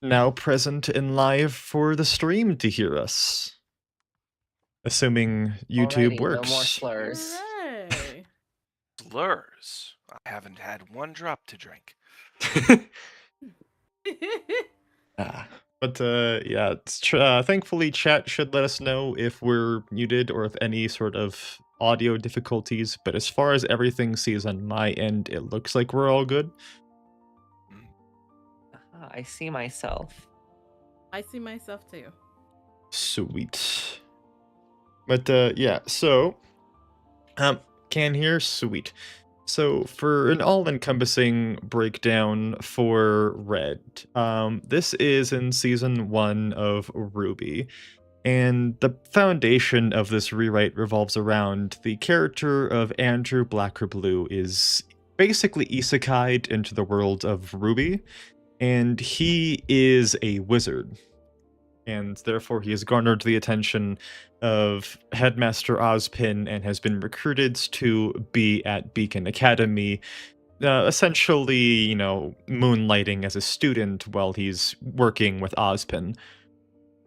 now present and live for the stream to hear us. Assuming YouTube Alrighty, no more works. slurs. Hooray. Slurs. I haven't had one drop to drink. But yeah, thankfully chat should let us know if we're muted or if any sort of audio difficulties. But as far as everything sees on my end, it looks like we're all good. I see myself. I see myself too. Sweet. But yeah, so can hear sweet. So for an all-encompassing breakdown for Red, this is in season 1 of RWBY, and the foundation of this rewrite revolves around the character of Andrew Blackerblue is basically isekai'd into the world of RWBY, and he is a wizard. And therefore he has garnered the attention of Headmaster Ozpin and has been recruited to be at Beacon Academy, essentially, you know, moonlighting as a student while he's working with Ozpin.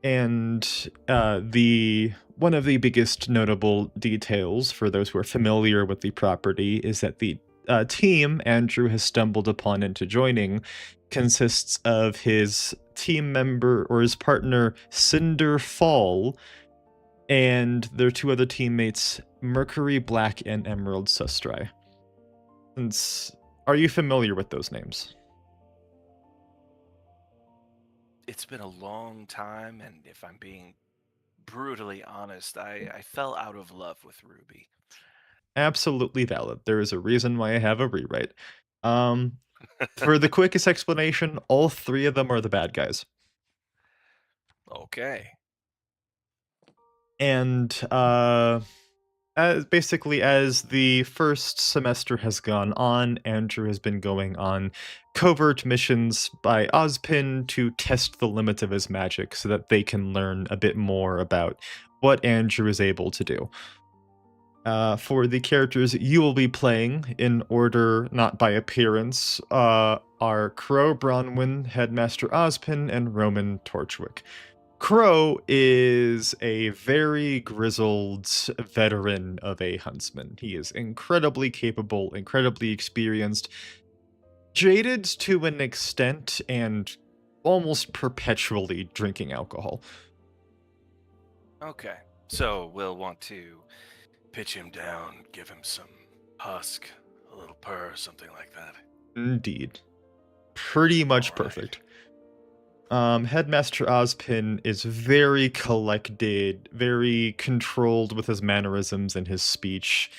And one of the biggest notable details for those who are familiar with the property is that the team Andrew has stumbled upon into joining consists of his team member or his partner Cinder Fall and their two other teammates Mercury Black and Emerald Sustrai. Are you familiar with those names? It's been a long time, and if I'm being brutally honest, I fell out of love with RWBY. Absolutely valid. There is a reason why I have a rewrite. For the quickest explanation, all three of them are the bad guys. Okay. And basically, as the first semester has gone on, Andrew has been going on covert missions by Ozpin to test the limits of his magic so that they can learn a bit more about what Andrew is able to do. For the characters you will be playing, in order, not by appearance, are Crow Bronwyn, Headmaster Ozpin, and Roman Torchwick. Crow is a very grizzled veteran of a huntsman. He is incredibly capable, incredibly experienced, jaded to an extent, and almost perpetually drinking alcohol. Okay. So we'll want to pitch him down, give him some husk, a little purr, something like that. Indeed. Pretty much All right. perfect. Headmaster Ozpin is very collected, very controlled with his mannerisms and his speech.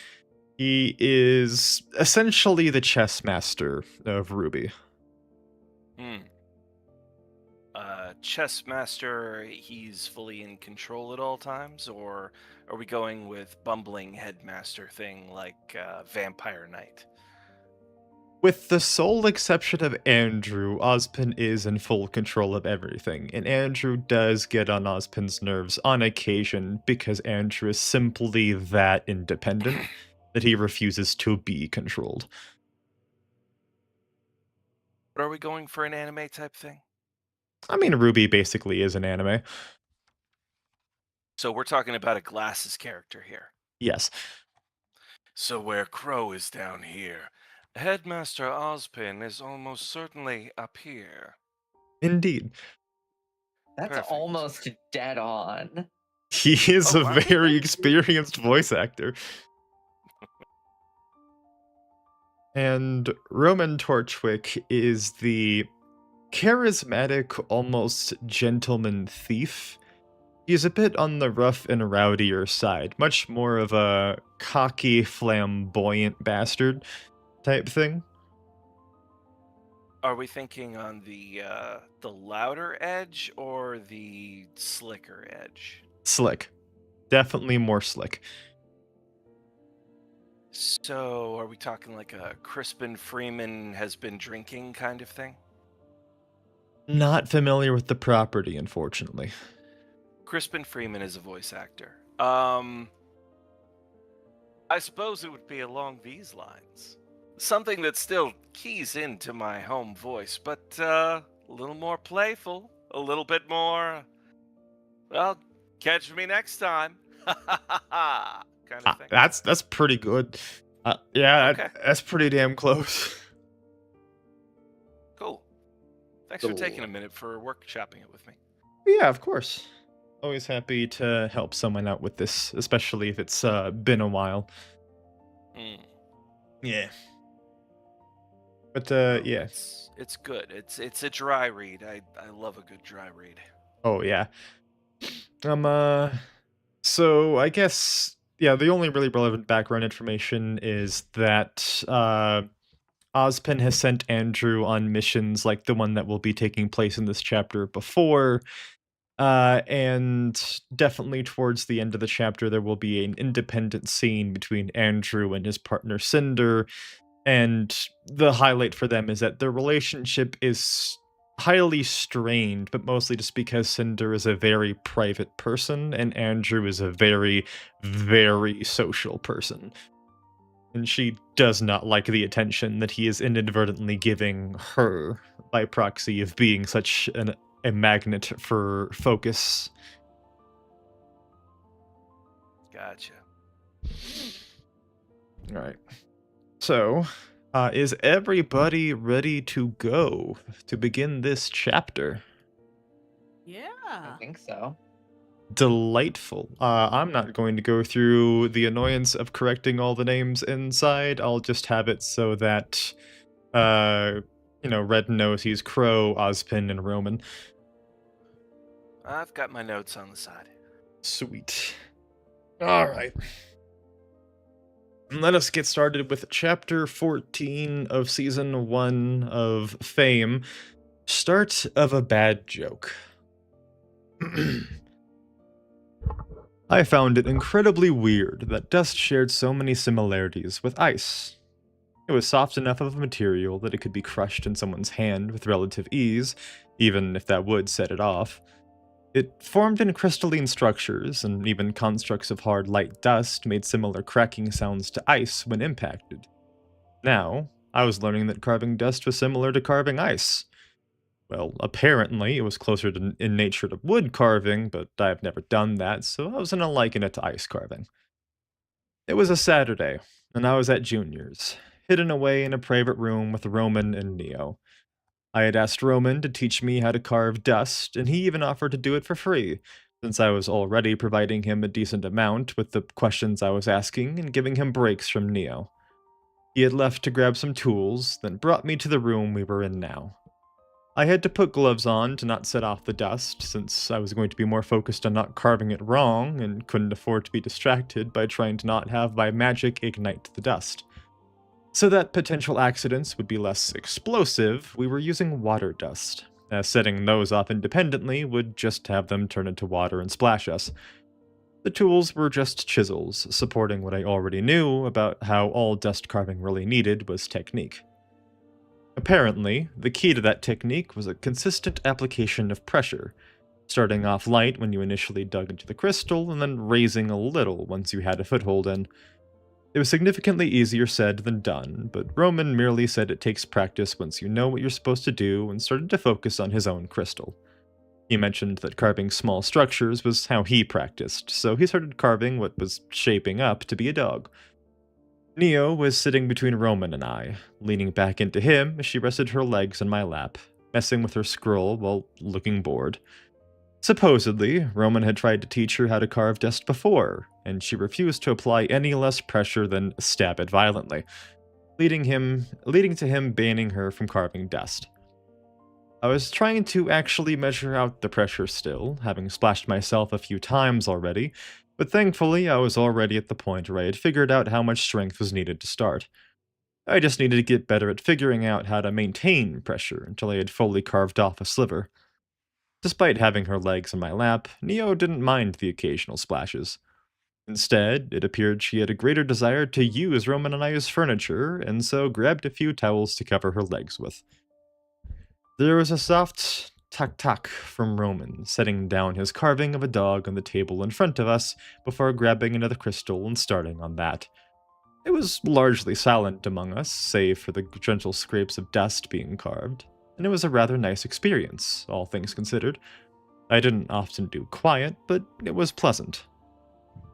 He is essentially the chess master of RWBY. Chess master, he's fully in control at all times, or are we going with bumbling headmaster thing like Vampire Knight? With the sole exception of Andrew, Ozpin is in full control of everything, and Andrew does get on Ozpin's nerves on occasion because Andrew is simply that independent that he refuses to be controlled. But are we going for an anime type thing? I mean, RWBY basically is an anime. So we're talking about a glasses character here. Yes. So where Crow is down here, Headmaster Ozpin is almost certainly up here. Indeed. That's Perfect. almost dead on. He is Oh, a wow. very experienced voice actor. And Roman Torchwick is the charismatic, almost gentleman thief. He's a bit on the rough and rowdier side, much more of a cocky, flamboyant bastard type thing. Are we thinking on the louder edge or the slicker edge? Slick. Definitely more slick. So are we talking like a Crispin Freeman has been drinking kind of thing? Not familiar with the property, unfortunately. Crispin Freeman is a voice actor. I suppose it would be along these lines. Something that still keys into my home voice, but a little more playful, a little bit more, well, catch me next time. Kind of thing. That's pretty good. Yeah, Okay. that's pretty damn close. Cool. Thanks for taking a minute for workshopping it with me. Yeah, of course. Always happy to help someone out with this, especially if it's been a while. Mm. Yeah. But Oh, yeah. It's good. It's a dry read. I love a good dry read. Oh yeah. So I guess yeah, the only really relevant background information is that Ozpin has sent Andrew on missions like the one that will be taking place in this chapter before. And definitely towards the end of the chapter, there will be an independent scene between Andrew and his partner Cinder. And the highlight for them is that their relationship is highly strained, but mostly just because Cinder is a very private person and Andrew is a very, very social person. And she does not like the attention that he is inadvertently giving her by proxy of being such a magnet for focus. Gotcha. All right. So, is everybody ready to go to begin this chapter? I Yeah. think so. Delightful. I'm not going to go through the annoyance of correcting all the names inside. I'll just have it so that, Red knows he's Crow, Ozpin, and Roman. I've got my notes on the side. Sweet. All right. Let us get started with chapter 14 of season 1 of Fame. Start of a bad joke. I found it incredibly weird that dust shared so many similarities with ice. It was soft enough of a material that it could be crushed in someone's hand with relative ease, even if that would set it off. It formed in crystalline structures, and even constructs of hard light dust made similar cracking sounds to ice when impacted. Now, I was learning that carving dust was similar to carving ice. Well, apparently it was closer in nature to wood carving, but I have never done that, so I was gonna liken it to ice carving. It was a Saturday, and I was at Junior's, hidden away in a private room with Roman and Neo. I had asked Roman to teach me how to carve dust, and he even offered to do it for free, since I was already providing him a decent amount with the questions I was asking and giving him breaks from Neo. He had left to grab some tools, then brought me to the room we were in now. I had to put gloves on to not set off the dust, since I was going to be more focused on not carving it wrong and couldn't afford to be distracted by trying to not have my magic ignite the dust. So that potential accidents would be less explosive, we were using water dust, as setting those off independently would just have them turn into water and splash us. The tools were just chisels, supporting what I already knew about how all dust carving really needed was technique. Apparently, the key to that technique was a consistent application of pressure, starting off light when you initially dug into the crystal and then raising a little once you had a foothold in. It was significantly easier said than done, but Roman merely said it takes practice once you know what you're supposed to do and started to focus on his own crystal. He mentioned that carving small structures was how he practiced, so he started carving what was shaping up to be a dog. Neo was sitting between Roman and I, leaning back into him as she rested her legs on my lap, messing with her scroll while looking bored. Supposedly, Roman had tried to teach her how to carve dust before, and she refused to apply any less pressure than stab it violently, leading to him banning her from carving dust. I was trying to actually measure out the pressure still, having splashed myself a few times already, but thankfully I was already at the point where I had figured out how much strength was needed to start. I just needed to get better at figuring out how to maintain pressure until I had fully carved off a sliver. Despite having her legs in my lap, Neo didn't mind the occasional splashes. Instead, it appeared she had a greater desire to use Roman and I as furniture, and so grabbed a few towels to cover her legs with. There was a soft tuck-tuck from Roman, setting down his carving of a dog on the table in front of us before grabbing another crystal and starting on that. It was largely silent among us, save for the gentle scrapes of dust being carved. and it was a rather nice experience, all things considered. I didn't often do quiet, but it was pleasant.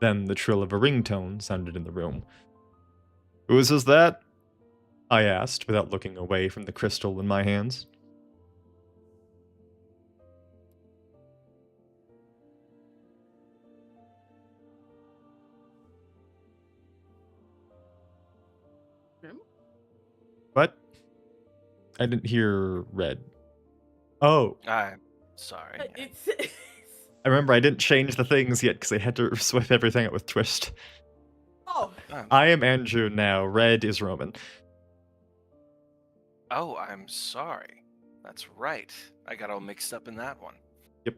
Then the trill of a ringtone sounded in the room. "Whose is that?" I asked, without looking away from the crystal in my hands. Him? What? I didn't hear red. Oh, I'm sorry. It's I remember I didn't change the things yet because I had to swipe everything out with twist. oh, I am Andrew now. Red is Roman. Oh, I'm sorry. That's right. I got all mixed up in that one. Yep.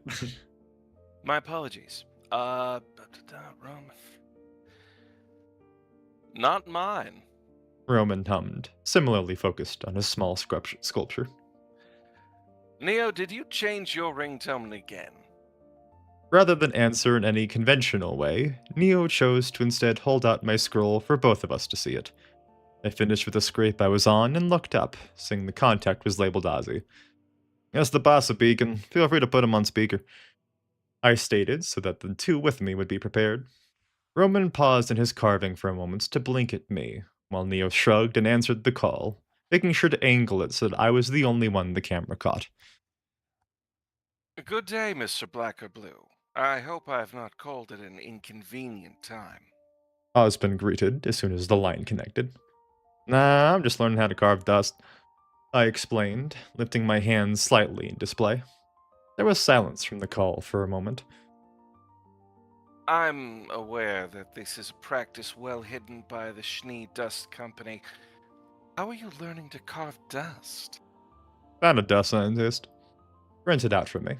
My apologies. Roman. Not mine. Roman hummed, similarly focused on his small sculpture. Neo, did you change your ringtone again? Rather than answer in any conventional way, Neo chose to instead hold out my scroll for both of us to see it. I finished with the scrape I was on and looked up, seeing the contact was labeled Ozzy. "That's the boss of Beacon. Feel free to put him on speaker," I stated so that the two with me would be prepared. Roman paused in his carving for a moment to blink at me, while Neo shrugged and answered the call, making sure to angle it so that I was the only one the camera caught. Good day, Mr. Black or Blue. I hope I have not called at an inconvenient time. Osmond greeted as soon as the line connected. "Nah, I'm just learning how to carve dust," I explained, lifting my hands slightly in display. There was silence from the call for a moment. I'm aware that this is a practice well hidden by the Schnee Dust Company. How are you learning to carve dust? Found a dust scientist. Rent it out from me.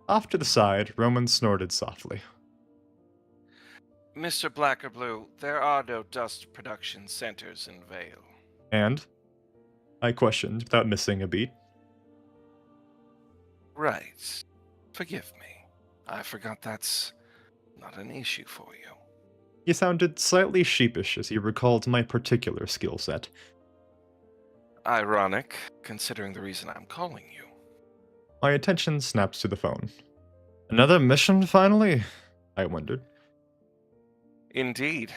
Off to the side, Roman snorted softly. Mr. Black or Blue, there are no dust production centers in Vale. And? I questioned without missing a beat. Right. Forgive me. I forgot that's not an issue for you. He sounded slightly sheepish as he recalled my particular skill set. Ironic, considering the reason I'm calling you. My attention snapped to the phone. Another mission, finally? I wondered. Indeed.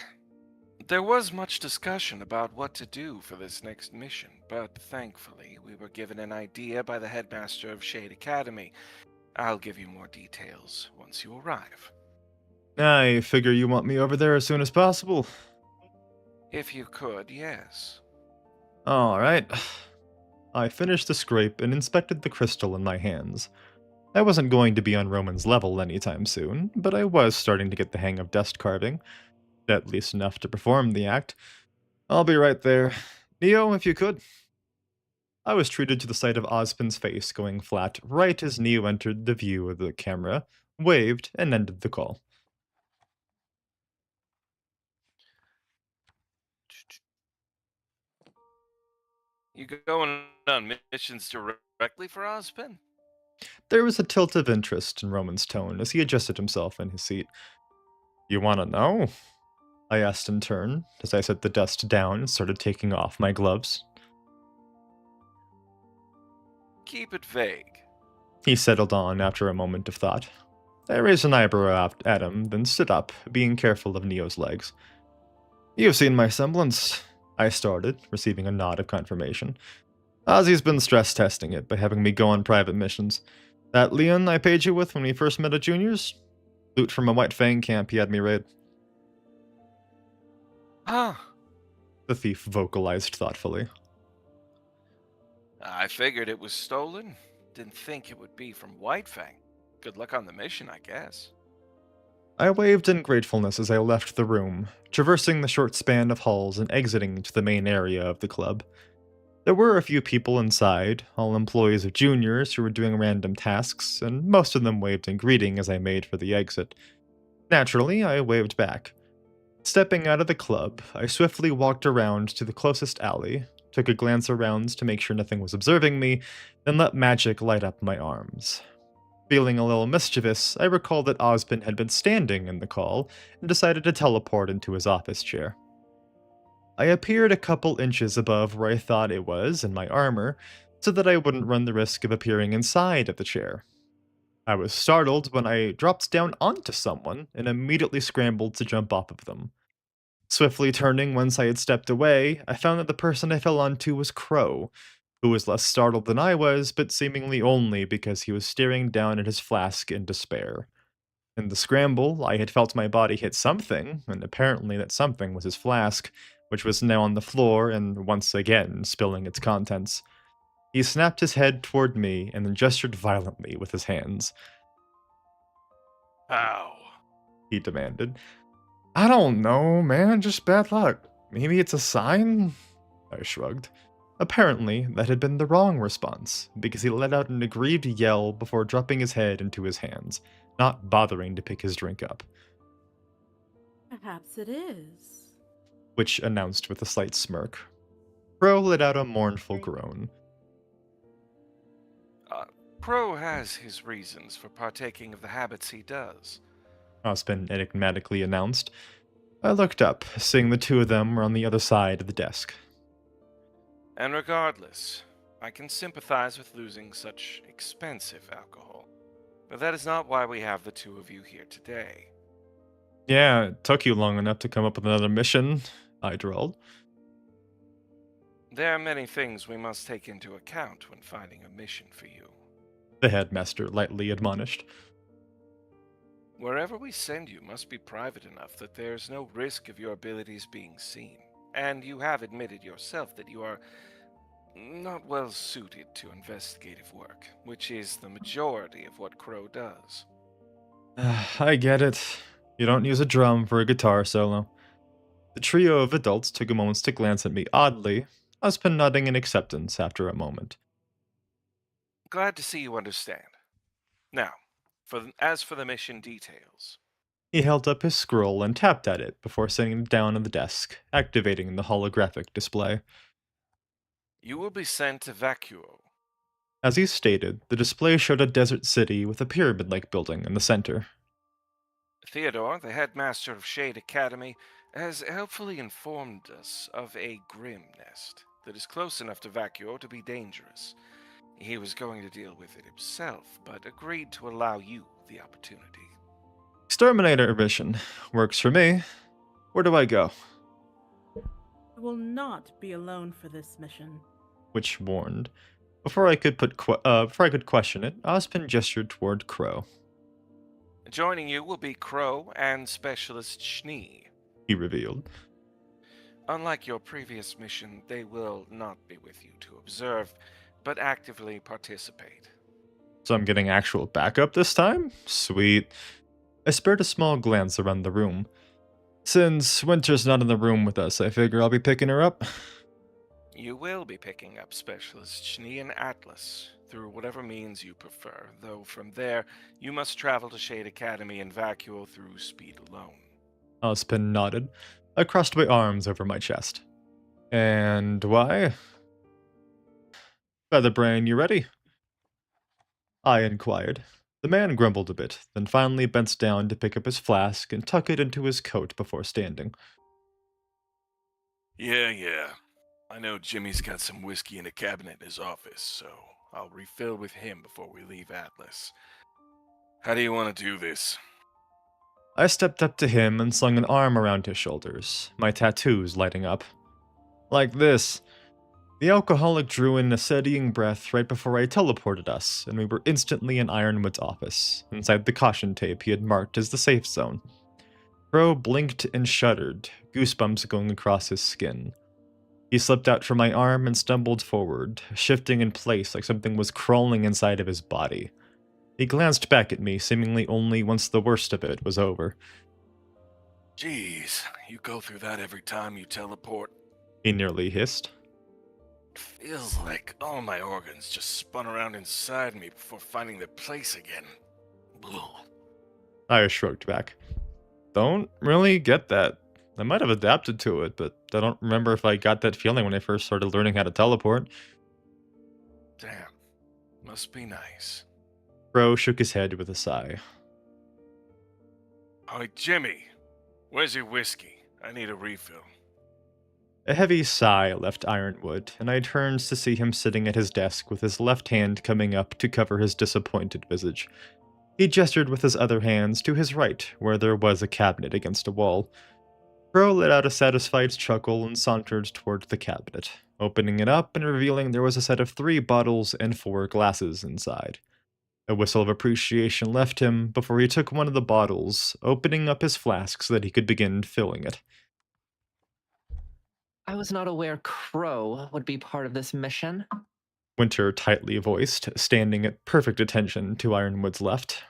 There was much discussion about what to do for this next mission, but thankfully we were given an idea by the headmaster of Shade Academy. I'll give you more details once you arrive. I figure you want me over there as soon as possible. If you could, yes. Alright. I finished the scrape and inspected the crystal in my hands. I wasn't going to be on Roman's level anytime soon, but I was starting to get the hang of dust carving. At least enough to perform the act. "I'll be right there. Neo, if you could." I was treated to the sight of Ozpin's face going flat right as Neo entered the view of the camera, waved, and ended the call. You going on missions directly for Ozpin? There was a tilt of interest in Roman's tone as he adjusted himself in his seat. "You want to know?" I asked in turn, as I set the dust down and started taking off my gloves. Keep it vague. He settled on after a moment of thought. I raised an eyebrow at him, then stood up, being careful of Neo's legs. "You've seen my semblance," I started, receiving a nod of confirmation. "Ozzy's been stress testing it by having me go on private missions. That Leon I paid you with when we first met at Juniors? Loot from a White Fang camp he had me raid." Huh. The thief vocalized thoughtfully. I figured it was stolen. Didn't think it would be from Whitefang. Good luck on the mission, I guess. I waved in gratefulness as I left the room, traversing the short span of halls and exiting to the main area of the club. There were a few people inside, all employees of Juniors who were doing random tasks, and most of them waved in greeting as I made for the exit. Naturally, I waved back. Stepping out of the club, I swiftly walked around to the closest alley, took a glance around to make sure nothing was observing me, then let magic light up my arms. Feeling a little mischievous, I recalled that Ozpin had been standing in the call and decided to teleport into his office chair. I appeared a couple inches above where I thought it was in my armor, so that I wouldn't run the risk of appearing inside of the chair. I was startled when I dropped down onto someone and immediately scrambled to jump off of them. Swiftly turning once I had stepped away, I found that the person I fell onto was Crow, who was less startled than I was, but seemingly only because he was staring down at his flask in despair. In the scramble, I had felt my body hit something, and apparently that something was his flask, which was now on the floor and once again spilling its contents. He snapped his head toward me and then gestured violently with his hands. How? He demanded. I don't know, man, just bad luck. Maybe it's a sign? I shrugged. Apparently, that had been the wrong response, because he let out an aggrieved yell before dropping his head into his hands, not bothering to pick his drink up, Perhaps it is. which announced with a slight smirk. Crow let out a mournful groan. Crow has his reasons for partaking of the habits he does. Ospen enigmatically announced. I looked up, seeing the two of them were on the other side of the desk. And regardless, I can sympathize with losing such expensive alcohol. But that is not why we have the two of you here today. Yeah, it took you long enough to come up with another mission, I drawled. There are many things we must take into account when finding a mission for you. The headmaster lightly admonished. Wherever we send you must be private enough that there is no risk of your abilities being seen. And you have admitted yourself that you are not well suited to investigative work, which is the majority of what Crow does. I get it. You don't use a drum for a guitar solo. The trio of adults took a moment to glance at me oddly, Ospen nodding in acceptance after a moment. Glad to see you understand. Now, as for the mission details. He held up his scroll and tapped at it before setting it down on the desk, activating the holographic display. You will be sent to Vacuo. As he stated, the display showed a desert city with a pyramid-like building in the center. Theodore, the headmaster of Shade Academy, has helpfully informed us of a grim nest that is close enough to Vacuo to be dangerous. He was going to deal with it himself, but agreed to allow you the opportunity. Exterminator mission. Works for me. Where do I go? You will not be alone for this mission. Witch warned. Before I could question it, Ospen gestured toward Crow. Joining you will be Crow and Specialist Schnee. He revealed. Unlike your previous mission, they will not be with you to observe, but actively participate. So I'm getting actual backup this time? Sweet. I spared a small glance around the room. Since Winter's not in the room with us, I figure I'll be picking her up. You will be picking up Specialist Schnee and Atlas through whatever means you prefer, though from there, you must travel to Shade Academy and Vacuo through speed alone. Ospen nodded. I crossed my arms over my chest. And why? Featherbrain, you ready? I inquired. The man grumbled a bit, then finally bent down to pick up his flask and tuck it into his coat before standing. Yeah. I know Jimmy's got some whiskey in a cabinet in his office, so I'll refill with him before we leave Atlas. How do you want to do this? I stepped up to him and slung an arm around his shoulders, my tattoos lighting up. Like this. The alcoholic drew in a steadying breath right before I teleported us, and we were instantly in Ironwood's office, inside the caution tape he had marked as the safe zone. Crow blinked and shuddered, goosebumps going across his skin. He slipped out from my arm and stumbled forward, shifting in place like something was crawling inside of his body. He glanced back at me, seemingly only once the worst of it was over. Jeez, you go through that every time you teleport. He nearly hissed. Feels like all my organs just spun around inside me before finding their place again. Ugh. I shrugged back. Don't really get that. I might have adapted to it, but I don't remember if I got that feeling when I first started learning how to teleport. Damn, must be nice. Crow shook his head with a sigh. Hi, Jimmy. Where's your whiskey? I need a refill. A heavy sigh left Ironwood, and I turned to see him sitting at his desk with his left hand coming up to cover his disappointed visage. He gestured with his other hands to his right, where there was a cabinet against a wall. Crow let out a satisfied chuckle and sauntered toward the cabinet, opening it up and revealing there was a set of 3 bottles and 4 glasses inside. A whistle of appreciation left him before he took one of the bottles, opening up his flask so that he could begin filling it. I was not aware Crow would be part of this mission. Winter tightly voiced, standing at perfect attention to Ironwood's left.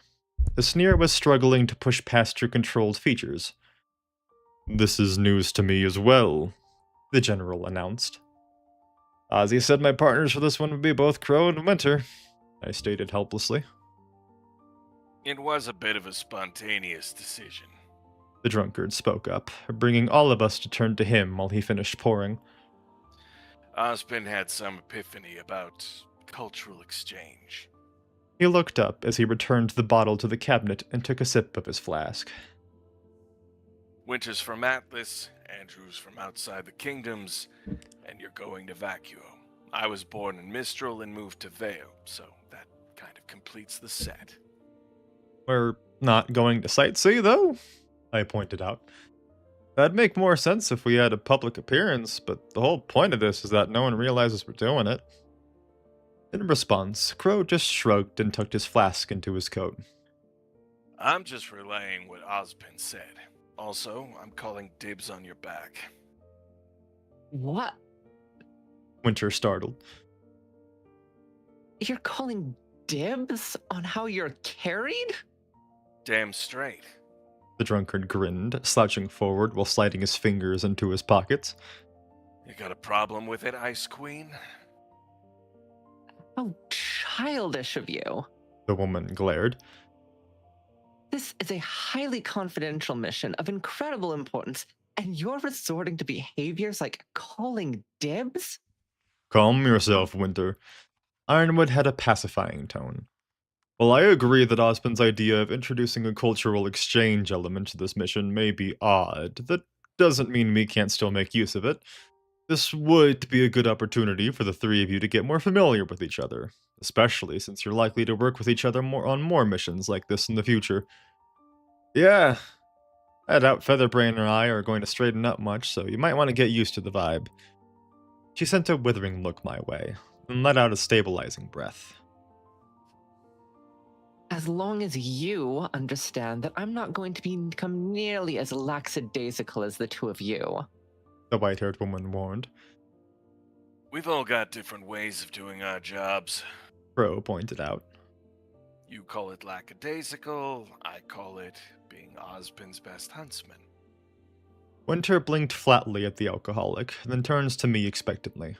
The sneer was struggling to push past her controlled features. "This is news to me as well," the general announced. "Ozzy said my partners for this one would be both Crow and Winter," I stated helplessly. It was a bit of a spontaneous decision. The drunkard spoke up, bringing all of us to turn to him while he finished pouring. Osmond had some epiphany about cultural exchange. He looked up as he returned the bottle to the cabinet and took a sip of his flask. Winter's from Atlas, Andrew's from outside the kingdoms, and you're going to Vacuo. I was born in Mistral and moved to Vale, so that kind of completes the set. "We're not going to sightsee, though?" I pointed out. "That'd make more sense if we had a public appearance, but the whole point of this is that no one realizes we're doing it." In response, Crow just shrugged and tucked his flask into his coat. I'm just relaying what Ozpin said. Also, I'm calling dibs on your back. What? Winter startled. You're calling dibs on how you're carried? Damn straight. The drunkard grinned, slouching forward while sliding his fingers into his pockets. You got a problem with it, Ice Queen? How childish of you. The woman glared. This is a highly confidential mission of incredible importance, and you're resorting to behaviors like calling dibs? "Calm yourself, Winter." Ironwood had a pacifying tone. "While I agree that Osmond's idea of introducing a cultural exchange element to this mission may be odd, that doesn't mean we can't still make use of it. This would be a good opportunity for the 3 of you to get more familiar with each other, especially since you're likely to work with each other on more missions like this in the future. Yeah, I doubt Featherbrain or I are going to straighten up much, so you might want to get used to the vibe." She sent a withering look my way, and let out a stabilizing breath. As long as you understand that I'm not going to become nearly as lackadaisical as the 2 of you. The white-haired woman warned. We've all got different ways of doing our jobs. Crow pointed out. You call it lackadaisical, I call it being Ozpin's best huntsman. Winter blinked flatly at the alcoholic, then turns to me expectantly.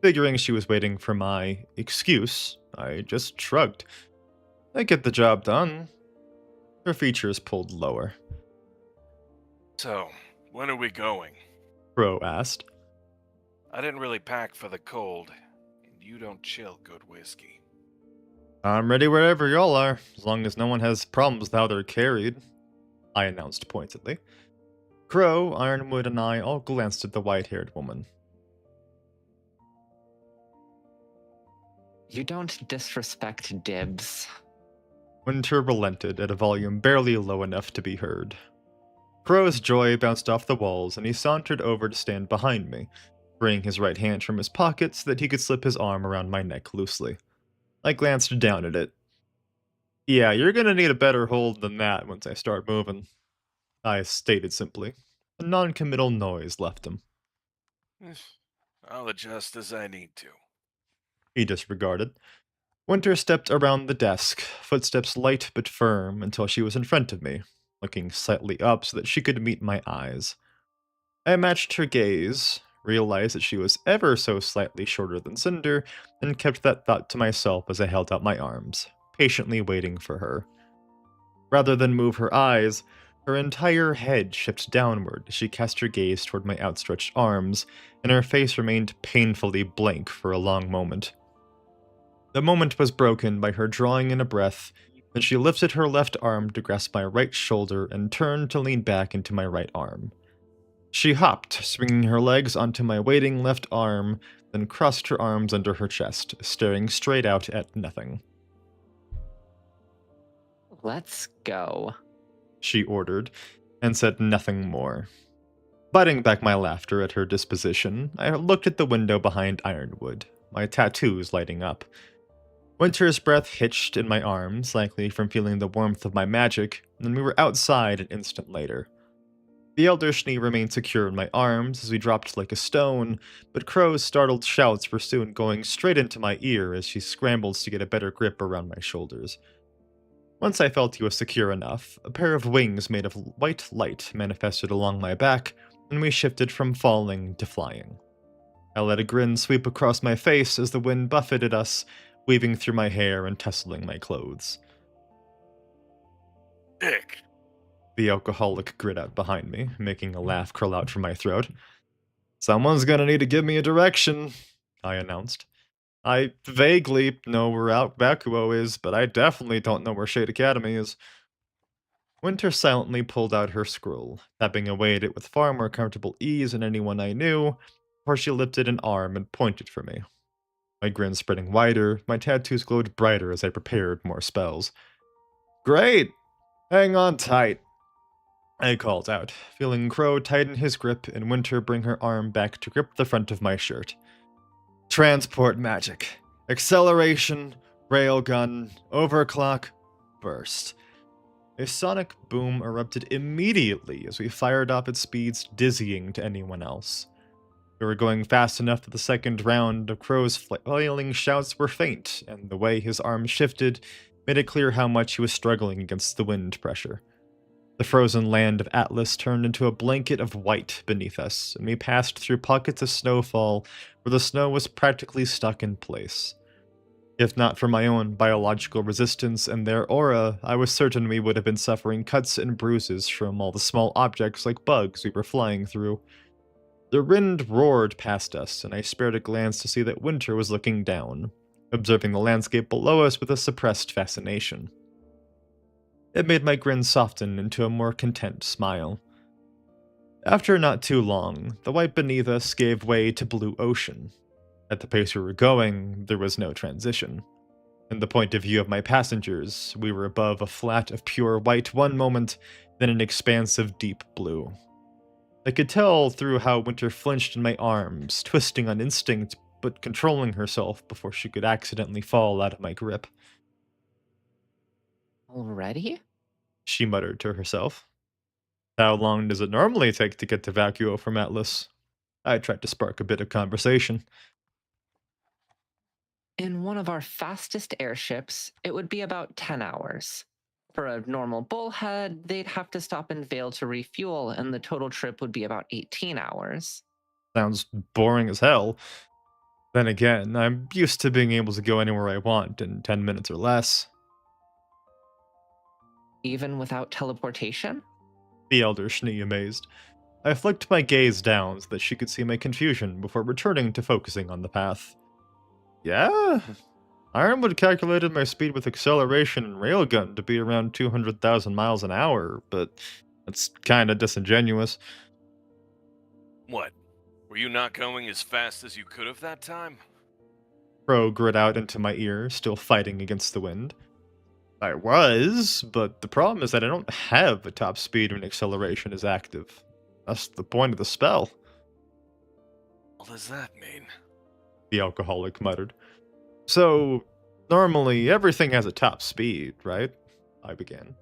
Figuring she was waiting for my excuse, I just shrugged. "I get the job done." Her features pulled lower. So, when are we going? Crow asked. I didn't really pack for the cold, and you don't chill good whiskey. "I'm ready wherever y'all are, as long as no one has problems with how they're carried," I announced pointedly. Crow, Ironwood, and I all glanced at the white-haired woman. You don't disrespect dibs. Winter relented at a volume barely low enough to be heard. Crow's joy bounced off the walls, and he sauntered over to stand behind me, freeing his right hand from his pocket so that he could slip his arm around my neck loosely. I glanced down at it. "Yeah, you're gonna need a better hold than that once I start moving," I stated simply. A non-committal noise left him. I'll adjust as I need to. He disregarded. Winter stepped around the desk, footsteps light but firm, until she was in front of me, looking slightly up so that she could meet my eyes. I matched her gaze, realized that she was ever so slightly shorter than Cinder, and kept that thought to myself as I held out my arms, patiently waiting for her. Rather than move her eyes, her entire head shifted downward as she cast her gaze toward my outstretched arms, and her face remained painfully blank for a long moment. The moment was broken by her drawing in a breath, then she lifted her left arm to grasp my right shoulder and turned to lean back into my right arm. She hopped, swinging her legs onto my waiting left arm, then crossed her arms under her chest, staring straight out at nothing. Let's go. She ordered, and said nothing more. Biting back my laughter at her disposition, I looked at the window behind Ironwood, my tattoos lighting up. Winter's breath hitched in my arms, likely from feeling the warmth of my magic, and we were outside an instant later. The Elder Schnee remained secure in my arms as we dropped like a stone, but Crow's startled shouts were soon going straight into my ear as she scrambled to get a better grip around my shoulders. Once I felt he was secure enough, a pair of wings made of white light manifested along my back, and we shifted from falling to flying. I let a grin sweep across my face as the wind buffeted us, weaving through my hair and tussling my clothes. Dick. The alcoholic grit out behind me, making a laugh curl out from my throat. Someone's gonna need to give me a direction, I announced. I vaguely know where Bakuo is, but I definitely don't know where Shade Academy is. Winter silently pulled out her scroll, tapping away at it with far more comfortable ease than anyone I knew, before she lifted an arm and pointed for me. My grin spreading wider, my tattoos glowed brighter as I prepared more spells. Great! Hang on tight, I called out, feeling Crow tighten his grip and Winter bring her arm back to grip the front of my shirt. Transport magic. Acceleration, railgun, overclock, burst. A sonic boom erupted immediately as we fired up at speeds dizzying to anyone else. We were going fast enough that the second round of Crow's flailing shouts were faint, and the way his arm shifted made it clear how much he was struggling against the wind pressure. The frozen land of Atlas turned into a blanket of white beneath us, and we passed through pockets of snowfall where the snow was practically stuck in place. If not for my own biological resistance and their aura, I was certain we would have been suffering cuts and bruises from all the small objects like bugs we were flying through. The wind roared past us, and I spared a glance to see that Winter was looking down, observing the landscape below us with a suppressed fascination. It made my grin soften into a more content smile. After not too long, the white beneath us gave way to blue ocean. At the pace we were going, there was no transition. In the point of view of my passengers, we were above a flat of pure white one moment, then an expanse of deep blue. I could tell through how Winter flinched in my arms, twisting on instinct but controlling herself before she could accidentally fall out of my grip. Already? She muttered to herself. How long does it normally take to get to Vacuo from Atlas? I tried to spark a bit of conversation. In one of our fastest airships, it would be about 10 hours. For a normal bullhead, they'd have to stop in Vale to refuel, and the total trip would be about 18 hours. Sounds boring as hell. Then again, I'm used to being able to go anywhere I want in 10 minutes or less. Even without teleportation? The Elder Schnee amazed. I flicked my gaze down so that she could see my confusion before returning to focusing on the path. Yeah? Ironwood calculated my speed with acceleration and railgun to be around 200,000 miles an hour, but that's kinda disingenuous. What? Were you not going as fast as you could have that time? Crow grit out into my ear, still fighting against the wind. I was, but the problem is that I don't have a top speed when acceleration is active. That's the point of the spell, What does that mean? the alcoholic muttered. So, normally everything has a top speed, right? I began.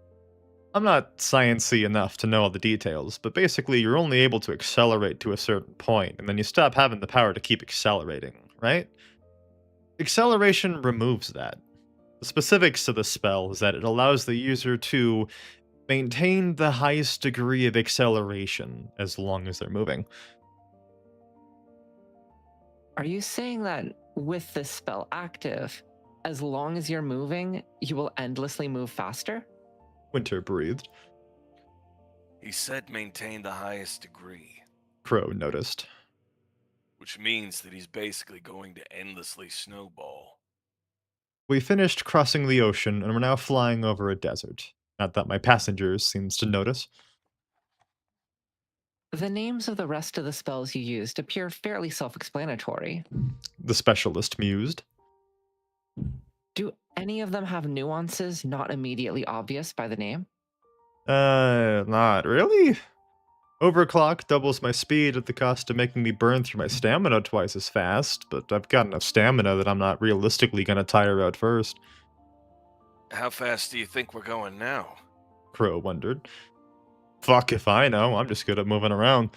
I'm not sciencey enough to know all the details, but basically you're only able to accelerate to a certain point, and then you stop having the power to keep accelerating, right? Acceleration removes that. The specifics of the spell is that it allows the user to maintain the highest degree of acceleration as long as they're moving. Are you saying that with this spell active, as long as you're moving, you will endlessly move faster? Winter breathed. He said maintain the highest degree, Crow noticed. which means that he's basically going to endlessly snowball. We finished crossing the ocean and were now flying over a desert. Not that my passengers seems to notice. The names of the rest of the spells you used appear fairly self explanatory. The specialist mused. Do any of them have nuances not immediately obvious by the name? Not really. Overclock doubles my speed at the cost of making me burn through my stamina twice as fast, but I've got enough stamina that I'm not realistically gonna tire out first, How fast do you think we're going now? Crow wondered. Fuck if I know, I'm just good at moving around.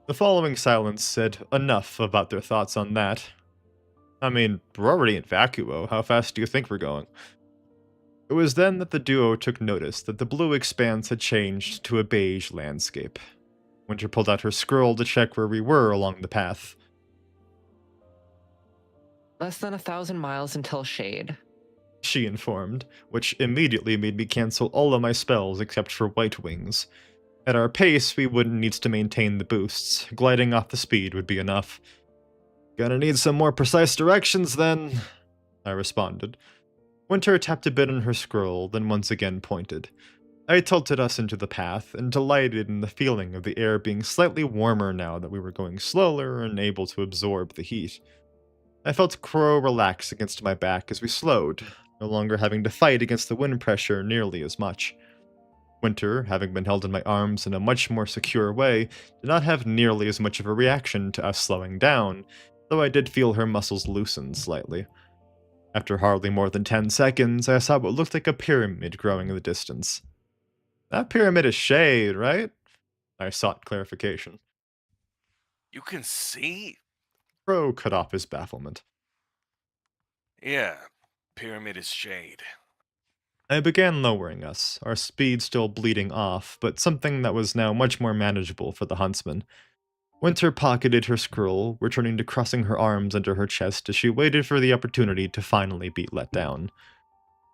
The following silence said enough about their thoughts on that. I mean, we're already in Vacuo, how fast do you think we're going? It was then that the duo took notice that the blue expanse had changed to a beige landscape. Winter pulled out her scroll to check where we were along the path. Less than 1,000 miles until Shade. She informed, which immediately made me cancel all of my spells except for White Wings. At our pace, we wouldn't need to maintain the boosts. Gliding off the speed would be enough. Gonna need some more precise directions then, I responded. Winter tapped a bit on her scroll, then once again pointed. I tilted us into the path, and delighted in the feeling of the air being slightly warmer now that we were going slower and able to absorb the heat. I felt Crow relax against my back as we slowed, no longer having to fight against the wind pressure nearly as much. Winter, having been held in my arms in a much more secure way, did not have nearly as much of a reaction to us slowing down, though I did feel her muscles loosen slightly. After hardly more than 10 seconds, I saw what looked like a pyramid growing in the distance. That pyramid is Shade, right? I sought clarification. You can see? Crow cut off his bafflement. Yeah, Pyramid is Shade. I began lowering us, our speed still bleeding off, but something that was now much more manageable for the huntsman. Winter pocketed her scroll, returning to crossing her arms under her chest as she waited for the opportunity to finally be let down.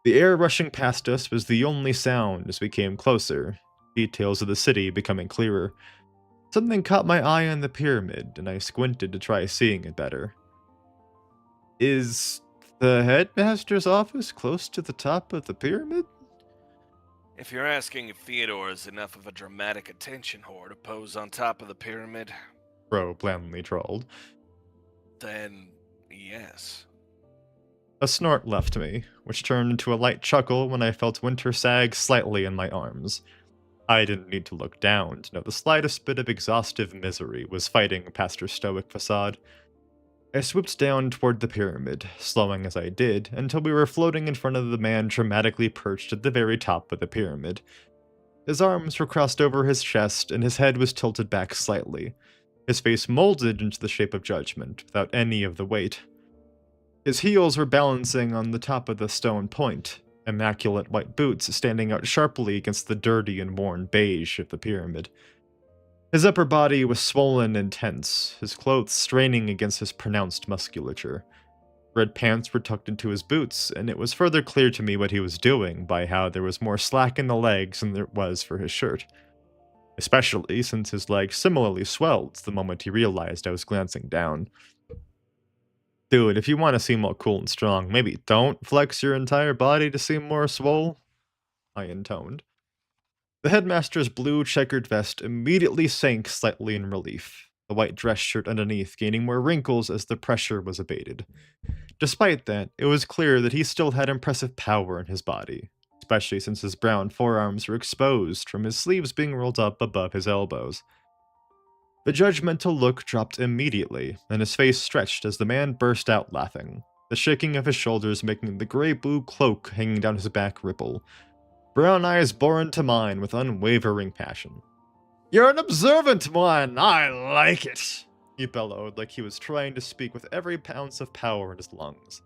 The air rushing past us was the only sound as we came closer, details of the city becoming clearer. Something caught my eye on the pyramid, and I squinted to try seeing it better. Is the headmaster's office close to the top of the pyramid? If you're asking if Theodore is enough of a dramatic attention whore to pose on top of the pyramid, Crow blandly trolled. then yes. A snort left me, which turned into a light chuckle when I felt Winter sag slightly in my arms. I didn't need to look down to know the slightest bit of exhaustive misery was fighting past her stoic facade. I swooped down toward the pyramid, slowing as I did, until we were floating in front of the man dramatically perched at the very top of the pyramid. His arms were crossed over his chest, and his head was tilted back slightly, his face molded into the shape of judgment, without any of the weight. His heels were balancing on the top of the stone point, immaculate white boots standing out sharply against the dirty and worn beige of the pyramid. His upper body was swollen and tense, his clothes straining against his pronounced musculature. Red pants were tucked into his boots, and it was further clear to me what he was doing by how there was more slack in the legs than there was for his shirt. Especially since his legs similarly swelled the moment he realized I was glancing down. Dude, if you want to seem all cool and strong, maybe don't flex your entire body to seem more swole, I intoned. The headmaster's blue checkered vest immediately sank slightly in relief, the white dress shirt underneath gaining more wrinkles as the pressure was abated. Despite that, it was clear that he still had impressive power in his body, especially since his brown forearms were exposed from his sleeves being rolled up above his elbows. The judgmental look dropped immediately, and his face stretched as the man burst out laughing, the shaking of his shoulders making the gray-blue cloak hanging down his back ripple. Brown eyes bore into mine with unwavering passion. "You're an observant one! I like it!" he bellowed like he was trying to speak with every ounce of power in his lungs.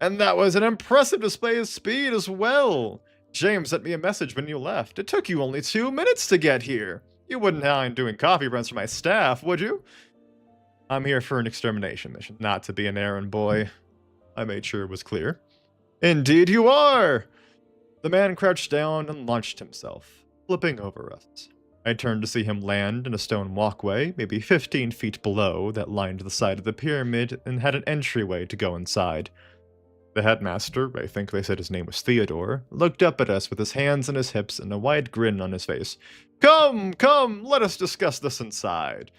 "And that was an impressive display of speed as well! James sent me a message when you left. It took you only 2 minutes to get here. You wouldn't mind doing coffee runs for my staff, would you?" "I'm here for an extermination mission, not to be an errand boy," I made sure it was clear. "Indeed you are!" The man crouched down and launched himself, flipping over us. I turned to see him land in a stone walkway, maybe 15 feet below, that lined the side of the pyramid and had an entryway to go inside. The headmaster, I think they said his name was Theodore, looked up at us with his hands on his hips and a wide grin on his face. Come, come, let us discuss this inside.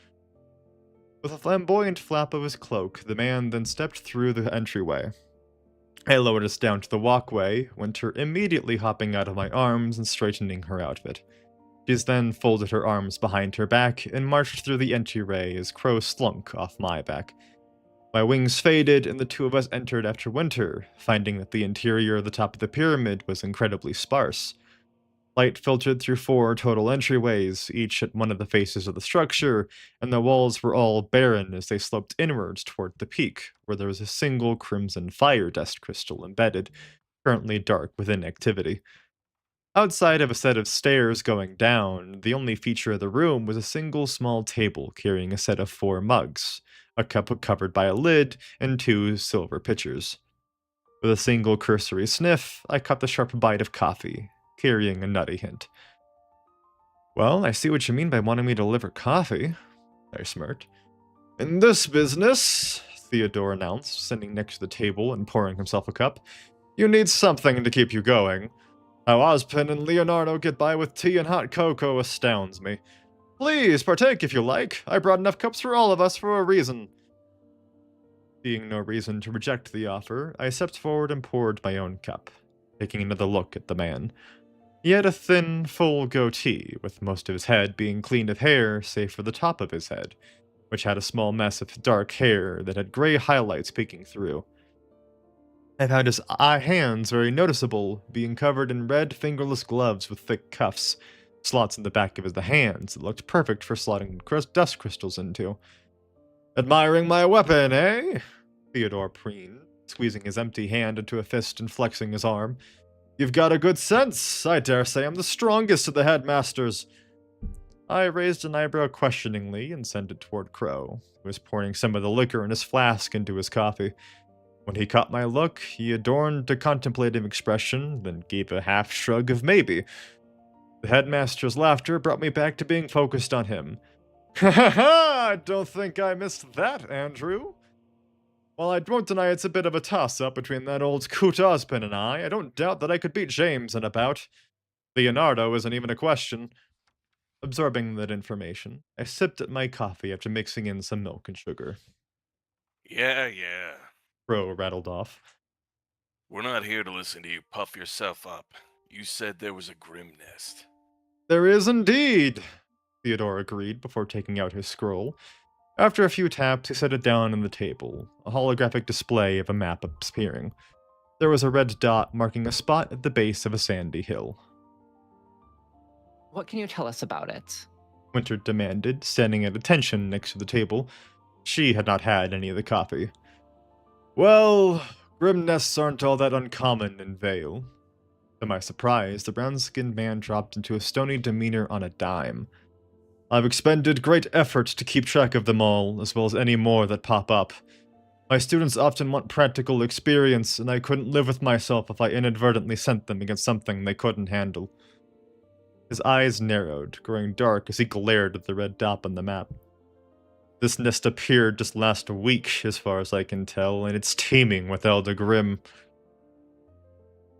With a flamboyant flap of his cloak, the man then stepped through the entryway. I lowered us down to the walkway, Winter immediately hopping out of my arms and straightening her outfit. She's then folded her arms behind her back and marched through the entryway as Crow slunk off my back. My wings faded and the two of us entered after Winter, finding that the interior of the top of the pyramid was incredibly sparse. Light filtered through 4 total entryways, each at one of the faces of the structure, and the walls were all barren as they sloped inwards toward the peak, where there was a single crimson fire dust crystal embedded, currently dark with inactivity. Outside of a set of stairs going down, the only feature of the room was a single small table carrying a set of 4 mugs, a cup covered by a lid, and 2 silver pitchers. With a single cursory sniff, I caught the sharp bite of coffee, carrying a nutty hint. Well, I see what you mean by wanting me to deliver coffee, I smirked. In this business, Theodore announced, sitting next to the table and pouring himself a cup, you need something to keep you going. How Ozpin and Leonardo get by with tea and hot cocoa astounds me. Please partake if you like. I brought enough cups for all of us for a reason. Seeing no reason to reject the offer, I stepped forward and poured my own cup, taking another look at the man. He had a thin, full goatee, with most of his head being clean of hair save for the top of his head, which had a small mess of dark hair that had gray highlights peeking through. I found his hands very noticeable, being covered in red fingerless gloves with thick cuffs, slots in the back of his hands that looked perfect for slotting dust crystals into. Admiring my weapon, eh? Theodore preened, squeezing his empty hand into a fist and flexing his arm. You've got a good sense. I dare say I'm the strongest of the headmasters. I raised an eyebrow questioningly and sent it toward Crow, who was pouring some of the liquor in his flask into his coffee. When he caught my look, he adorned a contemplative expression, then gave a half shrug of maybe. The headmaster's laughter brought me back to being focused on him. Ha ha ha! I don't think I missed that, Andrew. While I won't deny it's a bit of a toss-up between that old coot Ozpin and I don't doubt that I could beat James in a bout. Leonardo isn't even a question. Absorbing that information, I sipped at my coffee after mixing in some milk and sugar. Yeah. Crow rattled off. We're not here to listen to you puff yourself up. You said there was a grim nest. There is indeed, Theodore agreed before taking out his scroll. After a few taps, he set it down on the table, a holographic display of a map appearing. There was a red dot marking a spot at the base of a sandy hill. What can you tell us about it? Winter demanded, standing at attention next to the table. She had not had any of the coffee. Well, grim nests aren't all that uncommon in Vale. To my surprise, the brown-skinned man dropped into a stony demeanor on a dime. I've expended great effort to keep track of them all, as well as any more that pop up. My students often want practical experience, and I couldn't live with myself if I inadvertently sent them against something they couldn't handle. His eyes narrowed, growing dark as he glared at the red dot on the map. This nest appeared just last week, as far as I can tell, and it's teeming with Elder Grimm.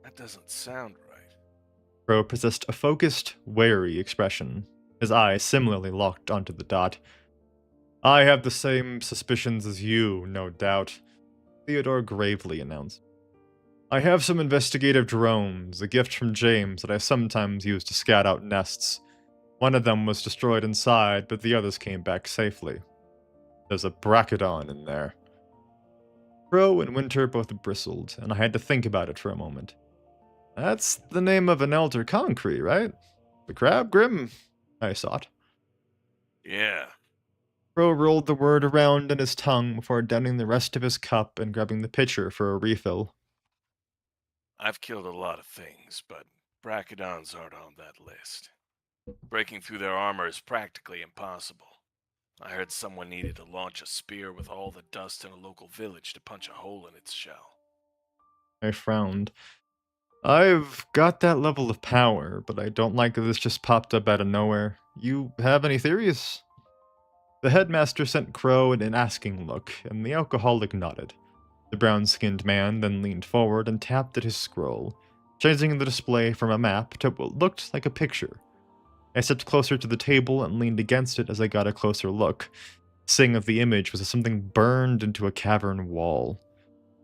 That doesn't sound right. Crow possessed a focused, wary expression, his eyes similarly locked onto the dot. I have the same suspicions as you, no doubt, Theodore gravely announced. I have some investigative drones, a gift from James that I sometimes use to scout out nests. One of them was destroyed inside, but the others came back safely. There's a Brachydon in there. Crow and Winter both bristled, and I had to think about it for a moment. That's the name of an Elder Concrete, right? The Crab Grimm, I thought. Yeah. Crow rolled the word around in his tongue before downing the rest of his cup and grabbing the pitcher for a refill. I've killed a lot of things, but Brachydons aren't on that list. Breaking through their armor is practically impossible. I heard someone needed to launch a spear with all the dust in a local village to punch a hole in its shell. I frowned. I've got that level of power, but I don't like that this just popped up out of nowhere. You have any theories? The headmaster sent Crow an asking look, and the alcoholic nodded. The brown-skinned man then leaned forward and tapped at his scroll, changing the display from a map to what looked like a picture. I stepped closer to the table and leaned against it as I got a closer look, seeing that the image was something burned into a cavern wall.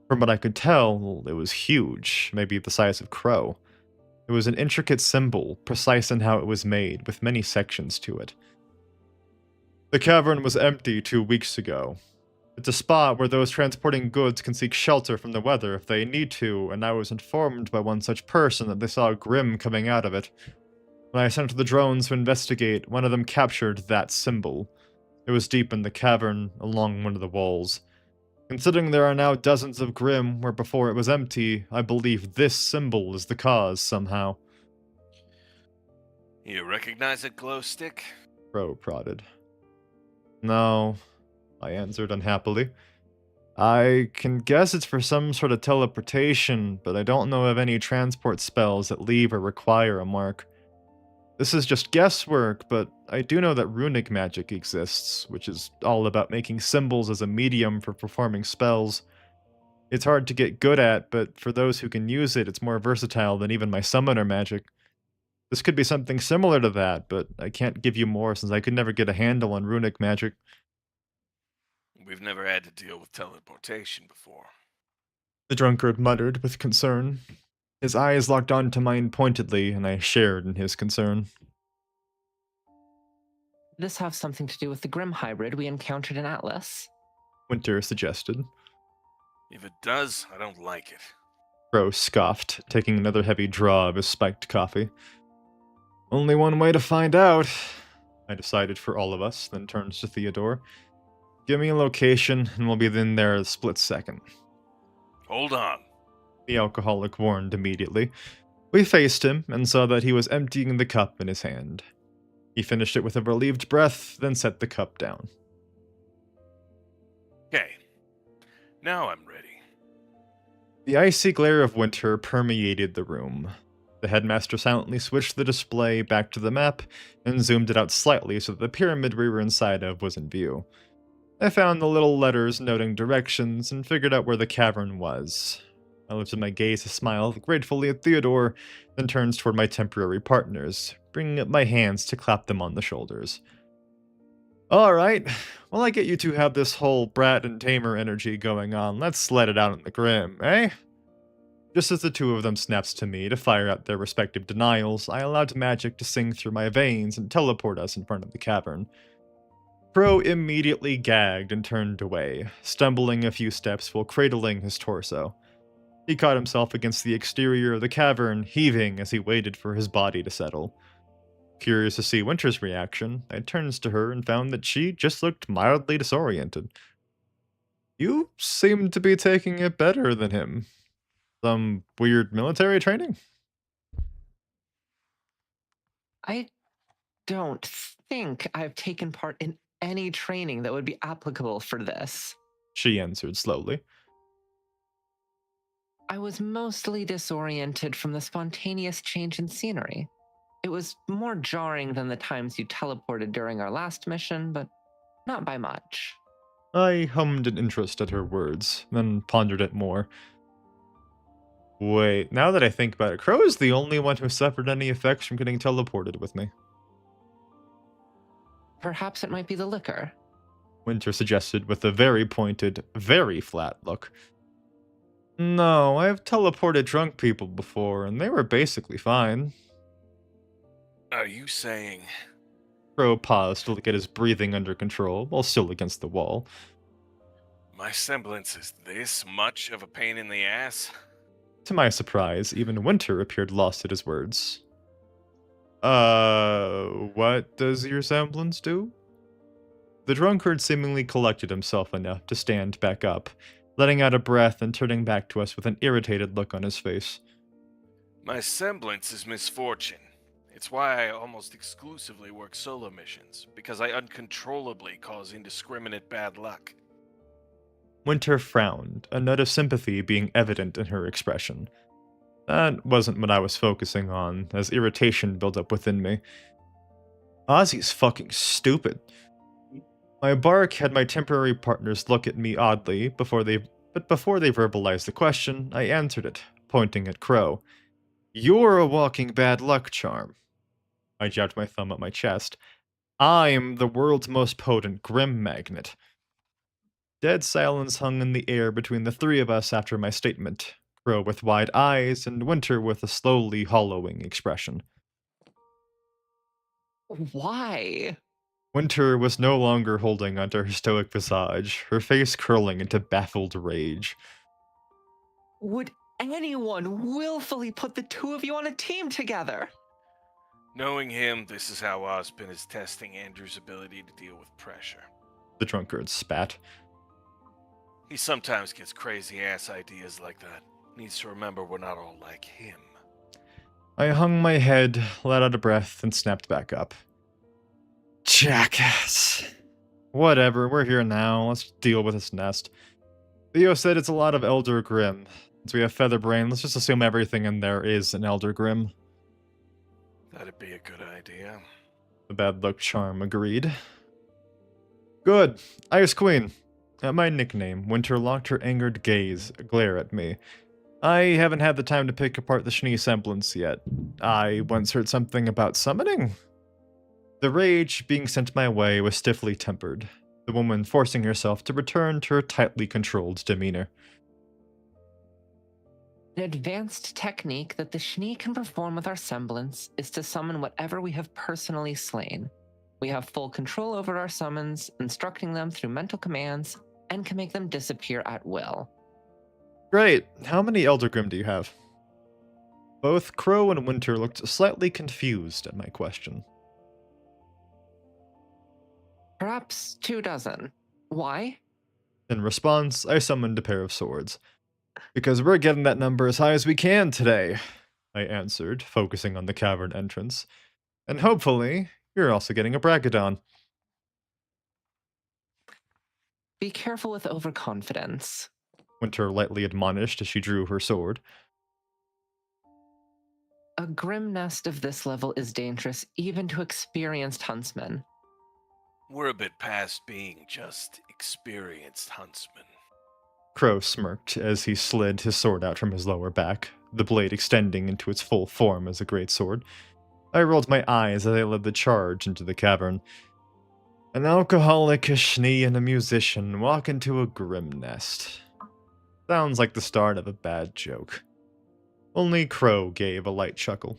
From what I could tell, it was huge, maybe the size of Crow. It was an intricate symbol, precise in how it was made, with many sections to it. The cavern was empty 2 weeks ago. It's a spot where those transporting goods can seek shelter from the weather if they need to, and I was informed by one such person that they saw a Grim coming out of it. When I sent the drones to investigate, one of them captured that symbol. It was deep in the cavern, along one of the walls. Considering there are now dozens of Grim where before it was empty, I believe this symbol is the cause somehow. You recognize it, Glowstick? Crow prodded. No, I answered unhappily. I can guess it's for some sort of teleportation, but I don't know of any transport spells that leave or require a mark. This is just guesswork, but I do know that runic magic exists, which is all about making symbols as a medium for performing spells. It's hard to get good at, but for those who can use it, it's more versatile than even my summoner magic. This could be something similar to that, but I can't give you more since I could never get a handle on runic magic. We've never had to deal with teleportation before. The drunkard muttered with concern. His eyes locked onto mine pointedly, and I shared in his concern. This have something to do with the Grim hybrid we encountered in Atlas? Winter suggested. If it does, I don't like it. Crow scoffed, taking another heavy draw of his spiked coffee. Only one way to find out, I decided for all of us, then turned to Theodore. Give me a location, and we'll be in there a split second. Hold on. The alcoholic warned immediately. We faced him, and saw that he was emptying the cup in his hand. He finished it with a relieved breath, then set the cup down. Okay. Now I'm ready. The icy glare of winter permeated the room. The headmaster silently switched the display back to the map, and zoomed it out slightly so that the pyramid we were inside of was in view. I found the little letters noting directions, and figured out where the cavern was. I lifted my gaze to smile gratefully at Theodore, then turns toward my temporary partners, bringing up my hands to clap them on the shoulders. Alright, well I get you two have this whole brat and tamer energy going on, let's let it out in the Grim, eh? Just as the two of them snaps to me to fire out their respective denials, I allowed magic to sing through my veins and teleport us in front of the cavern. Crow immediately gagged and turned away, stumbling a few steps while cradling his torso. He caught himself against the exterior of the cavern, heaving as he waited for his body to settle. Curious to see Winter's reaction, I turned to her and found that she just looked mildly disoriented. You seem to be taking it better than him. Some weird military training? I don't think I've taken part in any training that would be applicable for this. She answered slowly. I was mostly disoriented from the spontaneous change in scenery. It was more jarring than the times you teleported during our last mission, but not by much. I hummed in interest at her words, then pondered it more. Wait, now that I think about it, Crow is the only one who suffered any effects from getting teleported with me. Perhaps it might be the liquor. Winter suggested with a very pointed, very flat look. No, I've teleported drunk people before, and they were basically fine. Are you saying... Crow paused to get his breathing under control, while still against the wall. my semblance is this much of a pain in the ass? To my surprise, even Winter appeared lost at his words. What does your semblance do? The drunkard seemingly collected himself enough to stand back up, letting out a breath and turning back to us with an irritated look on his face. My semblance is misfortune. It's why I almost exclusively work solo missions, because I uncontrollably cause indiscriminate bad luck. Winter frowned, a note of sympathy being evident in her expression. That wasn't what I was focusing on, as irritation built up within me. Ozzy's fucking stupid. My bark had my temporary partners look at me oddly before they but before they verbalized the question, I answered it, pointing at Crow. You're a walking bad luck charm. I jabbed my thumb at my chest. I'm the world's most potent Grim Magnet. Dead silence hung in the air between the three of us after my statement, Crow with wide eyes and Winter with a slowly hollowing expression. Why? Winter was no longer holding onto her stoic visage, her face curling into baffled rage. Would anyone willfully put the two of you on a team together? Knowing him, this is how Ozpin is testing Andrew's ability to deal with pressure. The drunkard spat. He sometimes gets crazy-ass ideas like that. Needs to remember we're not all like him. I hung my head, let out a breath, and snapped back up. Jackass. Whatever, we're here now. Let's deal with this nest. Theo said it's a lot of Elder Grimm. Since we have Featherbrain, let's just assume everything in there is an Elder Grimm. That'd be a good idea. The bad luck charm agreed. Good. Ice Queen. At my nickname, Winter locked her angered gaze, glare at me. I haven't had the time to pick apart the Schnee semblance yet. I once heard something about summoning? The rage being sent my way was stiffly tempered, the woman forcing herself to return to her tightly controlled demeanor. An advanced technique that the Schnee can perform with our semblance is to summon whatever we have personally slain. We have full control over our summons, instructing them through mental commands, and can make them disappear at will. Great. How many Elder Grimm do you have? Both Crow and Winter looked slightly confused at my question. Perhaps 24. Why? In response, I summoned a pair of swords. Because we're getting that number as high as we can today, I answered, focusing on the cavern entrance. And hopefully, you're also getting a Brachydon. Be careful with overconfidence. Winter lightly admonished as she drew her sword. A grim nest of this level is dangerous even to experienced huntsmen. We're a bit past being just experienced huntsmen. Crow smirked as he slid his sword out from his lower back, the blade extending into its full form as a greatsword. I rolled my eyes as I led the charge into the cavern. An alcoholic, a Schnee, and a musician walk into a grim nest. Sounds like the start of a bad joke. Only Crow gave a light chuckle.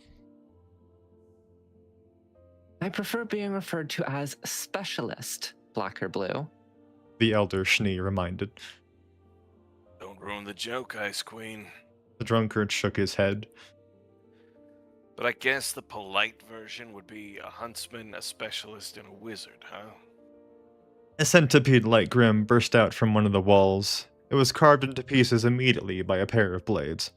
I prefer being referred to as specialist, black or blue. The elder Schnee reminded. Don't ruin the joke, Ice Queen. The drunkard shook his head. But I guess the polite version would be a huntsman, a specialist, and a wizard, huh? A centipede-like grim burst out from one of the walls. It was carved into pieces immediately by a pair of blades.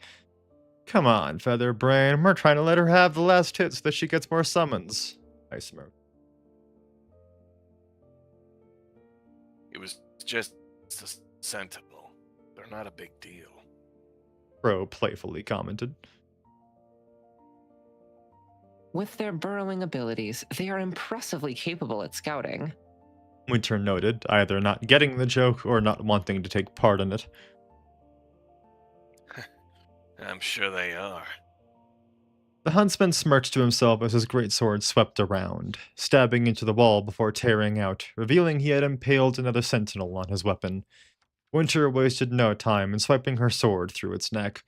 Come on, Featherbrain, we're trying to let her have the last hit so that she gets more summons, I smirked. It was just a sentinel. They're not a big deal. Crow playfully commented. With their burrowing abilities, they are impressively capable at scouting. Winter noted, either not getting the joke or not wanting to take part in it. I'm sure they are. The huntsman smirked to himself as his greatsword swept around, stabbing into the wall before tearing out, revealing he had impaled another sentinel on his weapon. Winter wasted no time in swiping her sword through its neck.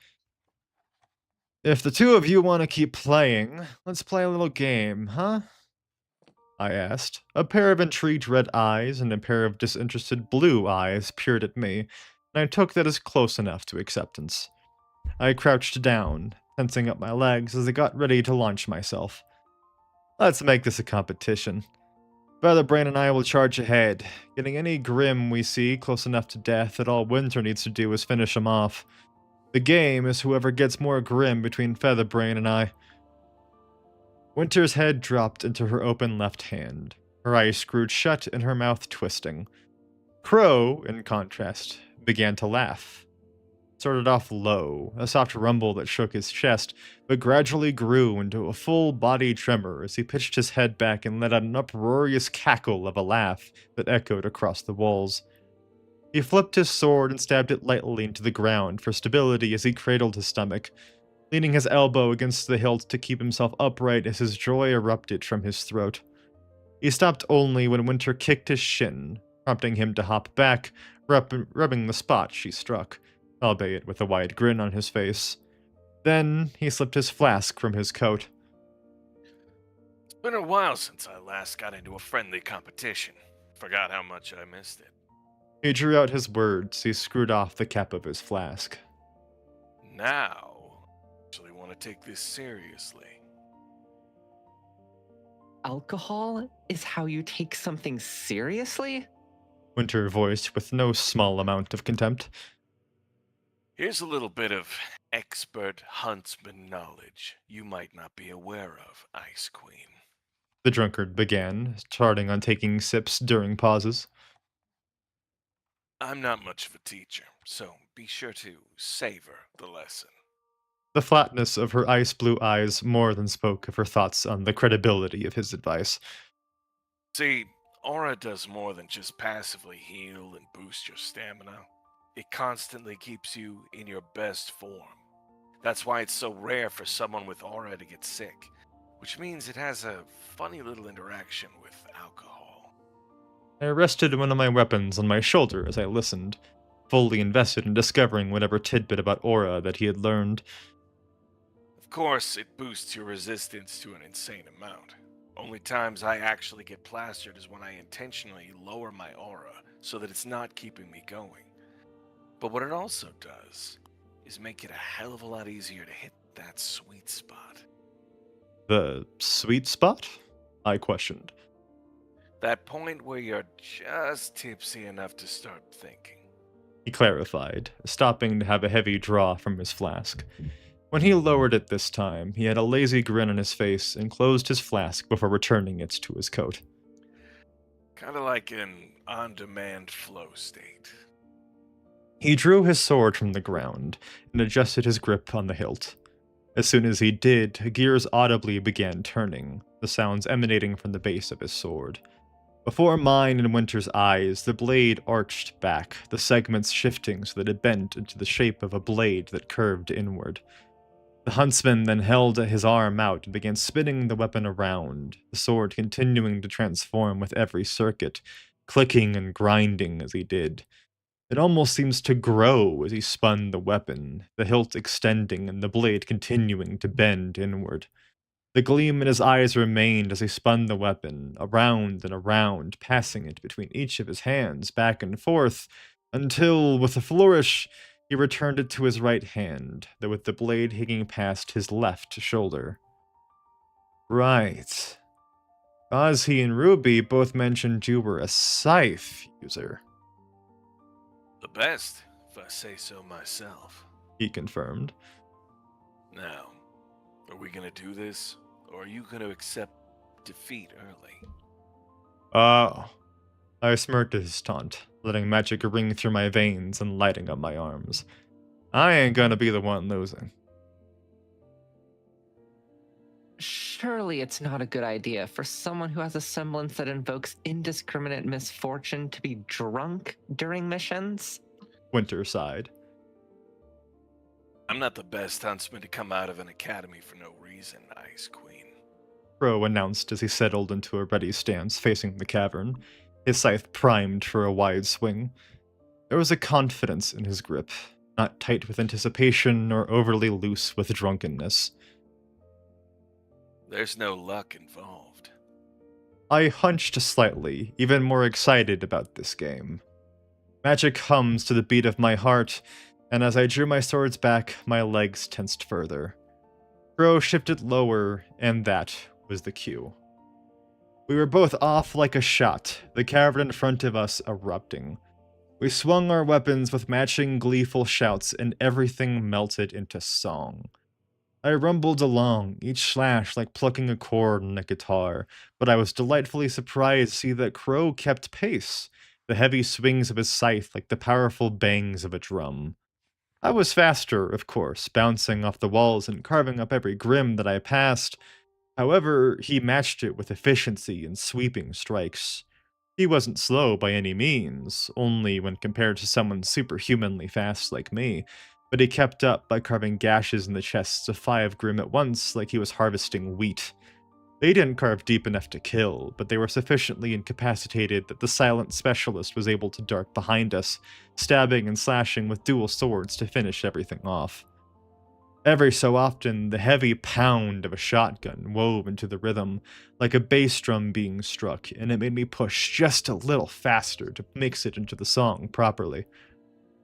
If the two of you want to keep playing, let's play a little game, huh? I asked. A pair of intrigued red eyes and a pair of disinterested blue eyes peered at me, and I took that as close enough to acceptance. I crouched down, tensing up my legs as I got ready to launch myself. Let's make this a competition. Featherbrain and I will charge ahead, getting any grim we see close enough to death that all Winter needs to do is finish him off. The game is whoever gets more grim between Featherbrain and I. Winter's head dropped into her open left hand, her eyes screwed shut and her mouth twisting. Crow, in contrast, began to laugh. Started off low, a soft rumble that shook his chest, but gradually grew into a full body tremor as he pitched his head back and let out an uproarious cackle of a laugh that echoed across the walls. He flipped his sword and stabbed it lightly into the ground for stability as he cradled his stomach, leaning his elbow against the hilt to keep himself upright as his joy erupted from his throat. He stopped only when Winter kicked his shin, prompting him to hop back, rubbing the spot she struck, albeit with a wide grin on his face. Then he slipped his flask from his coat. It's been a while since I last got into a friendly competition. Forgot how much I missed it. He drew out his words. He screwed off the cap of his flask. Now, I actually want to take this seriously. Alcohol is how you take something seriously? Winter voiced with no small amount of contempt. Here's a little bit of expert huntsman knowledge you might not be aware of, Ice Queen. The drunkard began, charting on taking sips during pauses. I'm not much of a teacher, so be sure to savor the lesson. The flatness of her ice blue eyes more than spoke of her thoughts on the credibility of his advice. See, aura does more than just passively heal and boost your stamina. It constantly keeps you in your best form. That's why it's so rare for someone with aura to get sick, which means it has a funny little interaction with alcohol. I rested one of my weapons on my shoulder as I listened, fully invested in discovering whatever tidbit about aura that he had learned. Of course, it boosts your resistance to an insane amount. Only times I actually get plastered is when I intentionally lower my aura so that it's not keeping me going. But what it also does is make it a hell of a lot easier to hit that sweet spot. The sweet spot? I questioned. That point where you're just tipsy enough to start thinking. He clarified, stopping to have a heavy draw from his flask. When he lowered it this time, he had a lazy grin on his face and closed his flask before returning it to his coat. Kinda like an on-demand flow state. He drew his sword from the ground and adjusted his grip on the hilt. As soon as he did, gears audibly began turning, the sounds emanating from the base of his sword. Before mine and Winter's eyes, the blade arched back, the segments shifting so that it bent into the shape of a blade that curved inward. The huntsman then held his arm out and began spinning the weapon around, the sword continuing to transform with every circuit, clicking and grinding as he did. It almost seems to grow as he spun the weapon, the hilt extending and the blade continuing to bend inward. The gleam in his eyes remained as he spun the weapon, around and around, passing it between each of his hands, back and forth, until, with a flourish, he returned it to his right hand, though with the blade hanging past his left shoulder. Right. Ozzy and Ruby both mentioned you were a scythe user, The best, if I say so myself. he confirmed. Now, are we gonna do this, or are you gonna accept defeat early? Oh. I smirked at his taunt, letting magic ring through my veins and lighting up my arms. I ain't gonna be the one losing. Surely it's not a good idea for someone who has a semblance that invokes indiscriminate misfortune to be drunk during missions? Winter sighed. I'm not the best huntsman to come out of an academy for no reason, Ice Queen. Crow announced as he settled into a ready stance facing the cavern, his scythe primed for a wide swing. There was a confidence in his grip, not tight with anticipation or overly loose with drunkenness. There's no luck involved. I hunched slightly, even more excited about this game. Magic hums to the beat of my heart, and as I drew my swords back, my legs tensed further. Crow shifted lower, and that was the cue. We were both off like a shot, the cavern in front of us erupting. We swung our weapons with matching gleeful shouts, and everything melted into song. I rumbled along, each slash like plucking a chord on a guitar, but I was delightfully surprised to see that Crow kept pace, the heavy swings of his scythe like the powerful bangs of a drum. I was faster, of course, bouncing off the walls and carving up every grim that I passed. However, he matched it with efficiency and sweeping strikes. He wasn't slow by any means, only when compared to someone superhumanly fast like me, but he kept up by carving gashes in the chests of 5 Grimm at once like he was harvesting wheat. They didn't carve deep enough to kill, but they were sufficiently incapacitated that the silent specialist was able to dart behind us, stabbing and slashing with dual swords to finish everything off. Every so often, the heavy pound of a shotgun wove into the rhythm, like a bass drum being struck, and it made me push just a little faster to mix it into the song properly.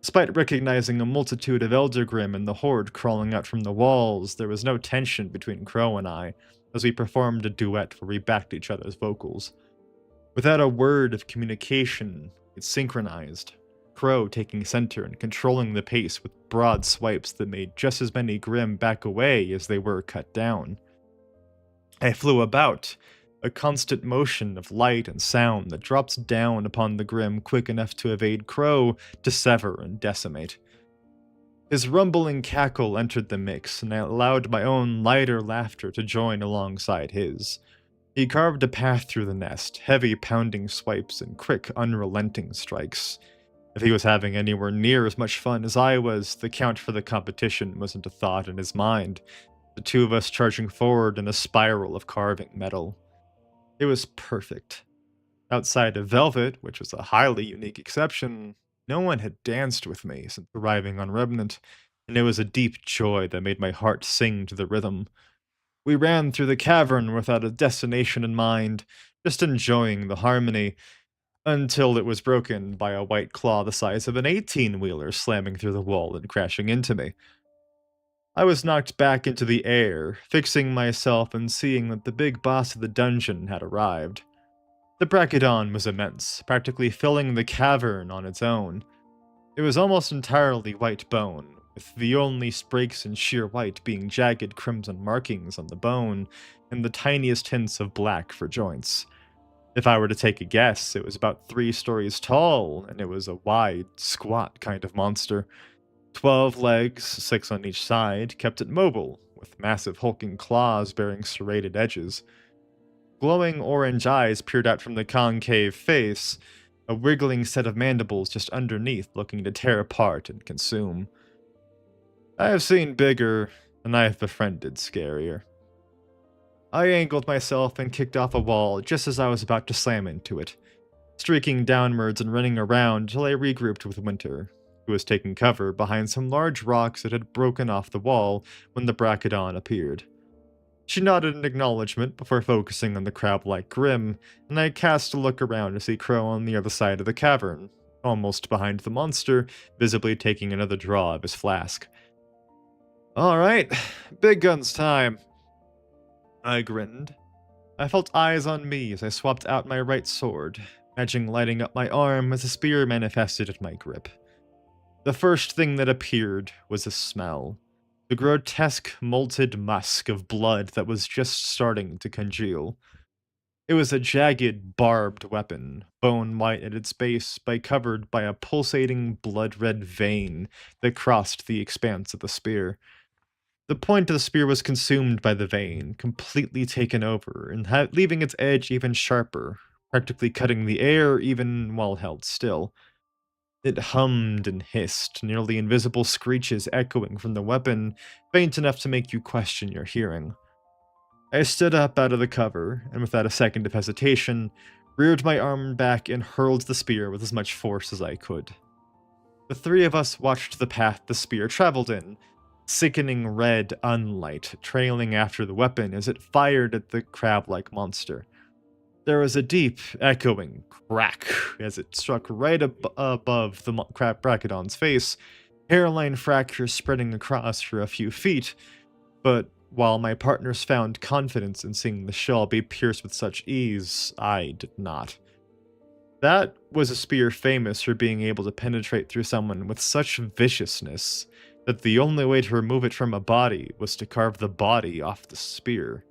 Despite recognizing a multitude of Elder Grimm and the horde crawling out from the walls, there was no tension between Crow and I, as we performed a duet where we backed each other's vocals. Without a word of communication, it synchronized, Crow taking center and controlling the pace with broad swipes that made just as many Grimm back away as they were cut down. I flew about, a constant motion of light and sound that drops down upon the Grimm quick enough to evade Crow, to sever and decimate. His rumbling cackle entered the mix, and I allowed my own lighter laughter to join alongside his. He carved a path through the nest, heavy pounding swipes and quick, unrelenting strikes. If he was having anywhere near as much fun as I was, the count for the competition wasn't a thought in his mind, the two of us charging forward in a spiral of carving metal. It was perfect. Outside of Velvet, which was a highly unique exception, no one had danced with me since arriving on Remnant, and it was a deep joy that made my heart sing to the rhythm. We ran through the cavern without a destination in mind, just enjoying the harmony, until it was broken by a white claw the size of an 18-wheeler slamming through the wall and crashing into me. I was knocked back into the air, fixing myself and seeing that the big boss of the dungeon had arrived. The Brachydon was immense, practically filling the cavern on its own. It was almost entirely white bone, with the only breaks in sheer white being jagged crimson markings on the bone and the tiniest hints of black for joints. If I were to take a guess, it was about 3 stories tall, and it was a wide, squat kind of monster. 12 legs, 6 on each side, kept it mobile, with massive hulking claws bearing serrated edges. Glowing orange eyes peered out from the concave face, a wriggling set of mandibles just underneath looking to tear apart and consume. I have seen bigger, and I have befriended scarier. I angled myself and kicked off a wall just as I was about to slam into it, streaking downwards and running around until I regrouped with Winter, who was taking cover behind some large rocks that had broken off the wall when the Brachydon appeared. She nodded in acknowledgement before focusing on the crab-like Grimm, and I cast a look around to see Crow on the other side of the cavern, almost behind the monster, visibly taking another draw of his flask. Alright, big guns time. I grinned. I felt eyes on me as I swapped out my right sword, edging lighting up my arm as a spear manifested in my grip. The first thing that appeared was a smell. The grotesque, molted musk of blood that was just starting to congeal. It was a jagged, barbed weapon, bone white at its base, covered by a pulsating, blood-red vein that crossed the expanse of the spear. The point of the spear was consumed by the vein, completely taken over, and leaving its edge even sharper, practically cutting the air even while held still. It hummed and hissed, nearly invisible screeches echoing from the weapon, faint enough to make you question your hearing. I stood up out of the cover, and without a second of hesitation, reared my arm back and hurled the spear with as much force as I could. The 3 of us watched the path the spear traveled in, sickening red unlight trailing after the weapon as it fired at the crab-like monster. There was a deep, echoing crack as it struck right above the crab Brachydon's face, hairline fractures spreading across for a few feet, but while my partners found confidence in seeing the shell be pierced with such ease, I did not. That was a spear famous for being able to penetrate through someone with such viciousness that the only way to remove it from a body was to carve the body off the spear.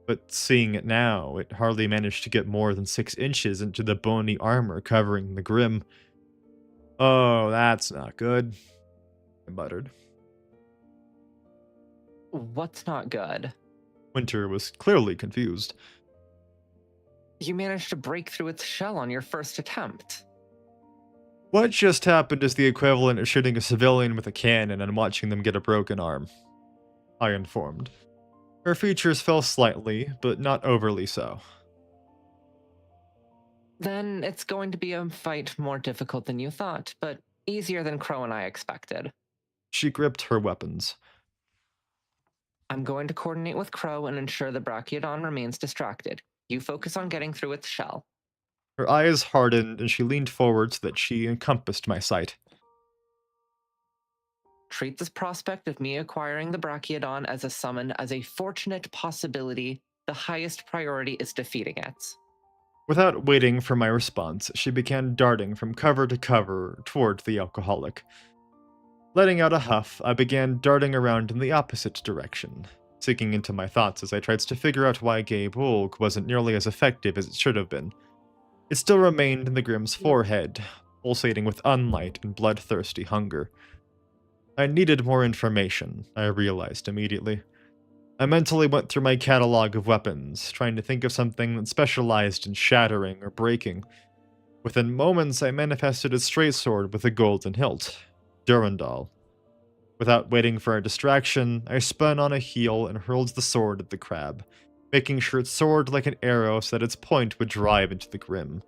But seeing it now, it hardly managed to get more than 6 inches into the bony armor covering the Grimm. Oh, that's not good, I muttered. What's not good? Winter was clearly confused. You managed to break through its shell on your first attempt. What just happened is the equivalent of shooting a civilian with a cannon and watching them get a broken arm, I informed. Her features fell slightly, but not overly so. Then it's going to be a fight more difficult than you thought, but easier than Crow and I expected. She gripped her weapons. I'm going to coordinate with Crow and ensure the Brachydon remains distracted. You focus on getting through its shell. Her eyes hardened and she leaned forward so that she encompassed my sight. Treat this prospect of me acquiring the Brachydon as a summon as a fortunate possibility. The highest priority is defeating it. Without waiting for my response, she began darting from cover to cover toward the alcoholic. Letting out a huff, I began darting around in the opposite direction, sinking into my thoughts as I tried to figure out why Gabe Wolg wasn't nearly as effective as it should have been. It still remained in the Grimm's forehead, pulsating with unlight and bloodthirsty hunger. I needed more information, I realized immediately. I mentally went through my catalog of weapons, trying to think of something that specialized in shattering or breaking. Within moments, I manifested a straight sword with a golden hilt. Durandal. Without waiting for a distraction, I spun on a heel and hurled the sword at the crab, making sure it soared like an arrow so that its point would drive into the Grimm.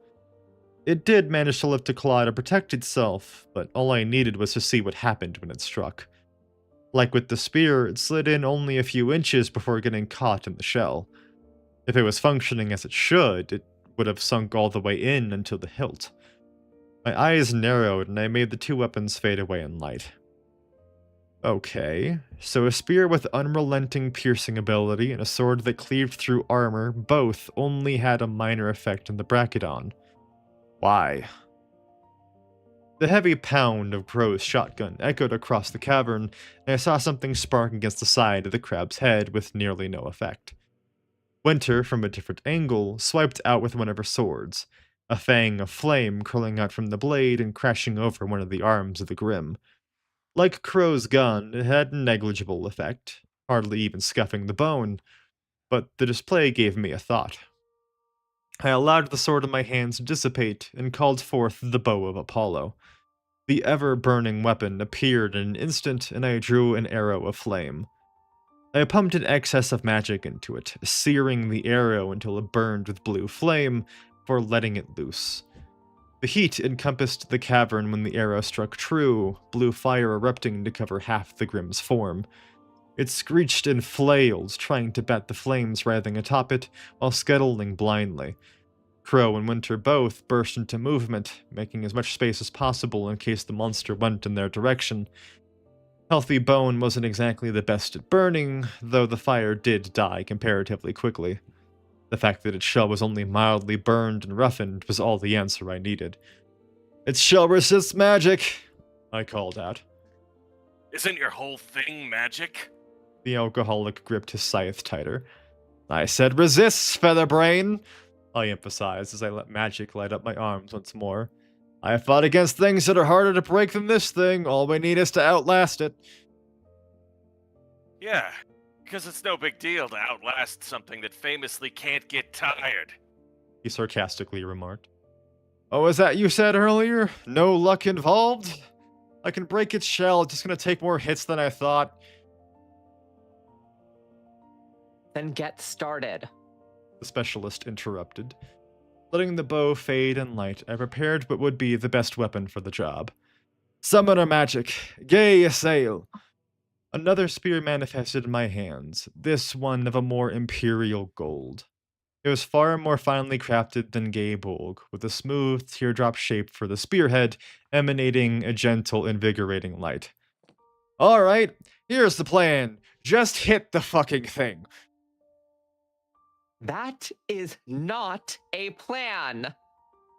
It did manage to lift a claw to protect itself, but all I needed was to see what happened when it struck. Like with the spear, it slid in only a few inches before getting caught in the shell. If it was functioning as it should, it would have sunk all the way in until the hilt. My eyes narrowed and I made the two weapons fade away in light. Okay, so a spear with unrelenting piercing ability and a sword that cleaved through armor both only had a minor effect on the Brachydon. Why? The heavy pound of Crow's shotgun echoed across the cavern, and I saw something spark against the side of the crab's head with nearly no effect. Winter, from a different angle, swiped out with one of her swords, a fang of flame curling out from the blade and crashing over one of the arms of the Grimm. Like Crow's gun, it had negligible effect, hardly even scuffing the bone, but the display gave me a thought. I allowed the sword in my hands to dissipate and called forth the bow of Apollo. The ever-burning weapon appeared in an instant, and I drew an arrow of flame. I pumped an excess of magic into it, searing the arrow until it burned with blue flame before letting it loose. The heat encompassed the cavern when the arrow struck true, blue fire erupting to cover half the Grimm's form. It screeched and flailed, trying to bat the flames writhing atop it, while scuttling blindly. Crow and Winter both burst into movement, making as much space as possible in case the monster went in their direction. Healthy Bone wasn't exactly the best at burning, though the fire did die comparatively quickly. The fact that its shell was only mildly burned and roughened was all the answer I needed. "Its shell resists magic," I called out. Isn't your whole thing magic? The alcoholic gripped his scythe tighter. "I said resists, Featherbrain," I emphasized as I let magic light up my arms once more. "I have fought against things that are harder to break than this thing. All we need is to outlast it." Yeah, because it's no big deal to outlast something that famously can't get tired. He sarcastically remarked. "Oh, is that you said earlier? No luck involved? I can break its shell, it's just gonna take more hits than I thought." Then get started. The specialist interrupted. Letting the bow fade and light, I prepared what would be the best weapon for the job. "Summoner magic! Gay assail!" Another spear manifested in my hands, this one of a more imperial gold. It was far more finely crafted than Gay Bolg, with a smooth, teardrop shape for the spearhead, emanating a gentle, invigorating light. "Alright, here's the plan. Just hit the fucking thing." That is not a plan.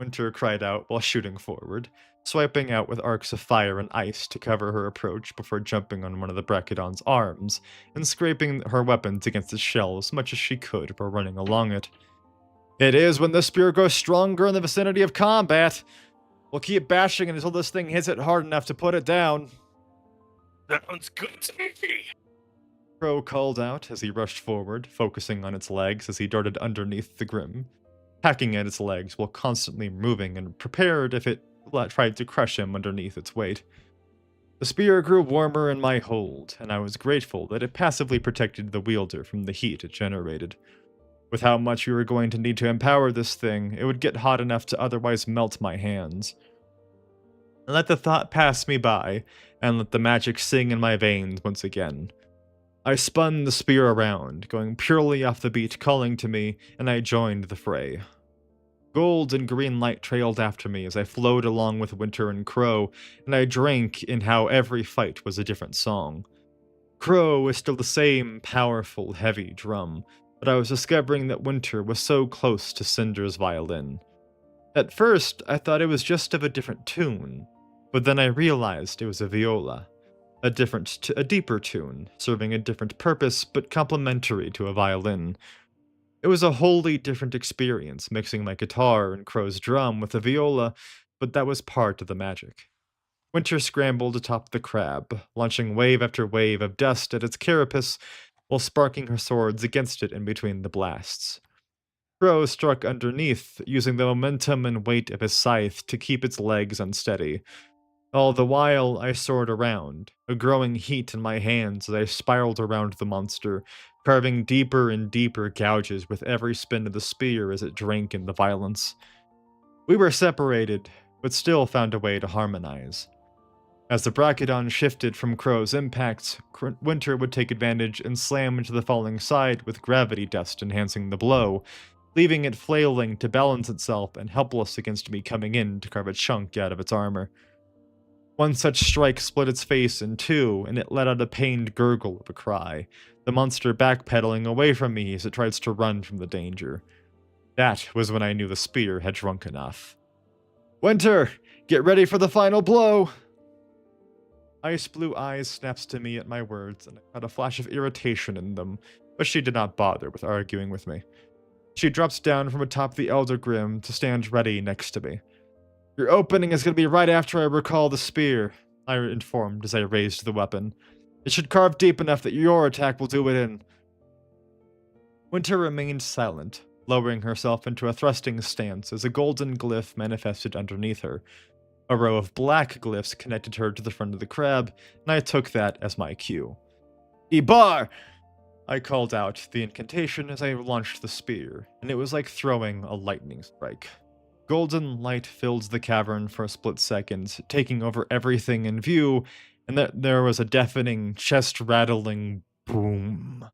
Winter cried out while shooting forward, swiping out with arcs of fire and ice to cover her approach before jumping on one of the Brachydon's arms and scraping her weapons against its shell as much as she could while running along it. "It is when the spear grows stronger in the vicinity of combat. We'll keep bashing it until this thing hits it hard enough to put it down." Sounds good to me. Crow called out as he rushed forward, focusing on its legs as he darted underneath the Grimm. hacking at its legs while constantly moving and prepared if it tried to crush him underneath its weight. The spear grew warmer in my hold, and I was grateful that it passively protected the wielder from the heat it generated. With how much we were going to need to empower this thing, it would get hot enough to otherwise melt my hands. I let the thought pass me by, and let the magic sing in my veins once again. I spun the spear around, going purely off the beat calling to me, and I joined the fray. Gold and green light trailed after me as I flowed along with Winter and Crow, and I drank in how every fight was a different song. Crow was still the same powerful, heavy drum, but I was discovering that Winter was so close to Cinder's violin. At first, I thought it was just of a different tune, but then I realized it was a viola. A deeper tune, serving a different purpose but complementary to a violin. It was a wholly different experience mixing my guitar and Crow's drum with a viola, but that was part of the magic. Winter scrambled atop the crab, launching wave after wave of dust at its carapace while sparking her swords against it in between the blasts. Crow struck underneath, using the momentum and weight of his scythe to keep its legs unsteady. All the while, I soared around, a growing heat in my hands as I spiraled around the monster, carving deeper and deeper gouges with every spin of the spear as it drank in the violence. We were separated, but still found a way to harmonize. As the Brachydon shifted from Crow's impacts, Winter would take advantage and slam into the falling side with gravity dust enhancing the blow, leaving it flailing to balance itself and helpless against me coming in to carve a chunk out of its armor. One such strike split its face in two, and it let out a pained gurgle of a cry, the monster backpedaling away from me as it tries to run from the danger. That was when I knew the spear had drunk enough. "Winter, get ready for the final blow!" Ice blue eyes snaps to me at my words, and I caught a flash of irritation in them, but she did not bother with arguing with me. She drops down from atop the Elder Grim to stand ready next to me. "Your opening is going to be right after I recall the spear," I informed as I raised the weapon. "It should carve deep enough that your attack will do it in." Winter remained silent, lowering herself into a thrusting stance as a golden glyph manifested underneath her. A row of black glyphs connected her to the front of the crab, and I took that as my cue. "Ibar!" I called out the incantation as I launched the spear, and it was like throwing a lightning strike. Golden light filled the cavern for a split second, taking over everything in view, and there was a deafening, chest-rattling boom.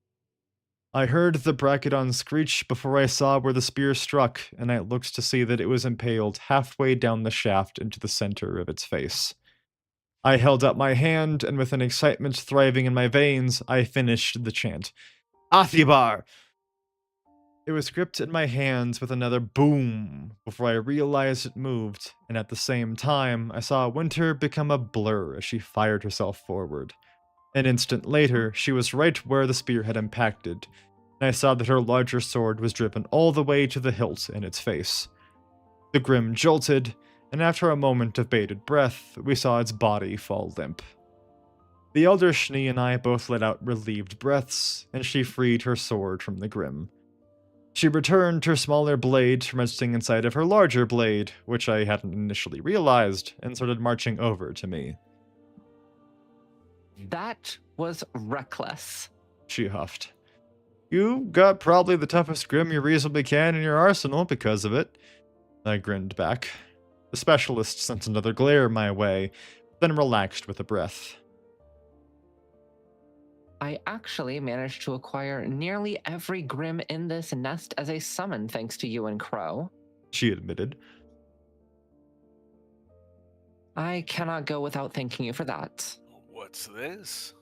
I heard the Brachydon screech before I saw where the spear struck, and I looked to see that it was impaled halfway down the shaft into the center of its face. I held up my hand, and with an excitement thriving in my veins, I finished the chant. "Athibar!" It was gripped in my hands with another boom before I realized it moved, and at the same time, I saw Winter become a blur as she fired herself forward. An instant later, she was right where the spear had impacted, and I saw that her larger sword was driven all the way to the hilt in its face. The Grim jolted, and after a moment of bated breath, we saw its body fall limp. The Elder Schnee and I both let out relieved breaths, and she freed her sword from the Grim. She returned her smaller blade from resting inside of her larger blade, which I hadn't initially realized, and started marching over to me. That was reckless. She huffed. "You got probably the toughest Grim you reasonably can in your arsenal because of it." I grinned back. The specialist sent another glare my way, then relaxed with a breath. I actually managed to acquire nearly every Grim in this nest as a summon thanks to you and Crow. She admitted. I cannot go without thanking you for that. What's this?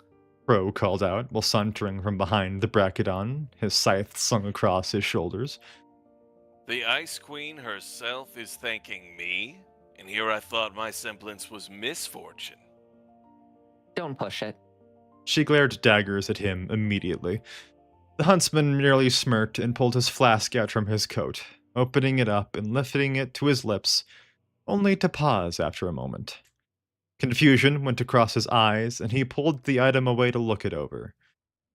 Crow called out while sauntering from behind the Brachydon, his scythe slung across his shoulders. The Ice Queen herself is thanking me? And here I thought my semblance was misfortune. Don't push it. She glared daggers at him immediately. The huntsman merely smirked and pulled his flask out from his coat, opening it up and lifting it to his lips, only to pause after a moment. Confusion went across his eyes, and he pulled the item away to look it over.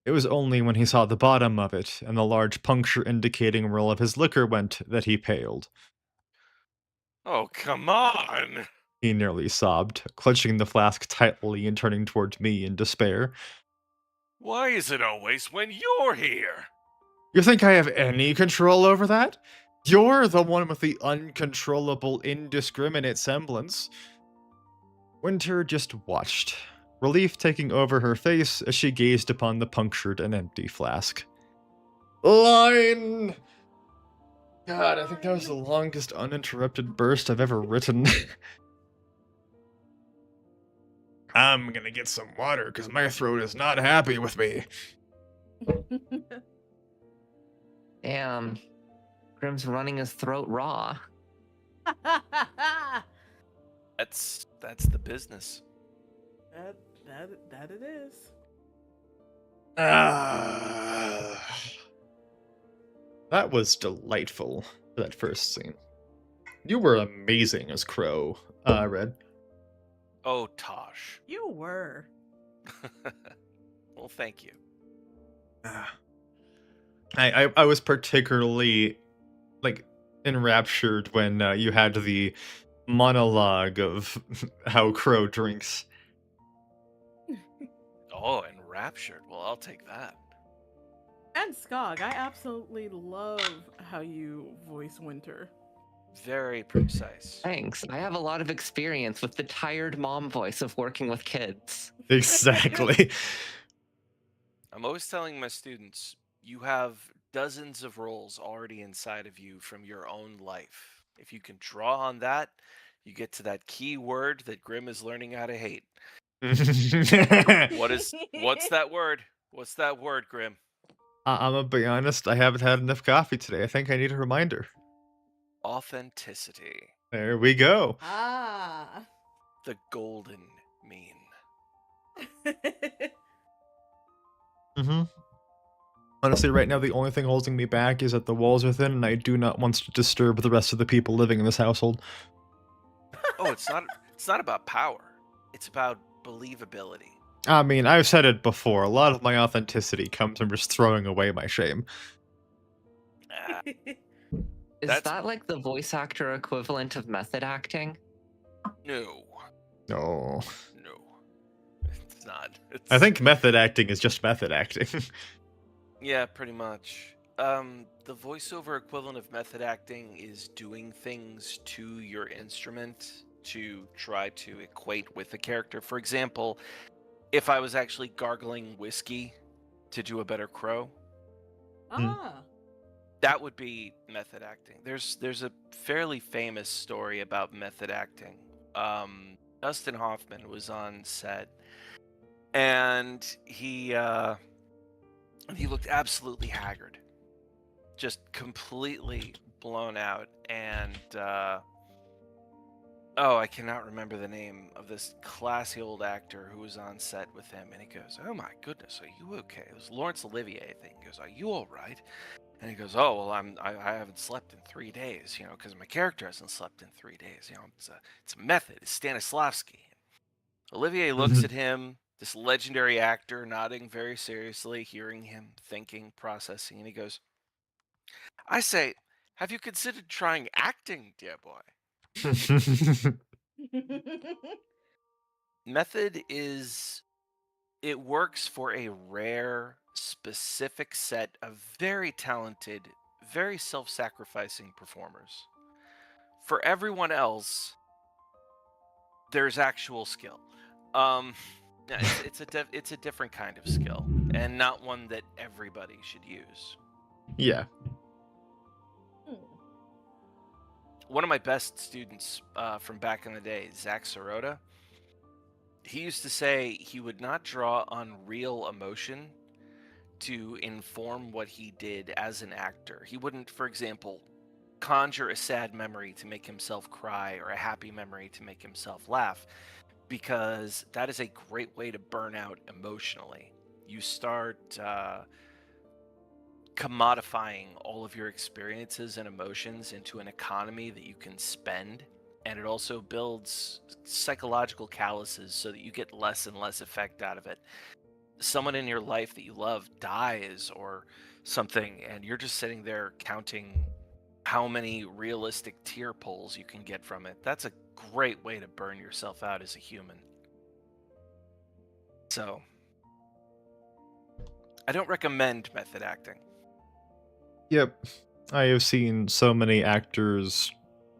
It was only when he saw the bottom of it and the large puncture indicating where all of his liquor went that he paled. Oh, come on! He nearly sobbed, clutching the flask tightly and turning towards me in despair. Why is it always when you're here? You think I have any control over that? You're the one with the uncontrollable, indiscriminate semblance. Winter just watched, relief taking over her face as she gazed upon the punctured and empty flask. Line! God, I think that was the longest uninterrupted burst I've ever written. I'm gonna get some water because my throat is not happy with me. Damn. Grim's running his throat raw. That's the business. that it is. That was delightful, that first scene. You were amazing as Crow, Red. Oh, Tosh. You were. Well, thank you. I was particularly, like, enraptured when you had the monologue of how Crow drinks. Oh, enraptured. Well, I'll take that. And Skog, I absolutely love how you voice Winter. Very precise. Thanks. I have a lot of experience with the tired mom voice of working with kids. Exactly. I'm always telling my students, you have dozens of roles already inside of you from your own life. If you can draw on that, you get to that key word that Grim is learning how to hate. What's that word? What's that word, Grim? I'm gonna be honest, I haven't had enough coffee today. I think I need a reminder. Authenticity. There we go. Ah. The golden mean. Mm-hmm. Honestly, right now, the only thing holding me back is that the walls are thin, and I do not want to disturb the rest of the people living in this household. Oh, it's not about power. It's about believability. I mean, I've said it before. A lot of my authenticity comes from just throwing away my shame. Ah, Is That's- that like the voice actor equivalent of method acting? no. No. No. It's not. I think method acting is just method acting. Yeah, pretty much. The voiceover equivalent of method acting is doing things to your instrument to try to equate with the character. For example, if I was actually gargling whiskey to do a better Crow, Ah. that would be method acting. There's a fairly famous story about method acting. Dustin Hoffman was on set, and he looked absolutely haggard, just completely blown out. And I cannot remember the name of this classy old actor who was on set with him. And he goes, "Oh my goodness, are you okay?" It was Laurence Olivier, I think. He goes, "Are you all right?" And he goes, "Oh, well, I haven't slept in 3 days, because my character hasn't slept in 3 days. It's a method. It's Stanislavski." Olivier looks at him, this legendary actor, nodding very seriously, hearing him, thinking, processing, and he goes, "I say, have you considered trying acting, dear boy?" Method it works for a rare, specific set of very talented, very self-sacrificing performers. For everyone else, there's actual skill. Yeah, it's a different kind of skill, and not one that everybody should use. Yeah. One of my best students from back in the day, Zach Sirota, he used to say he would not draw on real emotion to inform what he did as an actor. He wouldn't, for example, conjure a sad memory to make himself cry or a happy memory to make himself laugh, because that is a great way to burn out emotionally. You start commodifying all of your experiences and emotions into an economy that you can spend, and it also builds psychological calluses so that you get less and less effect out of it. someone in your life that you love dies or something, and you're just sitting there counting how many realistic tear pulls you can get from it. That's a great way to burn yourself out as a human. So, I don't recommend method acting. Yep. I have seen so many actors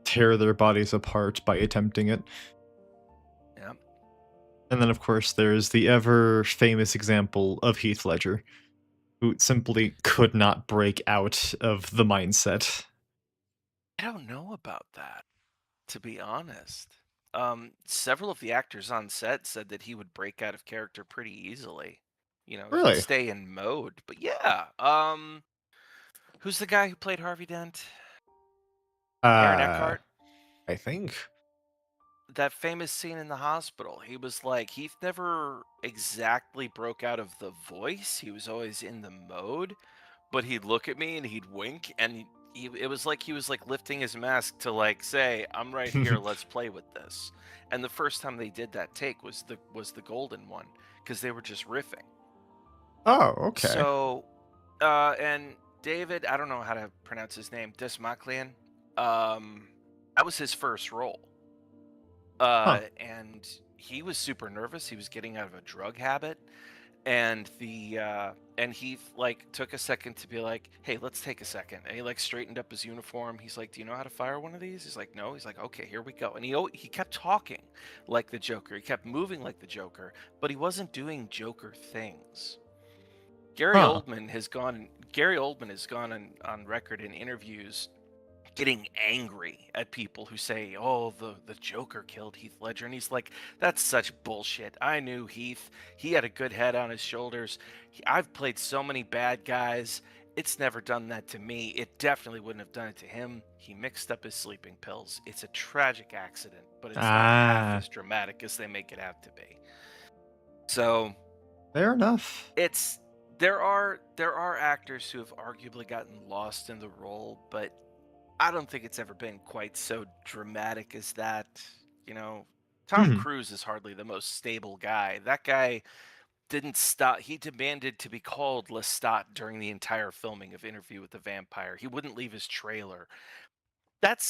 tear their bodies apart by attempting it. Yeah. And then, of course, there's the ever famous example of Heath Ledger, who simply could not break out of the mindset. I don't know about that, to be honest. Several of the actors on set said that he would break out of character pretty easily. You know, he'd Really? stay in mode. But yeah, who's the guy who played Harvey Dent? Aaron Uh, Eckhart? I think. That famous scene in the hospital. He was like, Heath never exactly broke out of the voice. He was always in the mode, but he'd look at me and he'd wink, and it was like he was like lifting his mask to like say, "I'm right here. Let's play with this." And the first time they did that take was the golden one because they were just riffing. Oh, okay. So, and David, I don't know how to pronounce his name, Desmaclian. That was his first role. And he was super nervous. He was getting out of a drug habit, and he like took a second to be like, "Hey, let's take a second." And he like straightened up his uniform. He's like, "Do you know how to fire one of these?" He's like, "No." He's like, "Okay, here we go." And he kept talking like the Joker. He kept moving like the Joker, but he wasn't doing Joker things. Gary Oldman has gone on record in interviews getting angry at people who say, "Oh, the Joker killed Heath Ledger," and he's like, "That's such bullshit. I knew Heath. He had a good head on his shoulders. I've played so many bad guys. It's never done that to me. It definitely wouldn't have done it to him. He mixed up his sleeping pills. It's a tragic accident, but it's not half as dramatic as they make it out to be." So, fair enough. there are actors who have arguably gotten lost in the role, but I don't think it's ever been quite so dramatic as that. You know, Tom Cruise is hardly the most stable guy. That guy didn't stop. He demanded to be called Lestat during the entire filming of Interview with the Vampire. He wouldn't leave his trailer. That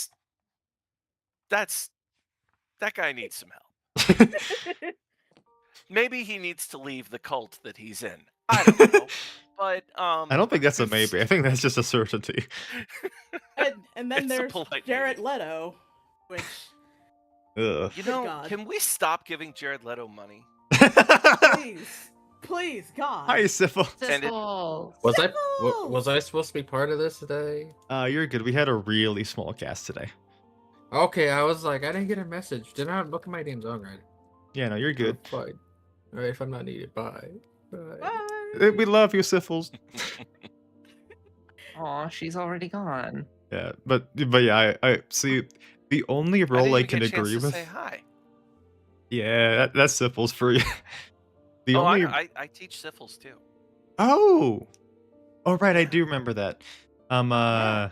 guy needs some help. Maybe he needs to leave the cult that he's in. I don't know. But I don't think that's a maybe. I think that's just a certainty. And then It's a there's polite Jared maybe. Leto, which Ugh. You Good know, God. can we stop giving Jared Leto money? please, God. Hi, Syphil. And it- Sissel. Was I supposed to be part of this today? You're good. We had a really small cast today. Okay, I was like, I didn't get a message. Did not look at my name's on right. Yeah, no, you're good. Fine. All right, if I'm not needed, bye. Bye. Bye. We love you, Syphils. Aw, she's already gone. Yeah, but yeah, I see. The only role I didn't can even get a chance agree to with. Say hi. Yeah, that's Syphils for you. The Oh, only. I teach Syphils too. Oh, right, I do remember that. But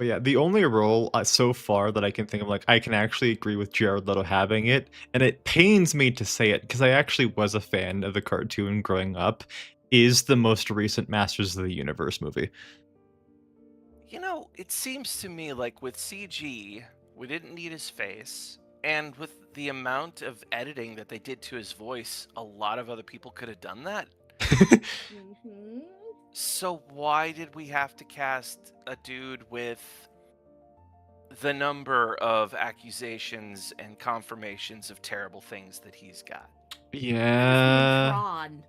yeah, the only role so far that I can think of, like, I can actually agree with Jared Leto having it, and it pains me to say it because I actually was a fan of the cartoon growing up, is the most recent Masters of the Universe movie. You know, it seems to me like with CG, we didn't need his face, and with the amount of editing that they did to his voice, a lot of other people could have done that. Mhm. So why did we have to cast a dude with the number of accusations and confirmations of terrible things that he's got? Yeah. Tron.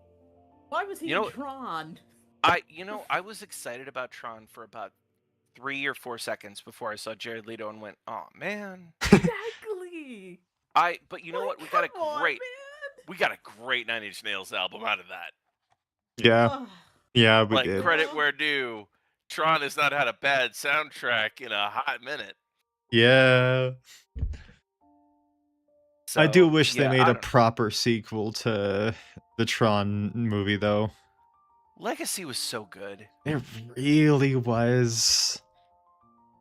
Why was he You know- in Tron? I was excited about Tron for about 3 or 4 seconds before I saw Jared Leto and went, "Oh man." Exactly. But you know what? We got a great Nine Inch Nails album out of that. Yeah. Ugh. Yeah, we Like did. credit where due, Tron has not had a bad soundtrack in a hot minute. Yeah. I do So, wish yeah, they I made a don't- proper sequel to the Tron movie, though. Legacy was so good. It really was.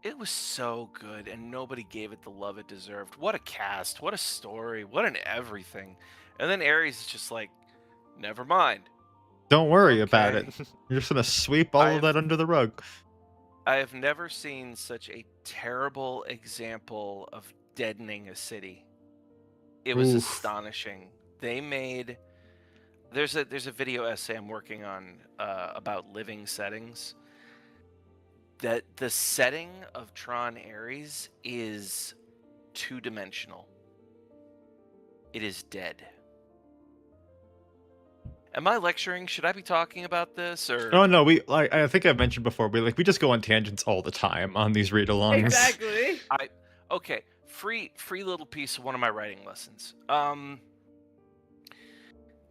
It was so good, and nobody gave it the love it deserved. What a cast! What a story! What an everything! And then Ares is just like, Never mind. Don't worry about Okay. it. You're just gonna sweep all of I've- that under the rug. I have never seen such a terrible example of deadening a city. It was Oof. astonishing. They made there's a video essay I'm working on about living settings. That the setting of Tron Ares is two-dimensional. It is dead. Am I lecturing? Should I be talking about this or? Oh no, I think I've mentioned before, we just go on tangents all the time on these read-alongs. Exactly. Okay, free little piece of one of my writing lessons.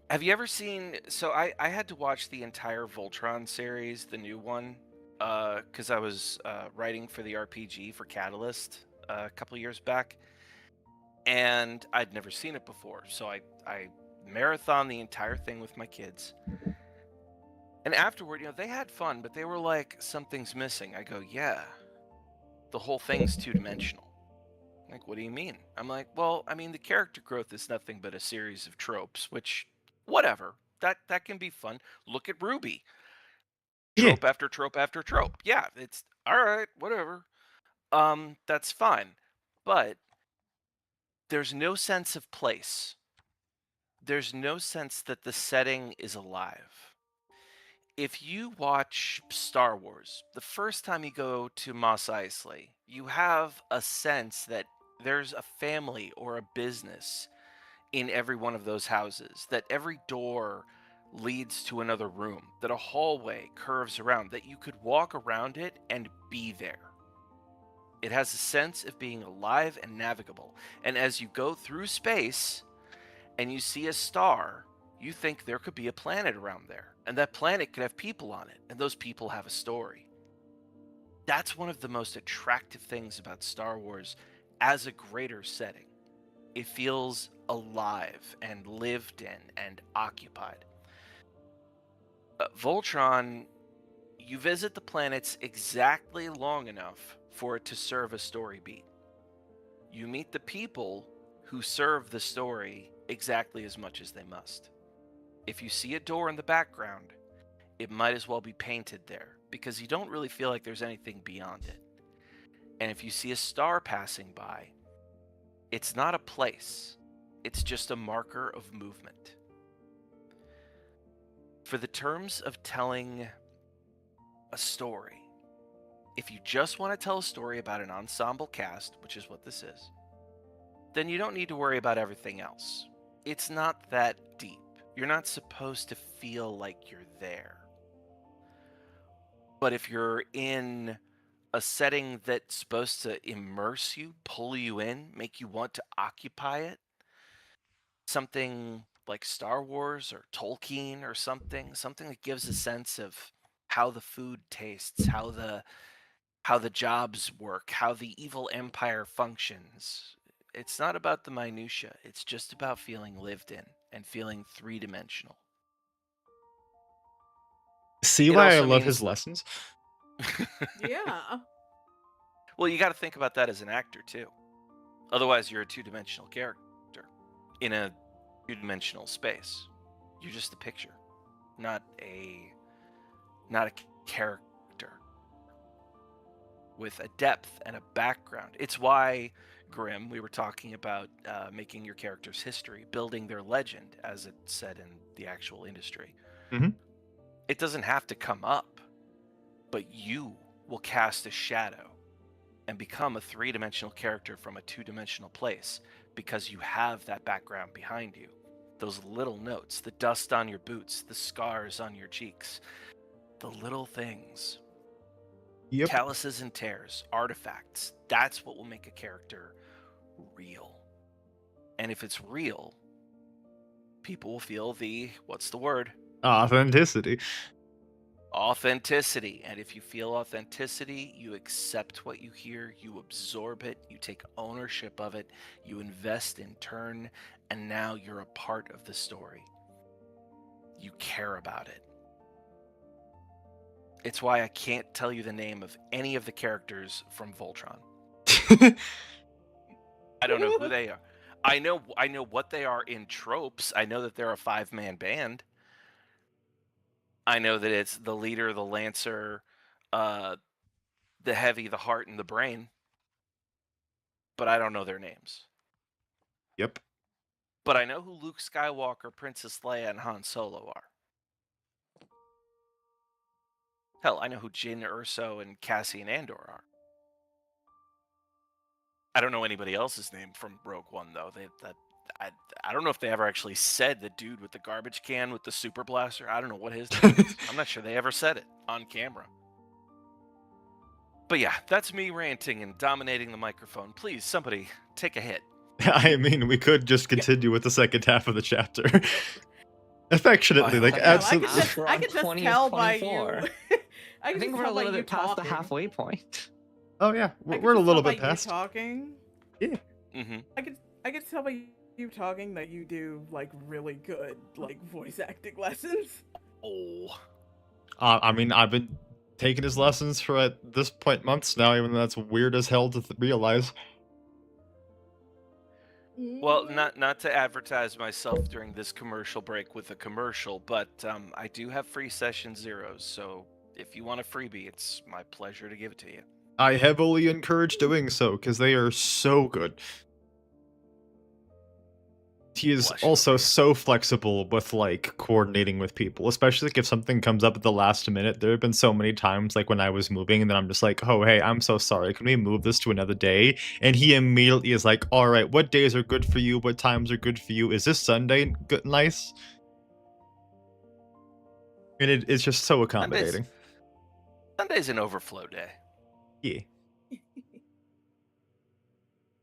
Have you ever seen? So I had to watch the entire Voltron series, the new one, because I was writing for the RPG for Catalyst a couple years back, and I'd never seen it before. So I marathon the entire thing with my kids. And afterward, they had fun, but they were like, something's missing. I go, yeah, the whole thing's two-dimensional. Like, what do you mean? I'm like, well, I mean, the character growth is nothing but a series of tropes, which, whatever. That can be fun. Look at Ruby. Yeah. Trope after trope after trope. Yeah, it's all right, whatever. That's fine. But there's no sense of place. There's no sense that the setting is alive. If you watch Star Wars, the first time you go to Mos Eisley, you have a sense that there's a family or a business in every one of those houses, that every door leads to another room, that a hallway curves around, that you could walk around it and be there. It has a sense of being alive and navigable. And as you go through space and you see a star, you think there could be a planet around there, and that planet could have people on it, and those people have a story. That's one of the most attractive things about Star Wars as a greater setting. It feels alive and lived in and occupied. Voltron, you visit the planets exactly long enough for it to serve a story beat. You meet the people who serve the story exactly as much as they must. If you see a door in the background, it might as well be painted there, because you don't really feel like there's anything beyond it. And if you see a star passing by, it's not a place, it's just a marker of movement. For the terms of telling a story, if you just want to tell a story about an ensemble cast, which is what this is, then you don't need to worry about everything else. It's not that deep. You're not supposed to feel like you're there. But if you're in a setting that's supposed to immerse you, pull you in, make you want to occupy it, something like Star Wars or Tolkien or something that gives a sense of how the food tastes, how the jobs work, how the evil empire functions. It's not about the minutia. It's just about feeling lived in and feeling three-dimensional. See It why I also love his means- lessons? Yeah. Well, you got to think about that as an actor too. Otherwise, you're a two-dimensional character in a two-dimensional space. You're just a picture, not a character with a depth and a background. It's why, Grim, we were talking about making your character's history, building their legend, as it said in the actual industry. Mhm. It doesn't have to come up, but you will cast a shadow and become a three-dimensional character from a two-dimensional place because you have that background behind you. Those little notes, the dust on your boots, the scars on your cheeks, the little things. Yep. Calluses and tears, artifacts. That's what will make a character real. And if it's real, people will feel what's the word? Authenticity. Authenticity. And if you feel authenticity, you accept what you hear, you absorb it, you take ownership of it, you invest in turn, and now you're a part of the story. You care about it. It's why I can't tell you the name of any of the characters from Voltron. I don't know who they are. I know what they are in tropes. I know that they're a 5-man band. I know that it's the leader, the lancer, uh, the heavy, the heart, and the brain. But I don't know their names. Yep. But I know who Luke Skywalker, Princess Leia, and Han Solo are. Hell, I know who Jyn Erso and Cassian Andor are. I don't know anybody else's name from Rogue One though. I don't know if they ever actually said the dude with the garbage can with the super blaster. I don't know what his name is. I'm not sure they ever said it on camera. But yeah, that's me ranting and dominating the microphone. Please, somebody take a hit. I mean, we could just continue with the second half of the chapter. Affectionately, like, I absolutely. We're could on just 20 of tell by 24. you. I can think just we're a tell by little you bit past the talking. halfway point. Oh yeah, I could we're a just little tell bit by you past. talking. Mm-hmm. I could tell by you talking that you do like really good like voice acting lessons. Oh. I mean, I've been taking his lessons for at this point months now, even though that's weird as hell to realize. Well, not to advertise myself during this commercial break with a commercial, but I do have free session zeros, so if you want a freebie, it's my pleasure to give it to you. I heavily encourage doing so, because they are so good. He is Bless you, also man. so flexible with, like, coordinating with people, especially like, if something comes up at the last minute. There have been so many times, like, when I was moving, and then I'm just like, oh, hey, I'm so sorry. Can we move this to another day? And he immediately is like, all right, what days are good for you? What times are good for you? Is this Sunday good, nice? And it's just so accommodating. Sunday's an overflow day. Yeah.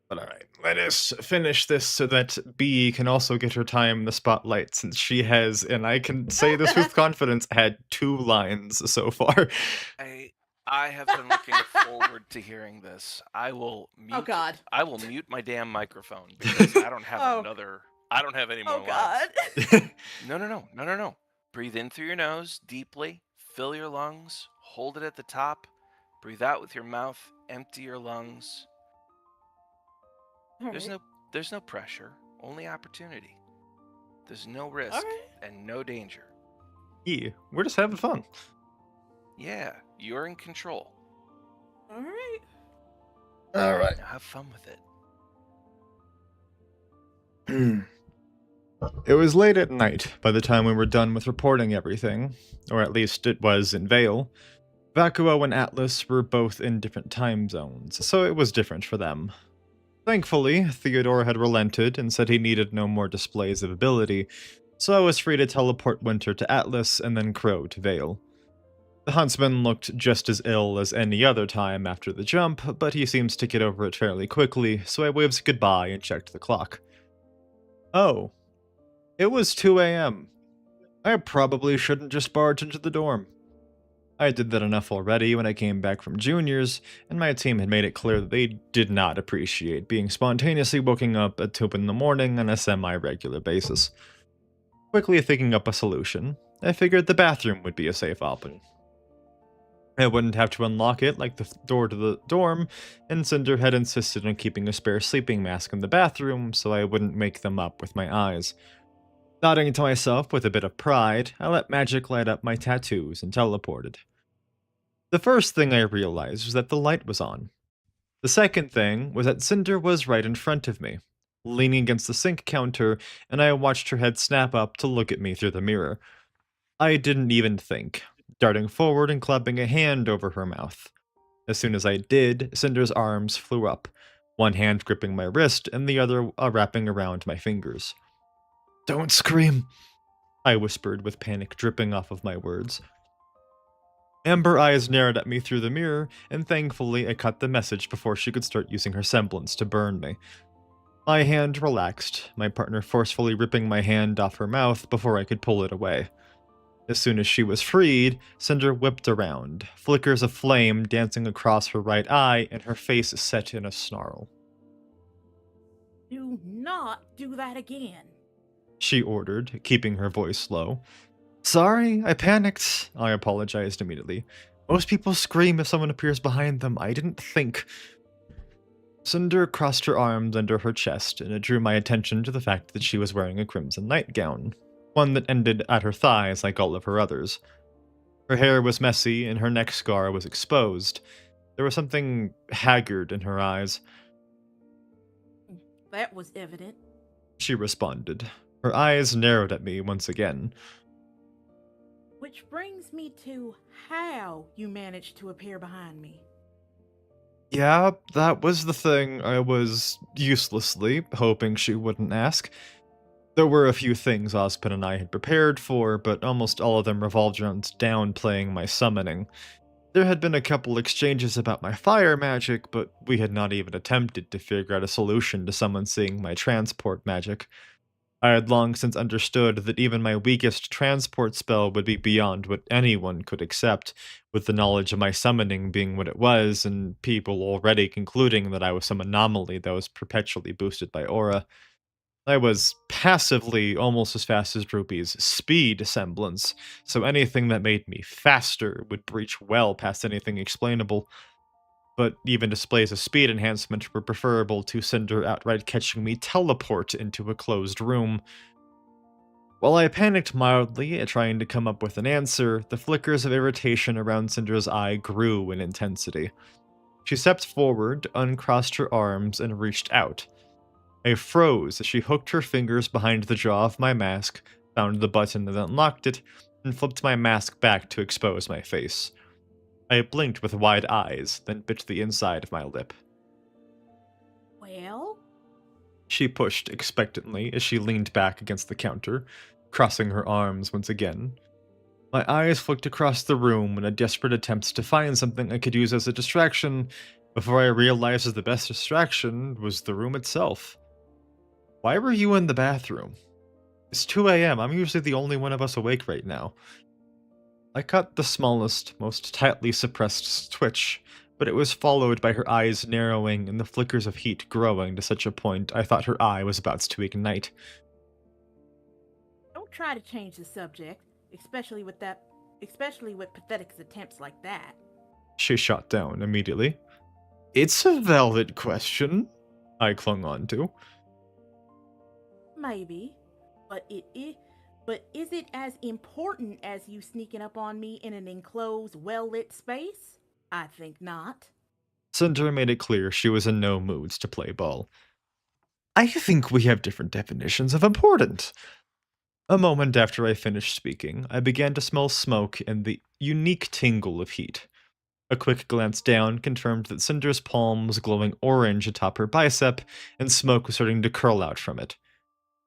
But alright, let us finish this so that B can also get her time in the spotlight, since she has, and I can say this with confidence, had 2 lines so far. I have been looking forward to hearing this. I will mute. Oh God. I will mute my damn microphone because I don't have Oh. another. I don't have any more Oh lines. God. No. Breathe in through your nose deeply. Fill your lungs. Hold it at the top. Breathe out with your mouth. Empty your lungs. There's no pressure. Only opportunity. There's no risk Alright. and no danger. Yeah, we're just having fun. Yeah, you're in control. Alright. Alright. Now have fun with it. It was late at night by the time we were done with reporting everything, or at least it was in Vale. Vacuo and Atlas were both in different time zones, so it was different for them. Thankfully, Theodore had relented and said he needed no more displays of ability, so I was free to teleport Winter to Atlas and then Crow to Vale. The huntsman looked just as ill as any other time after the jump, but he seems to get over it fairly quickly, so I waved goodbye and checked the clock. Oh. It was 2 a.m. I probably shouldn't just barge into the dorm. I did that enough already when I came back from juniors, and my team had made it clear that they did not appreciate being spontaneously woken up at 2 in the morning on a semi-regular basis. Quickly thinking up a solution, I figured the bathroom would be a safe option. I wouldn't have to unlock it like the door to the dorm, and Cinder had insisted on keeping a spare sleeping mask in the bathroom so I wouldn't make them up with my eyes. Nodding to myself with a bit of pride, I let magic light up my tattoos and teleported. The first thing I realized was that the light was on. The second thing was that Cinder was right in front of me, leaning against the sink counter, and I watched her head snap up to look at me through the mirror. I didn't even think, darting forward and clapping a hand over her mouth. As soon as I did, Cinder's arms flew up, one hand gripping my wrist and the other wrapping around my fingers. "Don't scream," I whispered with panic dripping off of my words. Amber eyes narrowed at me through the mirror, and thankfully I cut the message before she could start using her semblance to burn me. My hand relaxed, my partner forcefully ripping my hand off her mouth before I could pull it away. As soon as she was freed, Cinder whipped around, flickers of flame dancing across her right eye, and her face set in a snarl. Do not do that again. She ordered, keeping her voice low. "Sorry, I panicked," I apologized immediately. "Most people scream if someone appears behind them. I didn't think." Cinder crossed her arms under her chest, and it drew my attention to the fact that she was wearing a crimson nightgown, one that ended at her thighs like all of her others. Her hair was messy and her neck scar was exposed. There was something haggard in her eyes. That was evident. She responded. Her eyes narrowed at me once again. Which brings me to how you managed to appear behind me. Yeah, that was the thing I was uselessly hoping she wouldn't ask. There were a few things Ozpin and I had prepared for, but almost all of them revolved around downplaying my summoning. There had been a couple exchanges about my fire magic, but we had not even attempted to figure out a solution to someone seeing my transport magic. I had long since understood that even my weakest transport spell would be beyond what anyone could accept, with the knowledge of my summoning being what it was, and people already concluding that I was some anomaly that was perpetually boosted by aura. I was passively almost as fast as Ruby's speed semblance, so anything that made me faster would breach well past anything explainable. But even displays of speed enhancement were preferable to Cinder outright catching me teleport into a closed room. While I panicked mildly at trying to come up with an answer, the flickers of irritation around Cinder's eye grew in intensity. She stepped forward, uncrossed her arms, and reached out. I froze as she hooked her fingers behind the jaw of my mask, found the button that unlocked it, and flipped my mask back to expose my face. I blinked with wide eyes, then bit the inside of my lip. Well? She pushed expectantly as she leaned back against the counter, crossing her arms once again. My eyes flicked across the room in a desperate attempt to find something I could use as a distraction before I realized that the best distraction was the room itself. Why were you in the bathroom? It's 2 a.m. I'm usually the only one of us awake right now. I caught the smallest, most tightly suppressed twitch, but it was followed by her eyes narrowing and the flickers of heat growing to such a point I thought her eye was about to ignite. Don't try to change the subject, especially with pathetic attempts like that. She shot down immediately. It's a valid question, I clung on to. Maybe, but is it as important as you sneaking up on me in an enclosed, well-lit space? I think not. Cinder made it clear she was in no moods to play ball. I think we have different definitions of important. A moment after I finished speaking, I began to smell smoke and the unique tingle of heat. A quick glance down confirmed that Cinder's palm was glowing orange atop her bicep, and smoke was starting to curl out from it.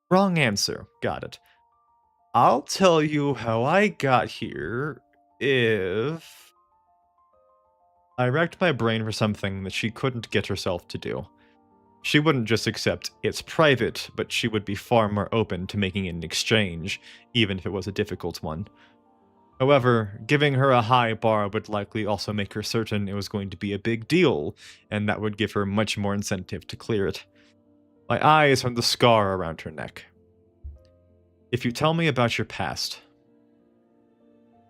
Wrong answer. Got it. I'll tell you how I got here if... I racked my brain for something that she couldn't get herself to do. She wouldn't just accept it's private, but she would be far more open to making an exchange, even if it was a difficult one. However, giving her a high bar would likely also make her certain it was going to be a big deal, and that would give her much more incentive to clear it. My eyes on the scar around her neck. If you tell me about your past.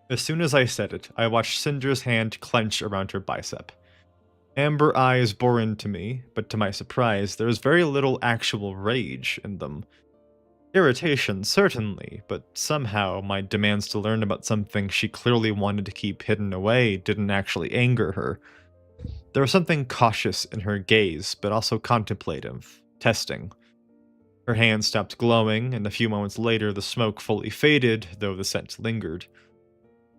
As soon as I said it, I watched Cinder's hand clench around her bicep. Amber eyes bore into me, but to my surprise, there was very little actual rage in them. Irritation, certainly, but somehow my demands to learn about something she clearly wanted to keep hidden away didn't actually anger her. There was something cautious in her gaze, but also contemplative, testing. Her hand stopped glowing, and a few moments later the smoke fully faded, though the scent lingered.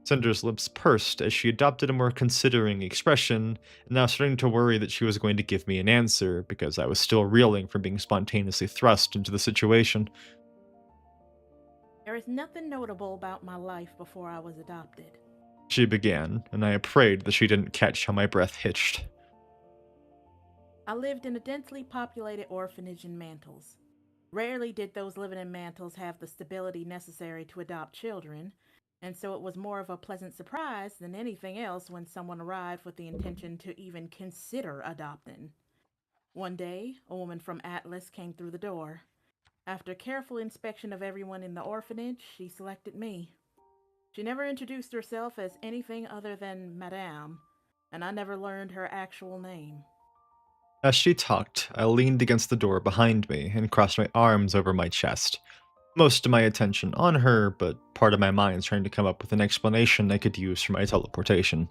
Cinder's lips pursed as she adopted a more considering expression, and now starting to worry that she was going to give me an answer, because I was still reeling from being spontaneously thrust into the situation. There is nothing notable about my life before I was adopted. She began, and I prayed that she didn't catch how my breath hitched. I lived in a densely populated orphanage in Mantles. Rarely did those living in Mantles have the stability necessary to adopt children, and so it was more of a pleasant surprise than anything else when someone arrived with the intention to even consider adopting. One day, a woman from Atlas came through the door. After careful inspection of everyone in the orphanage, she selected me. She never introduced herself as anything other than Madame, and I never learned her actual name. As she talked, I leaned against the door behind me and crossed my arms over my chest. most of my attention on her, but part of my mind's trying to come up with an explanation I could use for my teleportation.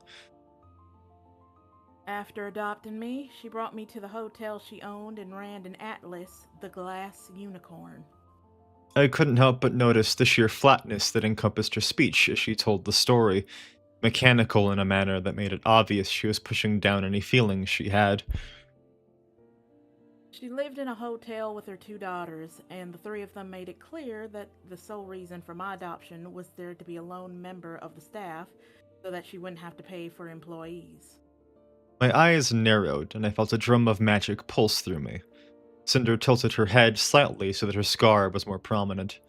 After adopting me, she brought me to the hotel she owned and ran in Atlas, the Glass Unicorn. I couldn't help but notice the sheer flatness that encompassed her speech as she told the story, mechanical in a manner that made it obvious she was pushing down any feelings she had. She lived in a hotel with her 2 daughters, and the 3 of them made it clear that the sole reason for my adoption was there to be a lone member of the staff so that she wouldn't have to pay for employees. My eyes narrowed, and I felt a drum of magic pulse through me. Cinder tilted her head slightly so that her scar was more prominent.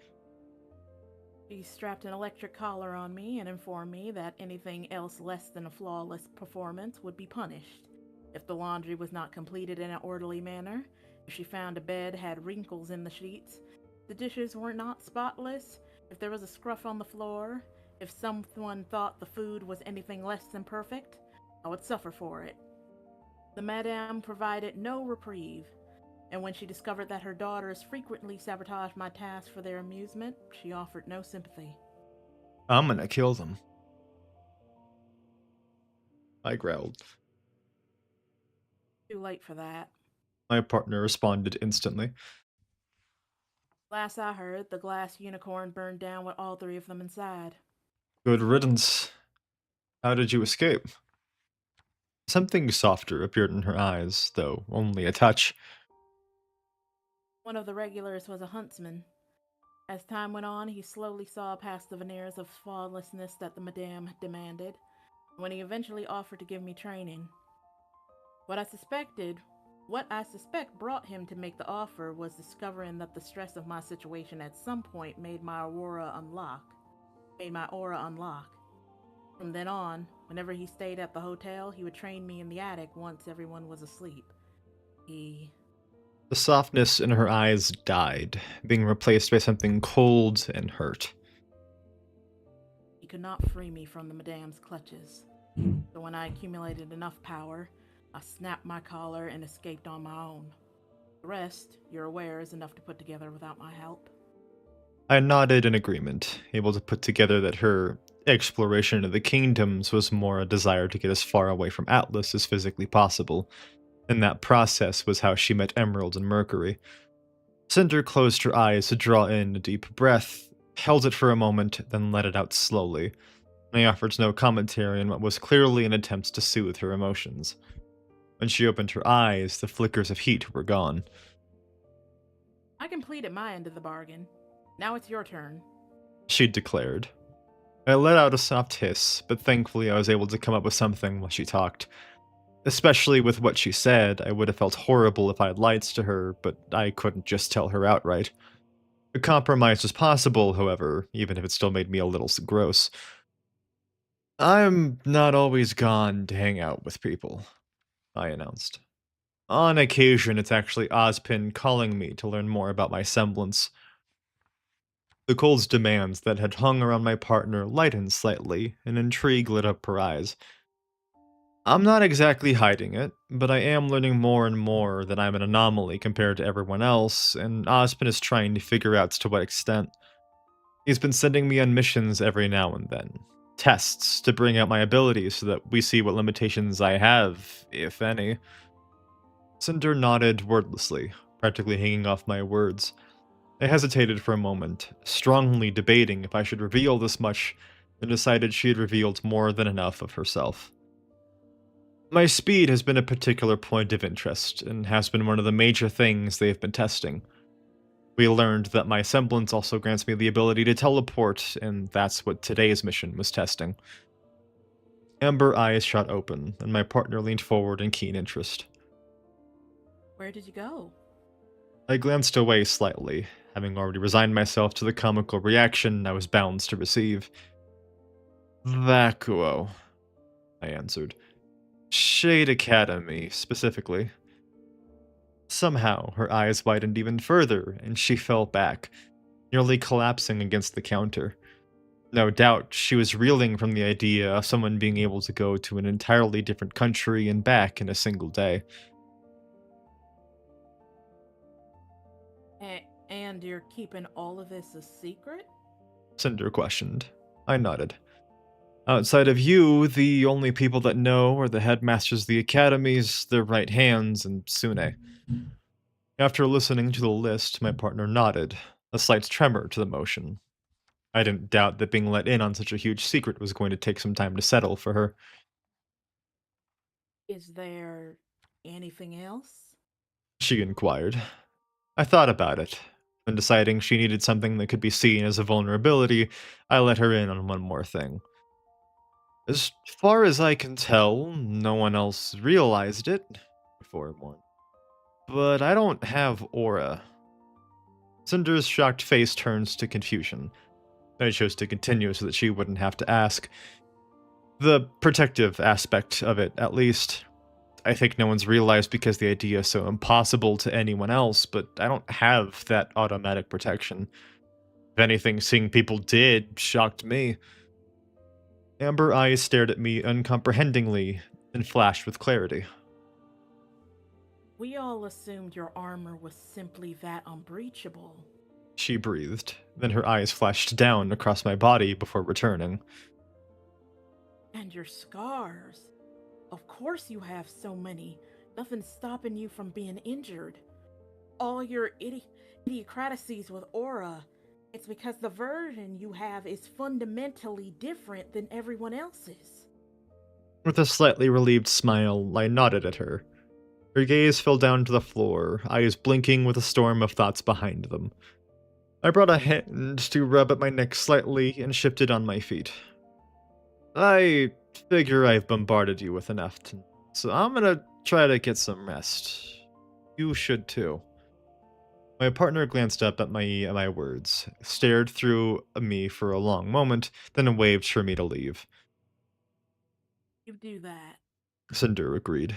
She strapped an electric collar on me and informed me that anything else less than a flawless performance would be punished. If the laundry was not completed in an orderly manner, if she found a bed had wrinkles in the sheets, the dishes were not spotless, if there was a scruff on the floor, if someone thought the food was anything less than perfect, I would suffer for it. The madame provided no reprieve, and when she discovered that her daughters frequently sabotaged my tasks for their amusement, she offered no sympathy. I'm gonna kill them, I growled. Too late for that. My partner responded instantly. Last I heard, the Glass Unicorn burned down with all 3 of them inside. Good riddance. How did you escape? Something softer appeared in her eyes, though only a touch. One of the regulars was a huntsman. As time went on, he slowly saw past the veneers of flawlessness that the madame demanded, when he eventually offered to give me training. What I suspect brought him to make the offer was discovering that the stress of my situation at some point made my aura unlock. From then on, whenever he stayed at the hotel, he would train me in the attic once everyone was asleep. The softness in her eyes died, being replaced by something cold and hurt. He could not free me from the madame's clutches. So when I accumulated enough power, I snapped my collar and escaped on my own. The rest, you're aware, is enough to put together without my help. I nodded in agreement, able to put together that her exploration of the kingdoms was more a desire to get as far away from Atlas as physically possible, and that process was how she met Emerald and Mercury. Cinder closed her eyes to draw in a deep breath, held it for a moment, then let it out slowly. I offered no commentary on what was clearly an attempt to soothe her emotions. When she opened her eyes, the flickers of heat were gone. I completed my end of the bargain. Now it's your turn. She declared. I let out a soft hiss, but thankfully I was able to come up with something while she talked. Especially with what she said, I would have felt horrible if I had lied to her, but I couldn't just tell her outright. A compromise was possible, however, even if it still made me a little gross. I'm not always gone to hang out with people, I announced. On occasion, it's actually Ozpin calling me to learn more about my semblance. The cold's demands that had hung around my partner lightened slightly, and intrigue lit up her eyes. I'm not exactly hiding it, but I am learning more and more that I'm an anomaly compared to everyone else, and Ozpin is trying to figure out to what extent. He's been sending me on missions every now and then, tests to bring out my abilities so that we see what limitations I have, if any. Cinder nodded wordlessly, practically hanging off my words. I hesitated for a moment, strongly debating if I should reveal this much, and decided she had revealed more than enough of herself. My speed has been a particular point of interest, and has been one of the major things they have been testing. We learned that my semblance also grants me the ability to teleport, and that's what today's mission was testing. Amber eyes shot open, and my partner leaned forward in keen interest. Where did you go? I glanced away slightly, having already resigned myself to the comical reaction I was bound to receive. Vacuo, I answered. Shade Academy, specifically. Somehow, her eyes widened even further, and she fell back, nearly collapsing against the counter. No doubt, she was reeling from the idea of someone being able to go to an entirely different country and back in a single day. And you're keeping all of this a secret? Cinder questioned. I nodded. Outside of you, the only people that know are the headmasters of the academies, their right hands, and Sune. After listening to the list, my partner nodded, a slight tremor to the motion. I didn't doubt that being let in on such a huge secret was going to take some time to settle for her. Is there anything else? She inquired. I thought about it. When deciding she needed something that could be seen as a vulnerability, I let her in on one more thing. As far as I can tell, no one else realized it before one. But I don't have aura. Cinder's shocked face turns to confusion. I chose to continue so that she wouldn't have to ask. The protective aspect of it, at least. I think no one's realized because the idea is so impossible to anyone else, but I don't have that automatic protection. If anything, seeing people did shocked me. Amber eyes stared at me uncomprehendingly and flashed with clarity. We all assumed your armor was simply that unbreachable. She breathed, then her eyes flashed down across my body before returning. And your scars. Of course you have so many. Nothing's stopping you from being injured. All your idiocracies with aura. It's because the version you have is fundamentally different than everyone else's. With a slightly relieved smile, I nodded at her. Her gaze fell down to the floor, eyes blinking with a storm of thoughts behind them. I brought a hand to rub at my neck slightly and shifted on my feet. I figure I've bombarded you with enough, so I'm gonna try to get some rest. You should too. My partner glanced up at my words, stared through me for a long moment, then waved for me to leave. You do that. Cinder agreed.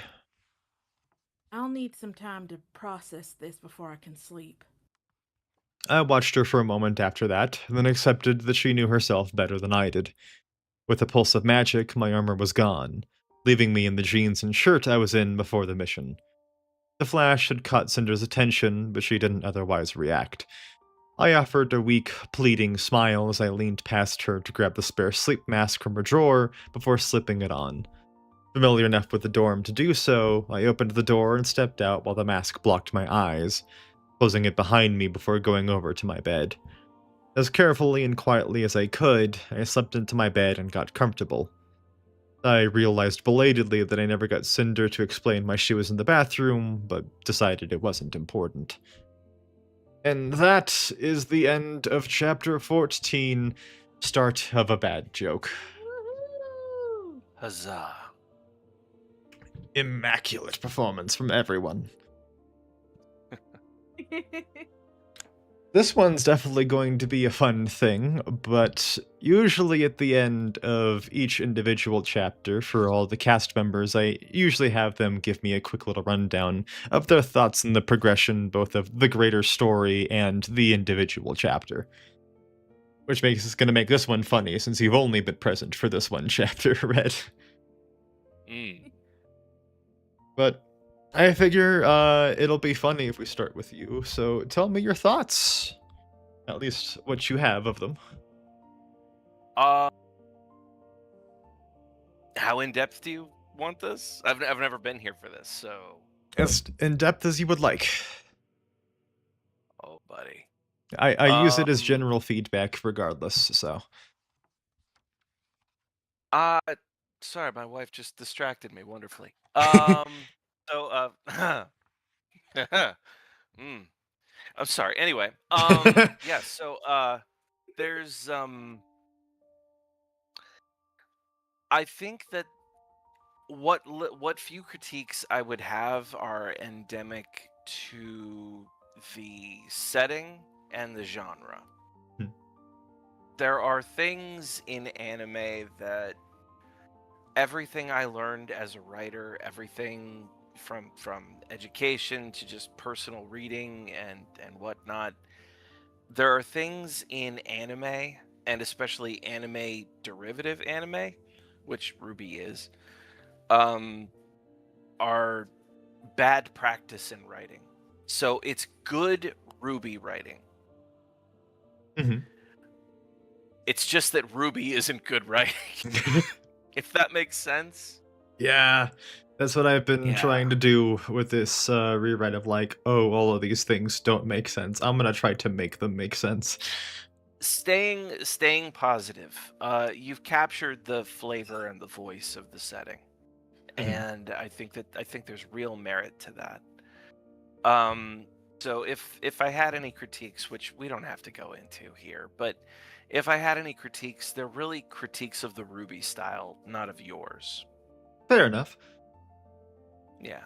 I'll need some time to process this before I can sleep. I watched her for a moment after that, then accepted that she knew herself better than I did. With a pulse of magic, my armor was gone, leaving me in the jeans and shirt I was in before the mission. The flash had caught Cinder's attention, but she didn't otherwise react. I offered a weak, pleading smile as I leaned past her to grab the spare sleep mask from her drawer before slipping it on. Familiar enough with the dorm to do so, I opened the door and stepped out while the mask blocked my eyes, closing it behind me before going over to my bed. As carefully and quietly as I could, I slipped into my bed and got comfortable. I realized belatedly that I never got Cinder to explain why she was in the bathroom, but decided it wasn't important. And that is the end of Chapter 14, Start of a Bad Joke. Huzzah. Immaculate performance from everyone. This one's definitely going to be a fun thing, but usually at the end of each individual chapter for all the cast members, I usually have them give me a quick little rundown of their thoughts in the progression, both of the greater story and the individual chapter. Which makes it's going to make this one funny, since you've only been present for this one chapter, Red. But I figure it'll be funny if we start with you, so tell me your thoughts. At least what you have of them. How in depth do you want this? I've never been here for this, so. As in depth as you would like. Oh, buddy. I use it as general feedback regardless, so. Sorry, my wife just distracted me wonderfully. So, I'm sorry. Anyway, yeah. So, there's I think that what few critiques I would have are endemic to the setting and the genre. There are things in anime that everything I learned as a writer, everything from education to just personal reading and whatnot, there are things in anime, and especially anime derivative anime, which RWBY is, are bad practice in writing. So it's good Ruby writing. Mhm. It's just that Ruby isn't good writing. If that makes sense. Yeah, that's what I've been trying Yeah. to do with this rewrite of like, oh, all of these things don't make sense. I'm gonna try to make them make sense. Staying positive. You've captured the flavor and the voice of the setting, Mhm. and I think there's real merit to that. Um, so if I had any critiques, which we don't have to go into here, but if I had any critiques, they're really critiques of the Ruby style, not of yours. Fair enough. Yeah.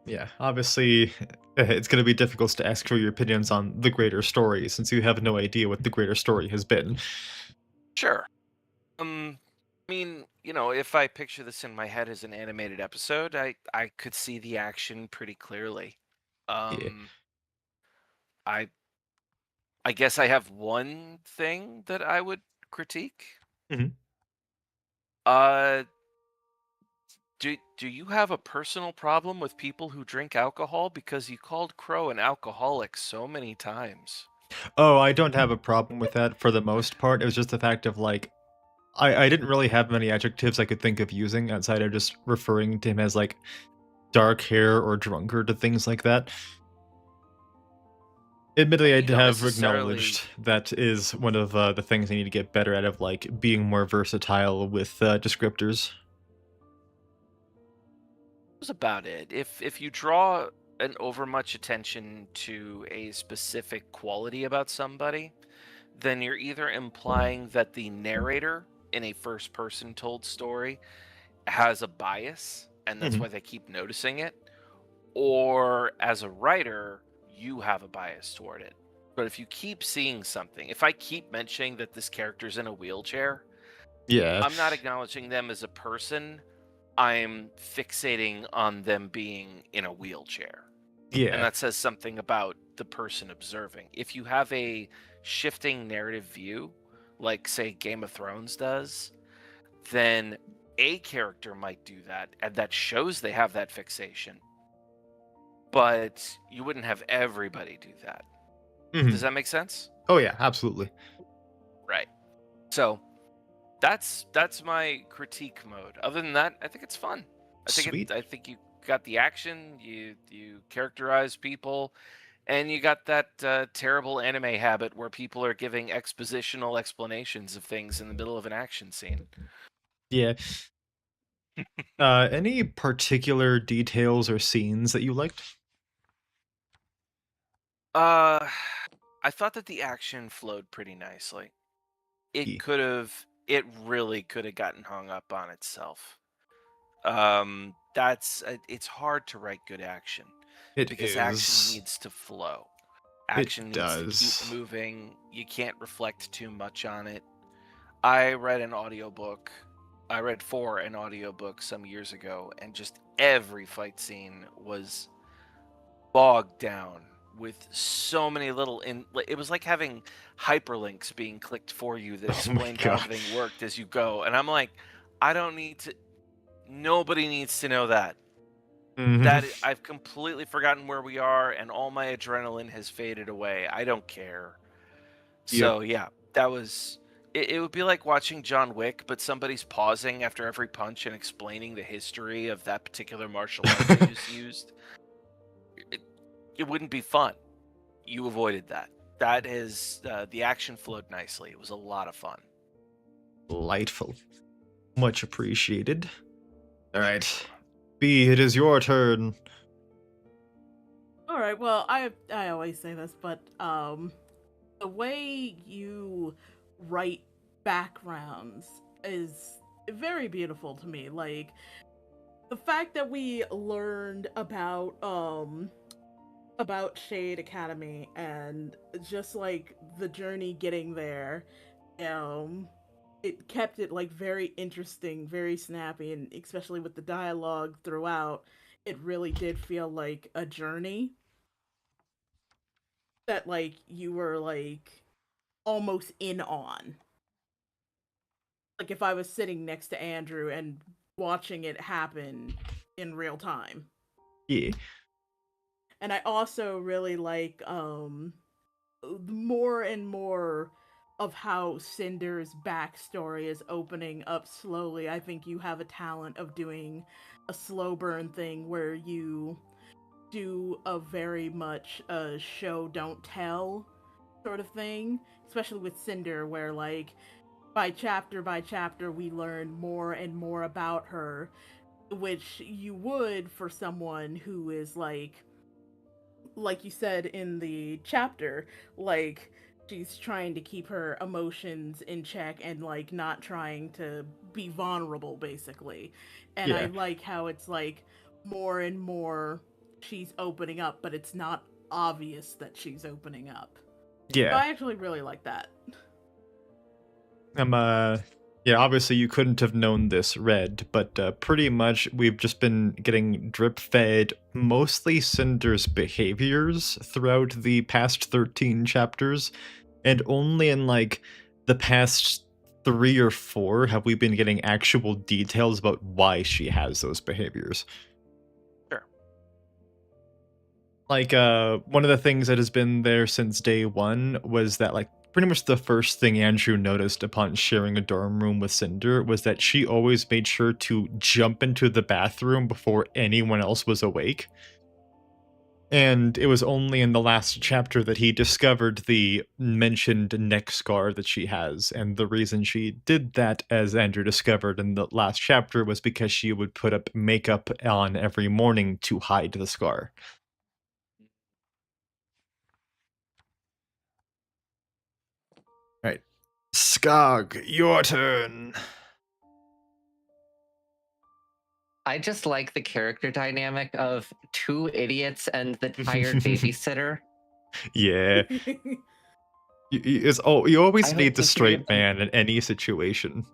Yeah, obviously, it's going to be difficult to ask for your opinions on the greater story since you have no idea what the greater story has been. Sure. I mean, if I picture this in my head as an animated episode, I could see the action pretty clearly. Yeah. Um, I I guess I have one thing that I would critique. Mhm. Uh, do you have a personal problem with people who drink alcohol? Because you called Crow an alcoholic so many times. Oh, I don't have a problem with that for the most part. It was just the fact of like, I didn't really have many adjectives I could think of using outside of just referring to him as like dark hair or drunkard or things like that. Admittedly, And I you don't have necessarily acknowledged that is one of the things I need to get better at of like being more versatile with descriptors. was about it. If you draw an overmuch attention to a specific quality about somebody, then you're either implying that the narrator in a first person told story has a bias and that's Mhm. why they keep noticing it, or as a writer, you have a bias toward it. But if you keep seeing something, if I keep mentioning that this character's in a wheelchair, Yeah. I'm not acknowledging them as a person. I'm fixating on them being in a wheelchair. And Yeah. that says something about the person observing. If you have a shifting narrative view, like, say, Game of Thrones does, then a character might do that, and that shows they have that fixation. But you wouldn't have everybody do that. Mhm. Does that make sense? Oh yeah, absolutely. Right. So that's my critique mode. Other than that, I think it's fun. Sweet. I think you got the action, you characterize people, and you got that terrible anime habit where people are giving expositional explanations of things in the middle of an action scene. Yeah. Any particular details or scenes that you liked? Uh, I thought that the action flowed pretty nicely. Ye- It really could have gotten hung up on itself. It's hard to write good action It because action is. needs to flow. It Action needs to keep does. moving. You can't reflect too much on it. I read an audiobook. I read for an audiobook some years ago, and just every fight scene was bogged down with so many little it was like having hyperlinks being clicked for you that Oh my explained how god. everything worked as you go. And I'm like, I don't need to nobody needs to know that. Mhm. I've completely forgotten where we are and all my adrenaline has faded away. I don't care. Yep. So yeah, that was it would be like watching John Wick, but somebody's pausing after every punch and explaining the history of that particular martial art they just used. It, it wouldn't be fun. You avoided that. That is the action flowed nicely. It was a lot of fun. Delightful. Much appreciated. All right. B, it is your turn. All right. Well, I always say this, but the way you write backgrounds is very beautiful to me. Like the fact that we learned about Shade Academy and just like the journey getting there, it kept it like very interesting, very snappy, and especially with the dialogue throughout, it really did feel like a journey that like you were like almost in on. Like if I was sitting next to Andrew and watching it happen in real time. Yeah. And I also really like more and more of how Cinder's backstory is opening up slowly. I think you have a talent of doing a slow burn thing where you do a very much show don't tell sort of thing, especially with Cinder, where like by chapter we learn more and more about her, which you would for someone who is like you said in the chapter, like she's trying to keep her emotions in check and like not trying to be vulnerable basically. And I Yeah. like how it's like more and more she's opening up, but it's not obvious that she's opening up. So Yeah. I actually really like that. Yeah, obviously you couldn't have known this, Red, but pretty much we've just been getting drip fed mostly Cinder's behaviors throughout the past 13 chapters, and only in like the past 3 or 4 have we been getting actual details about why she has those behaviors. Sure. Like one of the things that has been there since day one was that like pretty much the first thing Andrew noticed upon sharing a dorm room with Cinder was that she always made sure to jump into the bathroom before anyone else was awake. And it was only in the last chapter that he discovered the mentioned neck scar that she has. And the reason she did that, as Andrew discovered in the last chapter, was because she would put up makeup on every morning to hide the scar. Right. Skog, your turn. I just like the character dynamic of two idiots and the tired babysitter. Yeah. You always I need hope the the three straight of them. man in any situation.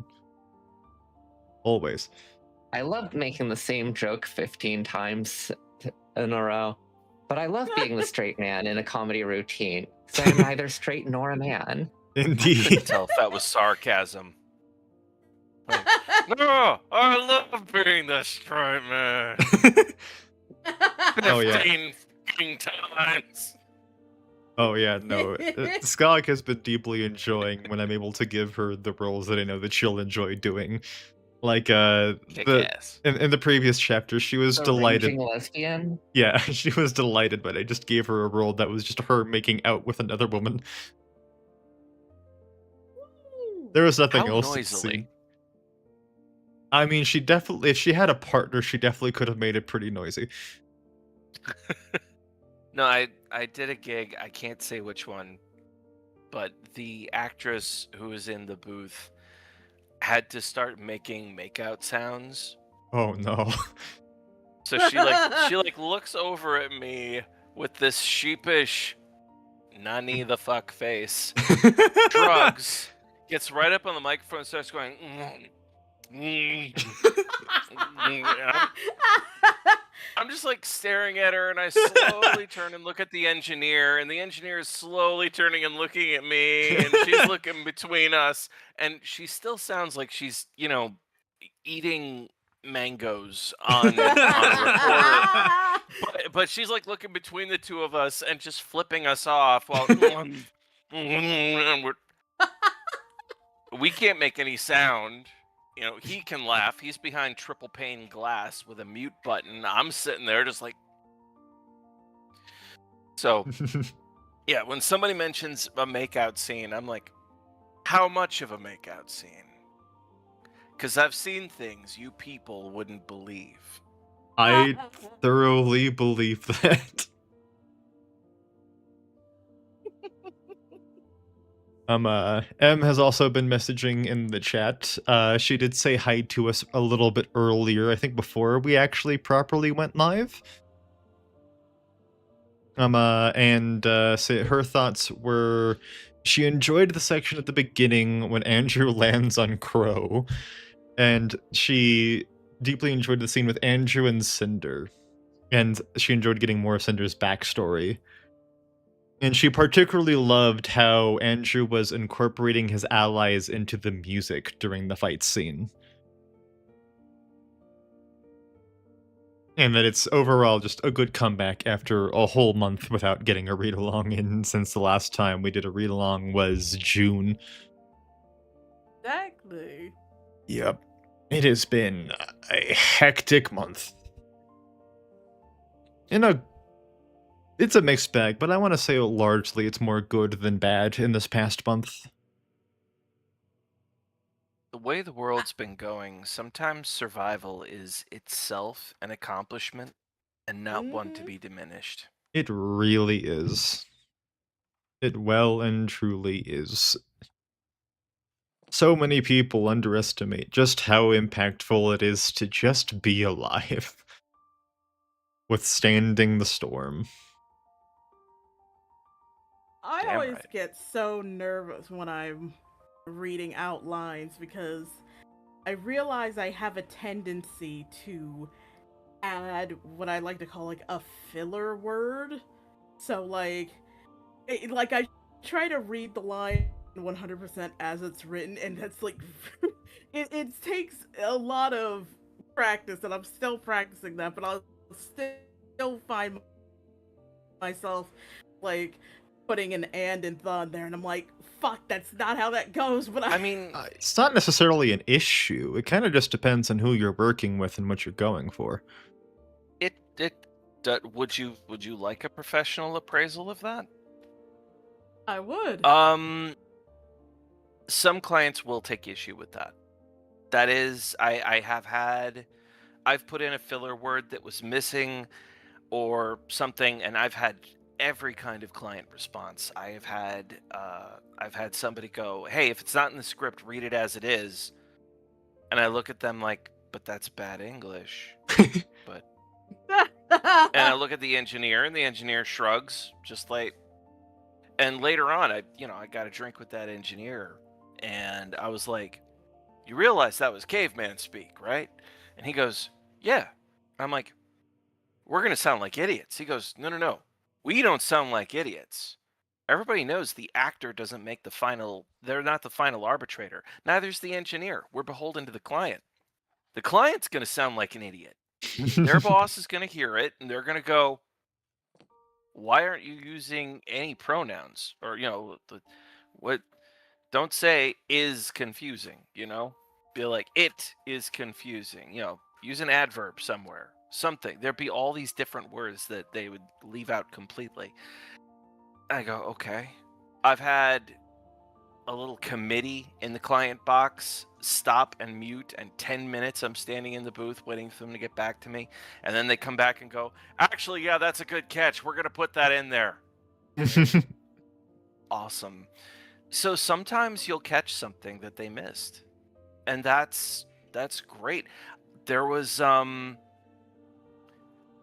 Always. I love making the same joke 15 times in a row, but I love being the straight man in a comedy routine because I'm neither straight nor a man. Indeed. Tell if that was sarcasm. Like, no, I love being the straight man. Oh, yeah. 15 fucking times. Oh yeah, no. Skog has been deeply enjoying when I'm able to give her the roles that I know that she'll enjoy doing. Like Kick the ass. in the previous chapter she was The delighted. raging lesbian. Yeah, she was delighted, but I just gave her a role that was just her making out with another woman. There was nothing How else to noisily? see. I mean, she definitely, if she had a partner, she definitely could have made it pretty noisy. No, I did a gig. I can't say which one, but the actress who was in the booth had to start making makeout sounds. Oh no. So she looks over at me with this sheepish nani the fuck face, shrugs, gets right up on the microphone and starts going I'm just like staring at her, and I slowly turn and look at the engineer, and the engineer is slowly turning and looking at me, and she's looking between us, and she still sounds like she's, eating mangoes on a recorder. But she's like looking between the two of us and just flipping us off while we can't make any sound. He can laugh. He's behind triple pane glass with a mute button. I'm sitting there just like. So, yeah, when somebody mentions a makeout scene, I'm like, how much of a makeout scene? Because I've seen things you people wouldn't believe. I thoroughly believe that. M has also been messaging in the chat. She did say hi to us a little bit earlier, I think before we actually properly went live. Her thoughts were she enjoyed the section at the beginning when Andrew lands on Crow, and she deeply enjoyed the scene with Andrew and Cinder, and she enjoyed getting more of Cinder's backstory. And she particularly loved how Andrew was incorporating his allies into the music during the fight scene. And that it's overall just a good comeback after a whole month without getting a read along in, since the last time we did a read along was June. Exactly. Yep. It has been a hectic month. It's a mixed bag, but I want to say largely it's more good than bad in this past month. The way the world's been going, sometimes survival is itself an accomplishment and not one to Mhm. be diminished. It really is. It well and truly is. So many people underestimate just how impactful it is to just be alive, withstanding the storm. I Damn always right. get so nervous when I'm reading out lines because I realize I have a tendency to add what I like to call like a filler word. So like I try to read the line 100% as it's written, and that's like it takes a lot of practice, and I'm still practicing that, but I'll still find myself like putting an and the in there, and I'm like, fuck, that's not how that goes. But I mean, It's not necessarily an issue. It kind of just depends on who you're working with and what you're going for. would you like a professional appraisal of that? I would. Some clients will take issue with that. That is, I've put in a filler word that was missing or something, and I've had every kind of client response. I've had somebody go, "Hey, if it's not in the script, read it as it is," and I look at them like, "But that's bad English." But and I look at the engineer, and the engineer shrugs, just like. And later on, I got a drink with that engineer, and I was like, "You realize that was caveman speak, right?" And he goes, "Yeah." I'm like, "We're gonna sound like idiots." He goes, "No, no, no. We don't sound like idiots. Everybody knows the actor doesn't make the final. They're not the final arbitrator. Neither's the engineer. We're beholden to the client. The client's gonna sound like an idiot. Their boss is gonna hear it, and they're gonna go, 'Why aren't you using any pronouns?' Or what? Don't say is confusing. Be like, it is confusing. Use an adverb somewhere. Something. There'd be all these different words that they would leave out completely. I go, okay. I've had a little committee in the client box stop and mute, and 10 minutes I'm standing in the booth waiting for them to get back to me. And then they come back and go, "Actually, yeah, that's a good catch. We're going to put that in there." Awesome. So sometimes you'll catch something that they missed. And that's great. There was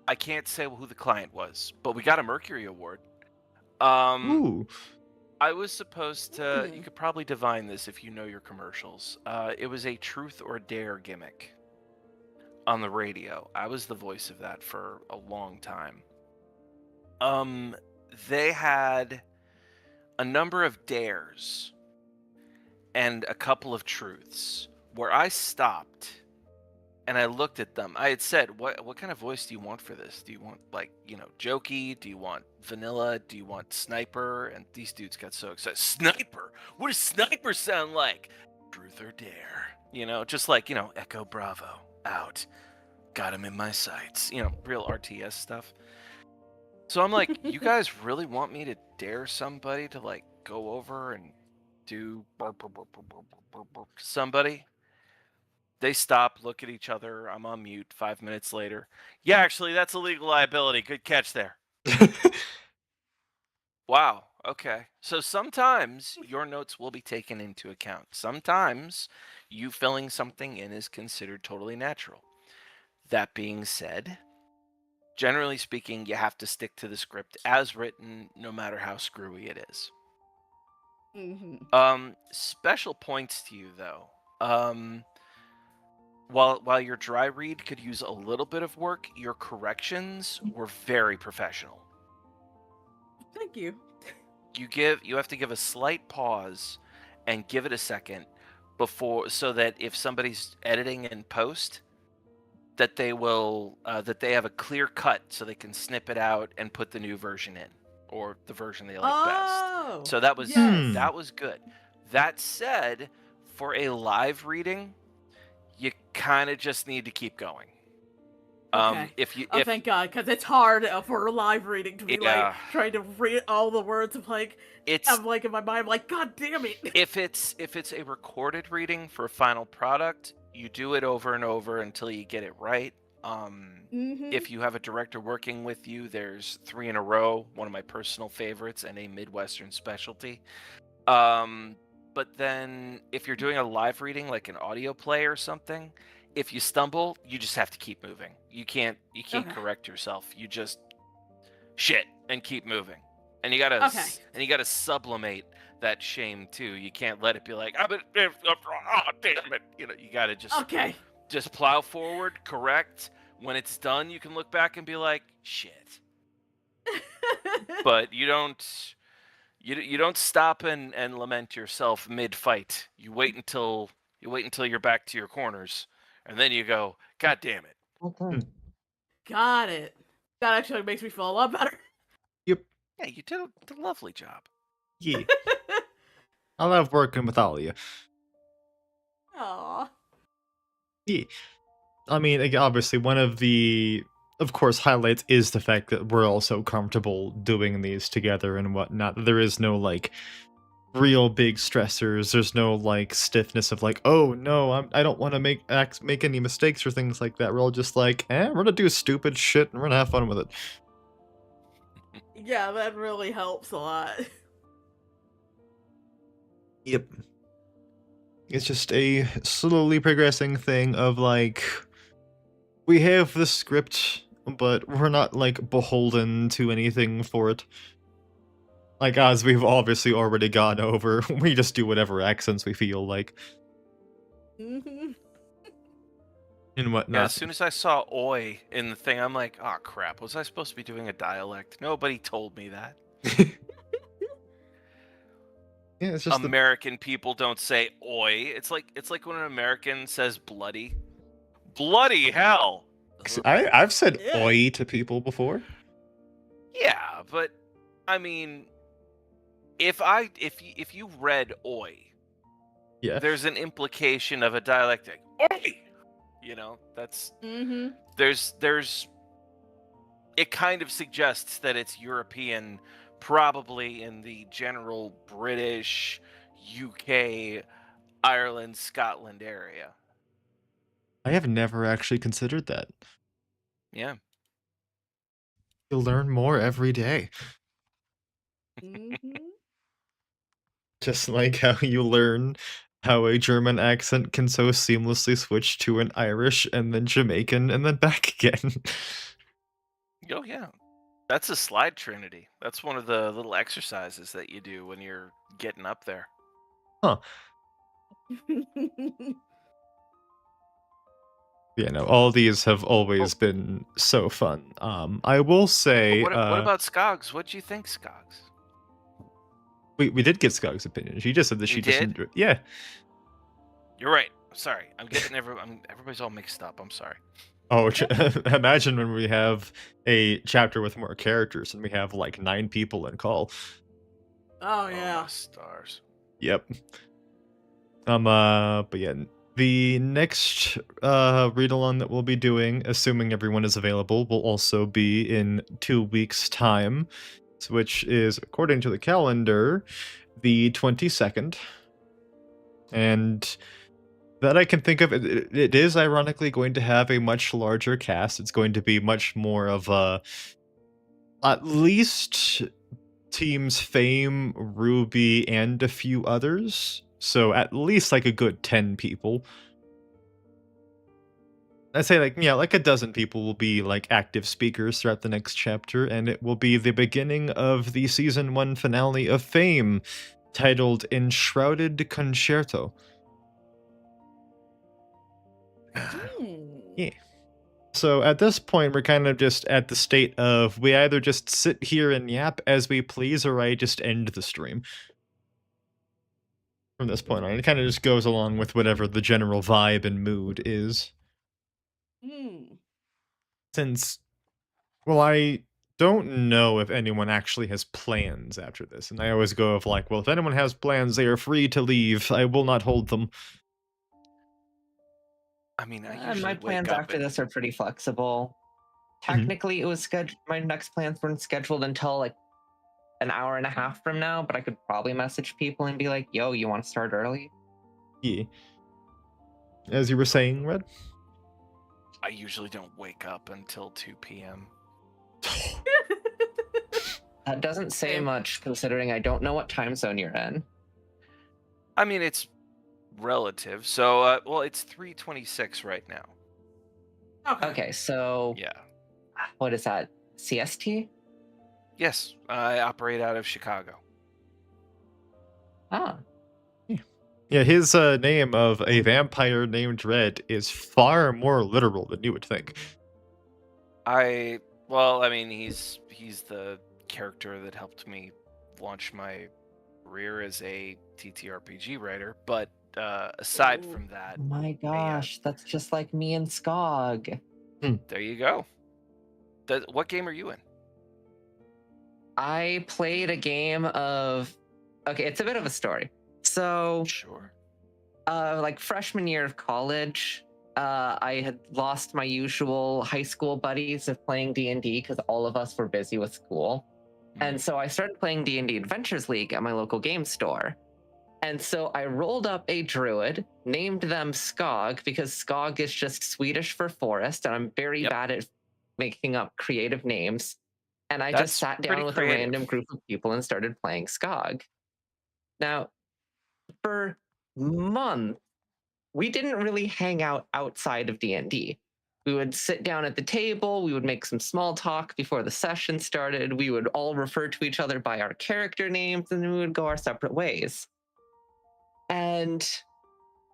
I can't say who the client was, but we got a Mercury Award. Ooh. I was supposed to. You Hmm. could probably divine this if you know your commercials. It was a truth or dare gimmick on the radio. I was the voice of that for a long time. They had a number of dares and a couple of truths where I stopped and I looked at them. I had said, "What kind of voice do you want for this? Do you want jokey? Do you want vanilla? Do you want sniper?" And these dudes got so excited. Sniper? What does sniper sound like? Truth or dare? Just like Echo Bravo out. Got him in my sights. Real RTS stuff. So I'm like, you guys really want me to dare somebody to go over and do somebody? They stop, look at each other. I'm on mute 5 minutes later. "Yeah, actually, that's a legal liability. Good catch there." Wow. Okay. So sometimes your notes will be taken into account. Sometimes you filling something in is considered totally natural. That being said, generally speaking, you have to stick to the script as written, no matter how screwy it is. Special points to you though. While your dry read could use a little bit of work, your corrections were very professional. Thank you. You have to give a slight pause and give it a second before, so that if somebody's editing in post, that they will that they have a clear cut so they can snip it out and put the new version in, or the version they like Oh, best. So that was yes. that was good. That said, for a live reading, you kind of just need to keep going. Okay. If you Oh, if thank God, because it's hard for a live reading to be Yeah. like trying to read all the words of like it's I'm like in my mind, I'm like, God damn it. if it's a recorded reading for a final product, you do it over and over until you get it right. Mm-hmm. If you have a director working with you, there's 3 in a row, one of my personal favorites, and a Midwestern specialty. But then if you're doing a live reading, like an audio play or something, if you stumble, you just have to keep moving. You can't Okay. correct yourself. You just shit and keep moving. And you gotta Okay. sublimate that shame too. You can't let it be like, oh, damn it. You know, you gotta Okay. just plow forward, correct. When it's done, you can look back and be like, shit. But you don't stop and lament yourself mid-fight. You wait until you're back to your corners, and then you go, God damn it. Got it. That actually makes me feel a lot better. Yep. Yeah, you did a lovely job. Yeah. I love working with all of you. Aw. Yeah. I mean, obviously, one of the, of course, highlights is the fact that we're all so comfortable doing these together and whatnot. There is no, like, real big stressors. There's no, like, stiffness of, like, oh, no, I don't want to make any mistakes or things like that. We're all just like, we're gonna do stupid shit and we're gonna have fun with it. Yeah, that really helps a lot. Yep. It's just a slowly progressing thing of, like, we have the script, but we're not, like, beholden to anything for it. Like, as we've obviously already gone over, we just do whatever accents we feel like Mm-hmm. and Yeah, whatnot. as soon as I saw oi in the thing, I'm like, oh crap, was I supposed to be doing a dialect? Nobody told me that. Yeah, it's just American people don't say oi. It's like when an American says bloody. Bloody hell. I've said Yeah. oi to people before. Yeah, but I mean, if you read oi, Yeah. there's an implication of a dialectic. Oi! You know, that's Mm-hmm. there's it kind of suggests that it's European, probably in the general British, UK, Ireland, Scotland area. I have never actually considered that. Yeah. You learn more every day. Mm-hmm. Just like how you learn how a German accent can so seamlessly switch to an Irish and then Jamaican and then back again. Oh yeah. That's a slide trinity. That's one of the little exercises that you do when you're getting up there. Yeah, no, all these have always been so fun. I will say, What about Skogs? What'd you think, Skogs? we did get Skog's opinion. She just said that We she just did? enjoyed. Yeah. You're right. Sorry, I'm getting everybody's all mixed up. I'm sorry. Oh, imagine when we have a chapter with more characters and we have like 9 people in call. Oh Oh, yeah. my stars. Yep. But yeah, the next read-along that we'll be doing, assuming everyone is available, will also be in 2 weeks' time, which is, according to the calendar, the 22nd. And that I can think of, it is ironically going to have a much larger cast. It's going to be much more of a, at least Teams Fame, Ruby, and a few others. So at least like a good 10 people. I'd say like, yeah, like a dozen people will be like active speakers throughout the next chapter, and it will be the beginning of the season 1 finale of Fame, titled Enshrouded Concerto. Yeah. So at this point, we're kind of just at the state of we either just sit here and yap as we please, or I just end the stream. From this point on, it kind of just goes along with whatever the general vibe and mood is. Hmm. Since, well, I don't know if anyone actually has plans after this, and I always go of like, well, if anyone has plans, they are free to leave. I will not hold them. I mean, I My usually wake plans up after and this are pretty flexible. Mhm. Technically, it was scheduled. My next plans weren't scheduled until like an hour and a half from now, but I could probably message people and be like, "Yo, you want to start early?" Yeah. As you were saying, Red? I usually don't wake up until 2 p.m. That doesn't say Same. much considering I don't know what time zone you're in. I mean, it's relative. So, well, it's 3:26 right now. Okay. Okay, so Yeah. what is that? CST? Yes, I operate out of Chicago. Ah, Yeah, his name of a vampire named Red is far more literal than you would think. Well, I mean, he's the character that helped me launch my career as a TTRPG writer. But aside Ooh. from that, oh my I, gosh, that's just like me and Skog. there you go. What game are you in? I played a game of. Okay, it's a bit of a story. So, Sure. like freshman year of college, I had lost my usual high school buddies of playing D&D because all of us were busy with school. And so I started playing D&D Adventures League at my local game store. And so I rolled up a druid, named them Skog because Skog is just Swedish for forest, and I'm very Yep. bad at making up creative names. And I just That's sat pretty down with a creative. random group of people and started playing Skog. Now, for months, we didn't really hang out outside of D&D. We would sit down at the table, we would make some small talk before the session started, we would all refer to each other by our character names, and then we would go our separate ways. And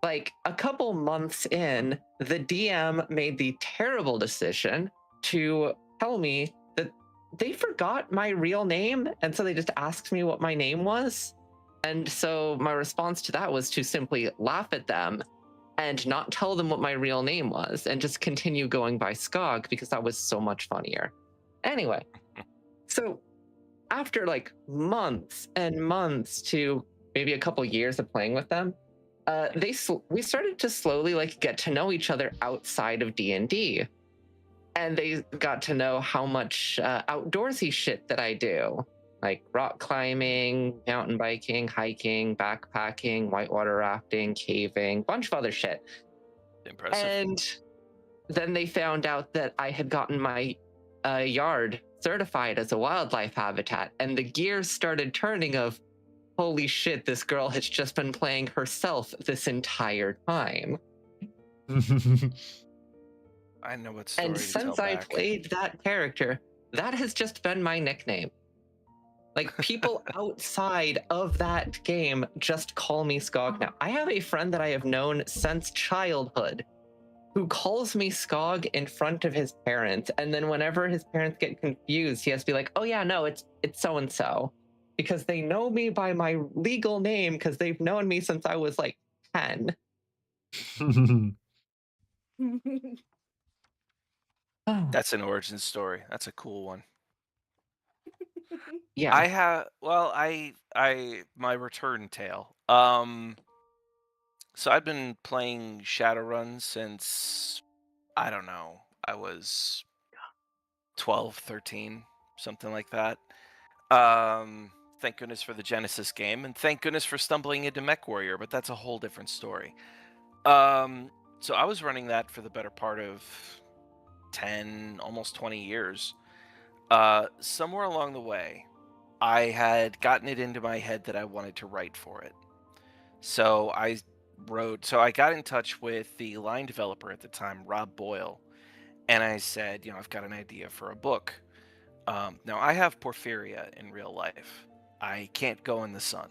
like a couple months in, the DM made the terrible decision to tell me that they forgot my real name, and so they just asked me what my name was. And so my response to that was to simply laugh at them and not tell them what my real name was and just continue going by Skog because that was so much funnier. Anyway, so after like months and months to maybe a couple years of playing with them, we started to slowly like get to know each other outside of D&D, and they got to know how much outdoorsy shit that I do, like rock climbing, mountain biking, hiking, backpacking, whitewater rafting, caving, bunch of other shit. Impressive. And then they found out that I had gotten my yard certified as a wildlife habitat, and the gears started turning of, holy shit, this girl has just been playing herself this entire time. I know what story And to tell since I back. played that character, that has just been my nickname. Like, people outside of that game just call me Skog now. I have a friend that I have known since childhood who calls me Skog in front of his parents, and then whenever his parents get confused, he has to be like, "Oh yeah, no, it's so and so," because they know me by my legal name because they've known me since I was like 10. Oh, That's an origin story. That's a cool one. yeah. I have well, I my return tale. So I've been playing Shadowrun since I don't know. I was 12, 13, something like that. Thank goodness for the Genesis game, and thank goodness for stumbling into MechWarrior, but that's a whole different story. So I was running that for the better part of 10, almost 20 years. Somewhere along the way, I had gotten it into my head that I wanted to write for it. So I got in touch with the line developer at the time, Rob Boyle, and I said, I've got an idea for a book. Now, I have porphyria in real life. I can't go in the sun.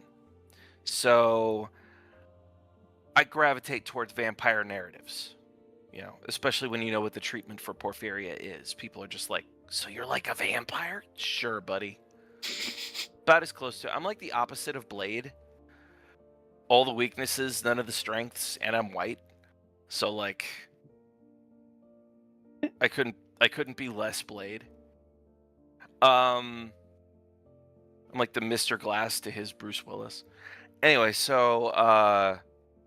So I gravitate towards vampire narratives, especially when you know what the treatment for porphyria is. People are just like, so you're like a vampire? Sure, buddy. About as close to. I'm like the opposite of Blade. All the weaknesses, none of the strengths, and I'm white. So, like, I couldn't be less Blade. I'm like the Mr. Glass to his Bruce Willis. Anyway, so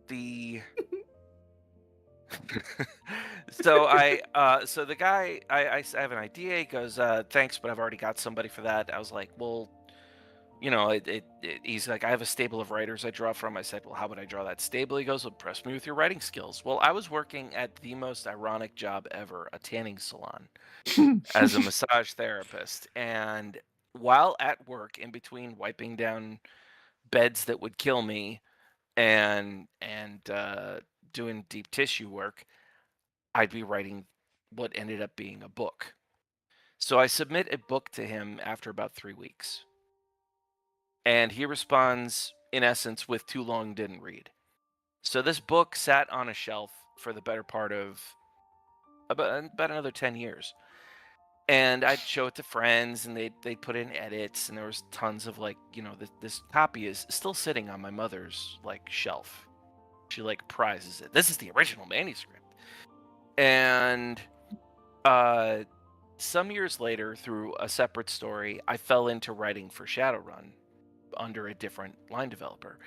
the so the guy I have an idea. He goes, thanks, but I've already got somebody for that. I was like, well, he's like, I have a stable of writers I draw from. I said, well, how would I draw that stable? He goes, well, impress me with your writing skills. Well, I was working at the most ironic job ever, a tanning salon, as a massage therapist. And while at work, in between wiping down beds that would kill me and doing deep tissue work, I'd be writing what ended up being a book. So I submit a book to him after about 3 weeks. And he responds, in essence, with too long, didn't read. So this book sat on a shelf for the better part of about another 10 years. And I'd show it to friends, and they'd put in edits, and there was tons of this copy is still sitting on my mother's shelf. She prizes it. This is the original manuscript. And some years later, through a separate story, I fell into writing for Shadowrun under a different line developer.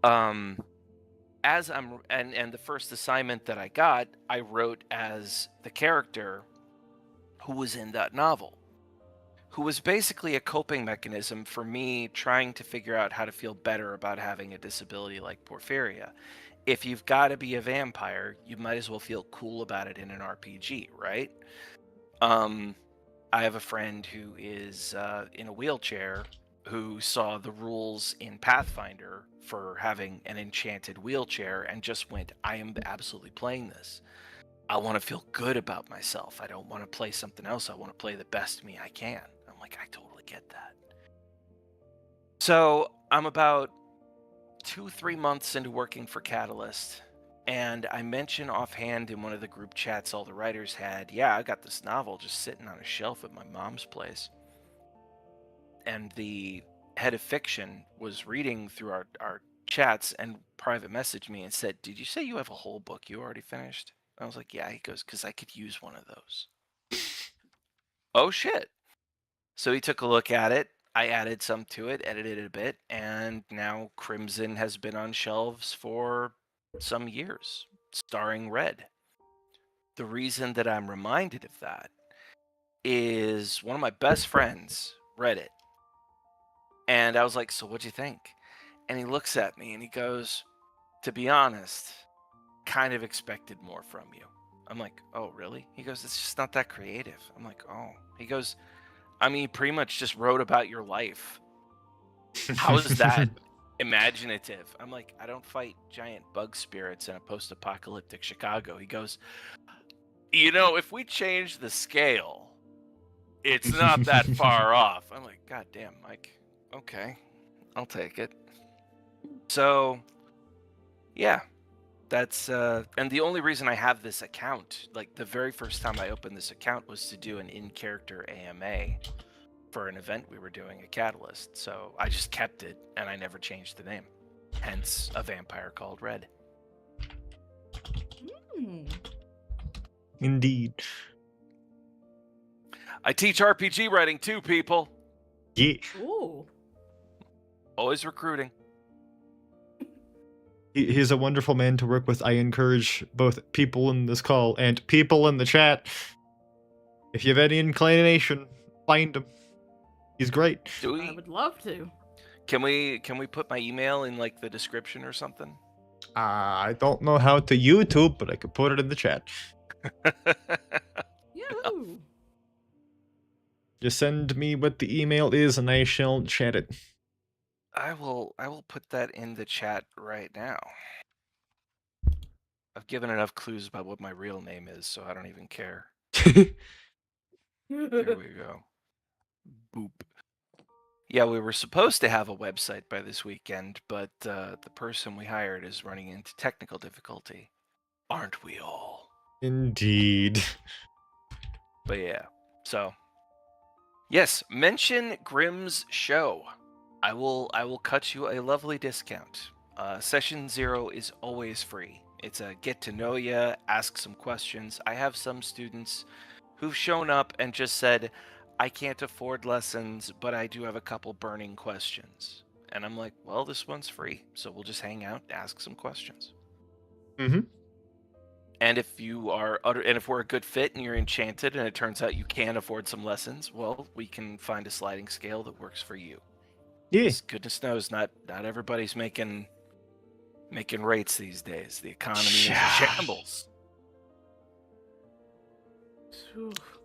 As I'm and the first assignment that I got, I wrote as the character who was in that novel, who was basically a coping mechanism for me trying to figure out how to feel better about having a disability like porphyria. If you've got to be a vampire, you might as well feel cool about it in an RPG, right? I have a friend who is in a wheelchair who saw the rules in Pathfinder for having an enchanted wheelchair and just went, I am absolutely playing this. I want to feel good about myself. I don't want to play something else. I want to play the best me I can. I'm like, I totally get that. So I'm about 2-3 months into working for Catalyst, and I mention offhand in one of the group chats all the writers had, yeah, I got this novel just sitting on a shelf at my mom's place. And the head of fiction was reading through our chats and private messaged me and said, did you say you have a whole book you already finished? I was like, yeah. He goes, because I could use one of those. Oh, shit. So he took a look at it. I added some to it, edited it a bit, and now Crimson has been on shelves for some years, starring Red. The reason that I'm reminded of that is one of my best friends read it. And I was like, so what'd you think? And he looks at me and he goes, to be honest, kind of expected more from you. I'm like, oh, really? He goes, it's just not that creative. I'm like, oh. He goes, I mean, pretty much just wrote about your life. How is that imaginative? I'm like, I don't fight giant bug spirits in a post-apocalyptic Chicago. He goes, if we change the scale, it's not that far off. I'm like, God damn, Mike. Okay, I'll take it. So, yeah, that's and the only reason I have this account, the very first time I opened this account, was to do an in-character AMA for an event we were doing at Catalyst. So I just kept it and I never changed the name. Hence, a vampire called Red. Indeed. I teach RPG writing too, people. Yeah. Ooh. Always recruiting. He's a wonderful man to work with. I encourage both people in this call and people in the chat. If you have any inclination, find him. He's great. Do I we? would love to. Can we put my email in the description or something? I don't know how to YouTube, but I could put it in the chat. Yahoo! Just send me what the email is and I shall chat it. I will put that in the chat right now. I've given enough clues about what my real name is, so I don't even care. There we go. Boop. Yeah, we were supposed to have a website by this weekend, but the person we hired is running into technical difficulty. Aren't we all? Indeed. But yeah, so yes, mention Grimm's show. I will cut you a lovely discount. Session 0 is always free It's a get to know you, ask some questions. I have some students who've shown up and just said, I can't afford lessons, but I do have a couple burning questions. And I'm like, well, this one's free, so we'll just hang out, ask some questions. Mm-hmm. And if if we're a good fit and you're enchanted and it turns out you can afford some lessons, well, we can find a sliding scale that works for you. Yeah. 'Cause goodness knows not everybody's making rates these days. The economy is in Yeah. shambles.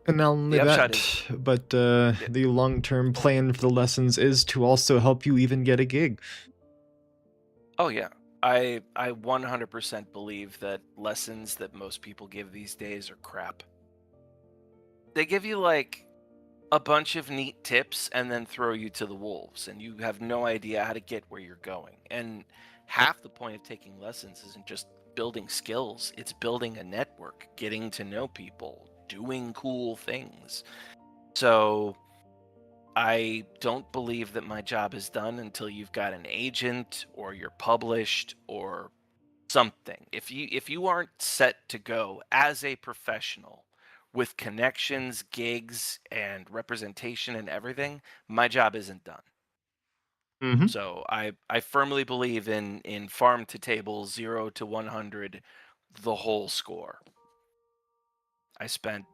And not only The upshot that, but the long-term plan for the lessons is to also help you even get a gig. Oh yeah. I 100% believe that lessons that most people give these days are crap. They give you like a bunch of neat tips and then throw you to the wolves, and you have no idea how to get where you're going. And half the point of taking lessons isn't just building skills, it's building a network, getting to know people, doing cool things. So I don't believe that my job is done until you've got an agent or you're published or something. If you aren't set to go as a professional with connections, gigs, and representation and everything, my job isn't done. Mm-hmm. So I firmly believe in farm to table, 0 to 100, the whole score. I spent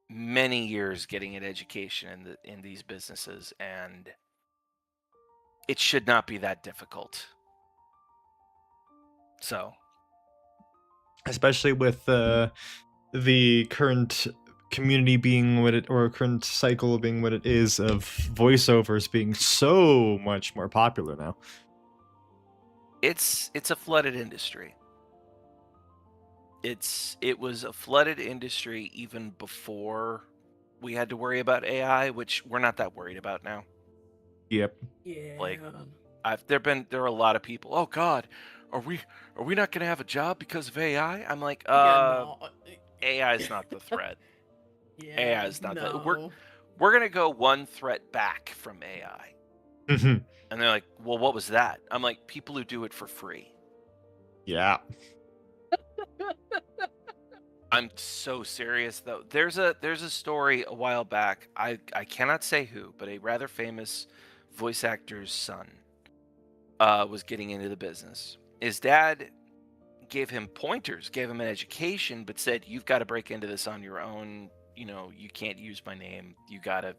many years getting an education in these businesses, and it should not be that difficult. So Especially with the current community being what it, or current cycle being what it is, of voiceovers being so much more popular now. it's a flooded industry. It was a flooded industry even before we had to worry about AI, which we're not that worried about now. Yep. Yeah. Like, there are a lot of people. Oh God, are we not going to have a job because of AI? I'm like, AI is not the threat. yeah, AI is not no. We're going to go one threat back from AI. Mm-hmm. And they're like, well, what was that? I'm like, people who do it for free. Yeah. I'm so serious though. There's a story a while back. I cannot say who, but a rather famous voice actor's son was getting into the business. His dad gave him pointers, gave him an education, but said, "You've got to break into this on your own. You know, you can't use my name. You gotta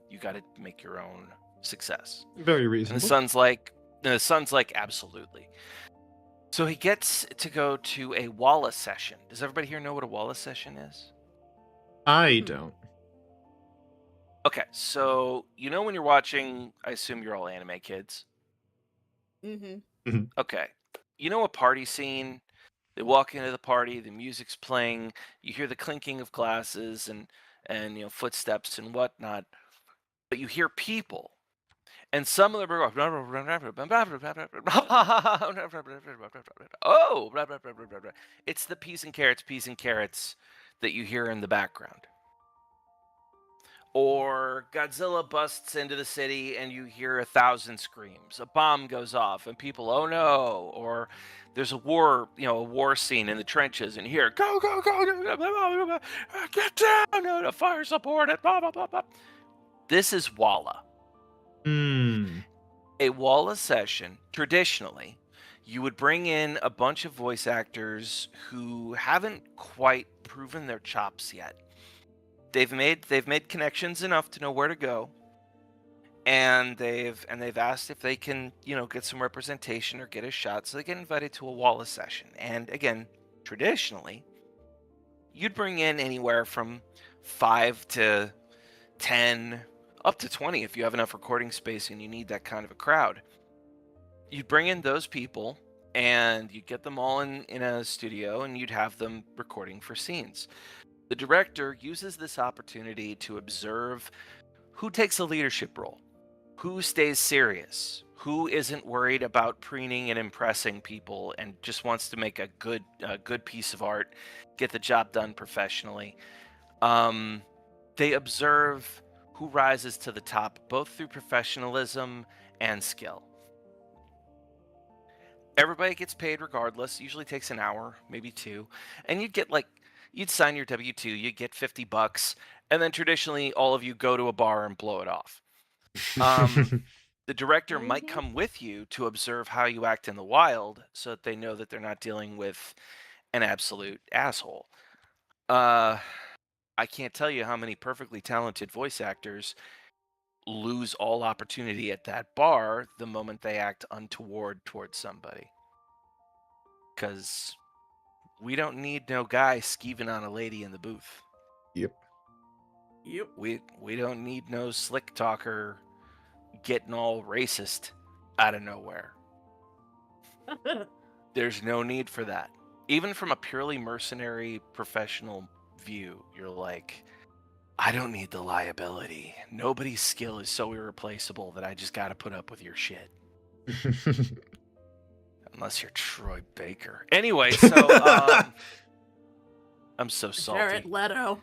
make your own success." Very And reasonable. the son's like, absolutely. So he gets to go to a Walla session. Does everybody here know what a Walla session is? I don't. Okay, so you know when you're watching, I assume you're all anime kids. Mm-hmm. Okay. You know a party scene? They walk into the party, the music's playing, you hear the clinking of glasses and footsteps and whatnot, but you hear people. And some of them are oh, it's the peas and carrots that you hear in the background. Or Godzilla busts into the city and you hear 1,000 screams. A bomb goes off and people, oh no. Or there's a war scene in the trenches and you hear, go, go, go, get down, fire support, blah, blah, blah, blah. This is Walla. A Walla session, traditionally, you would bring in a bunch of voice actors who haven't quite proven their chops yet. They've made connections enough to know where to go, and they've asked if they can get some representation or get a shot, so they get invited to a Walla session. And again, traditionally, you'd bring in anywhere from 5 to 10 up to 20 if you have enough recording space and you need that kind of a crowd. You'd bring in those people and you'd get them all in a studio and you'd have them recording for scenes. The director uses this opportunity to observe who takes a leadership role, who stays serious, who isn't worried about preening and impressing people and just wants to make a good piece of art, get the job done professionally. They observe who rises to the top, both through professionalism and skill. Everybody gets paid regardless. Usually takes an hour, maybe 2. And you'd sign your W-2, you'd get $50, and then traditionally all of you go to a bar and blow it off. The director might Mhm. come with you to observe how you act in the wild so that they know that they're not dealing with an absolute asshole. I can't tell you how many perfectly talented voice actors lose all opportunity at that bar the moment they act untoward towards somebody. Because we don't need no guy skeeving on a lady in the booth. Yep. Yep. We don't need no slick talker getting all racist out of nowhere. There's no need for that. Even from a purely mercenary professional view, you're like, I don't need the liability. Nobody's skill is so irreplaceable that I just got to put up with your shit. Unless you're Troy Baker. Anyway, so I'm so salty. Jared Leto.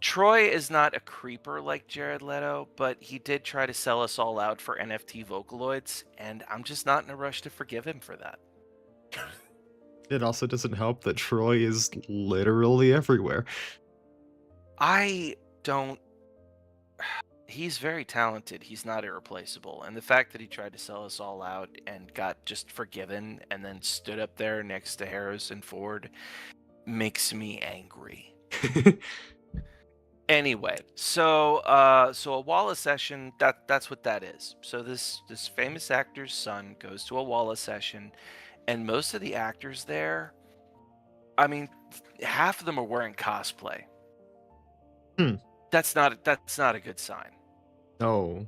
Troy is not a creeper like Jared Leto, but he did try to sell us all out for NFT Vocaloids, and I'm just not in a rush to forgive him for that. It also doesn't help that Troy is literally everywhere. I don't. He's very talented. He's not irreplaceable. And the fact that he tried to sell us all out and got just forgiven and then stood up there next to Harrison Ford makes me angry. Anyway, so a Walla session, that's what that is. So this famous actor's son goes to a Walla session, and most of the actors there, I mean, half of them are wearing cosplay. That's not a good sign. Oh.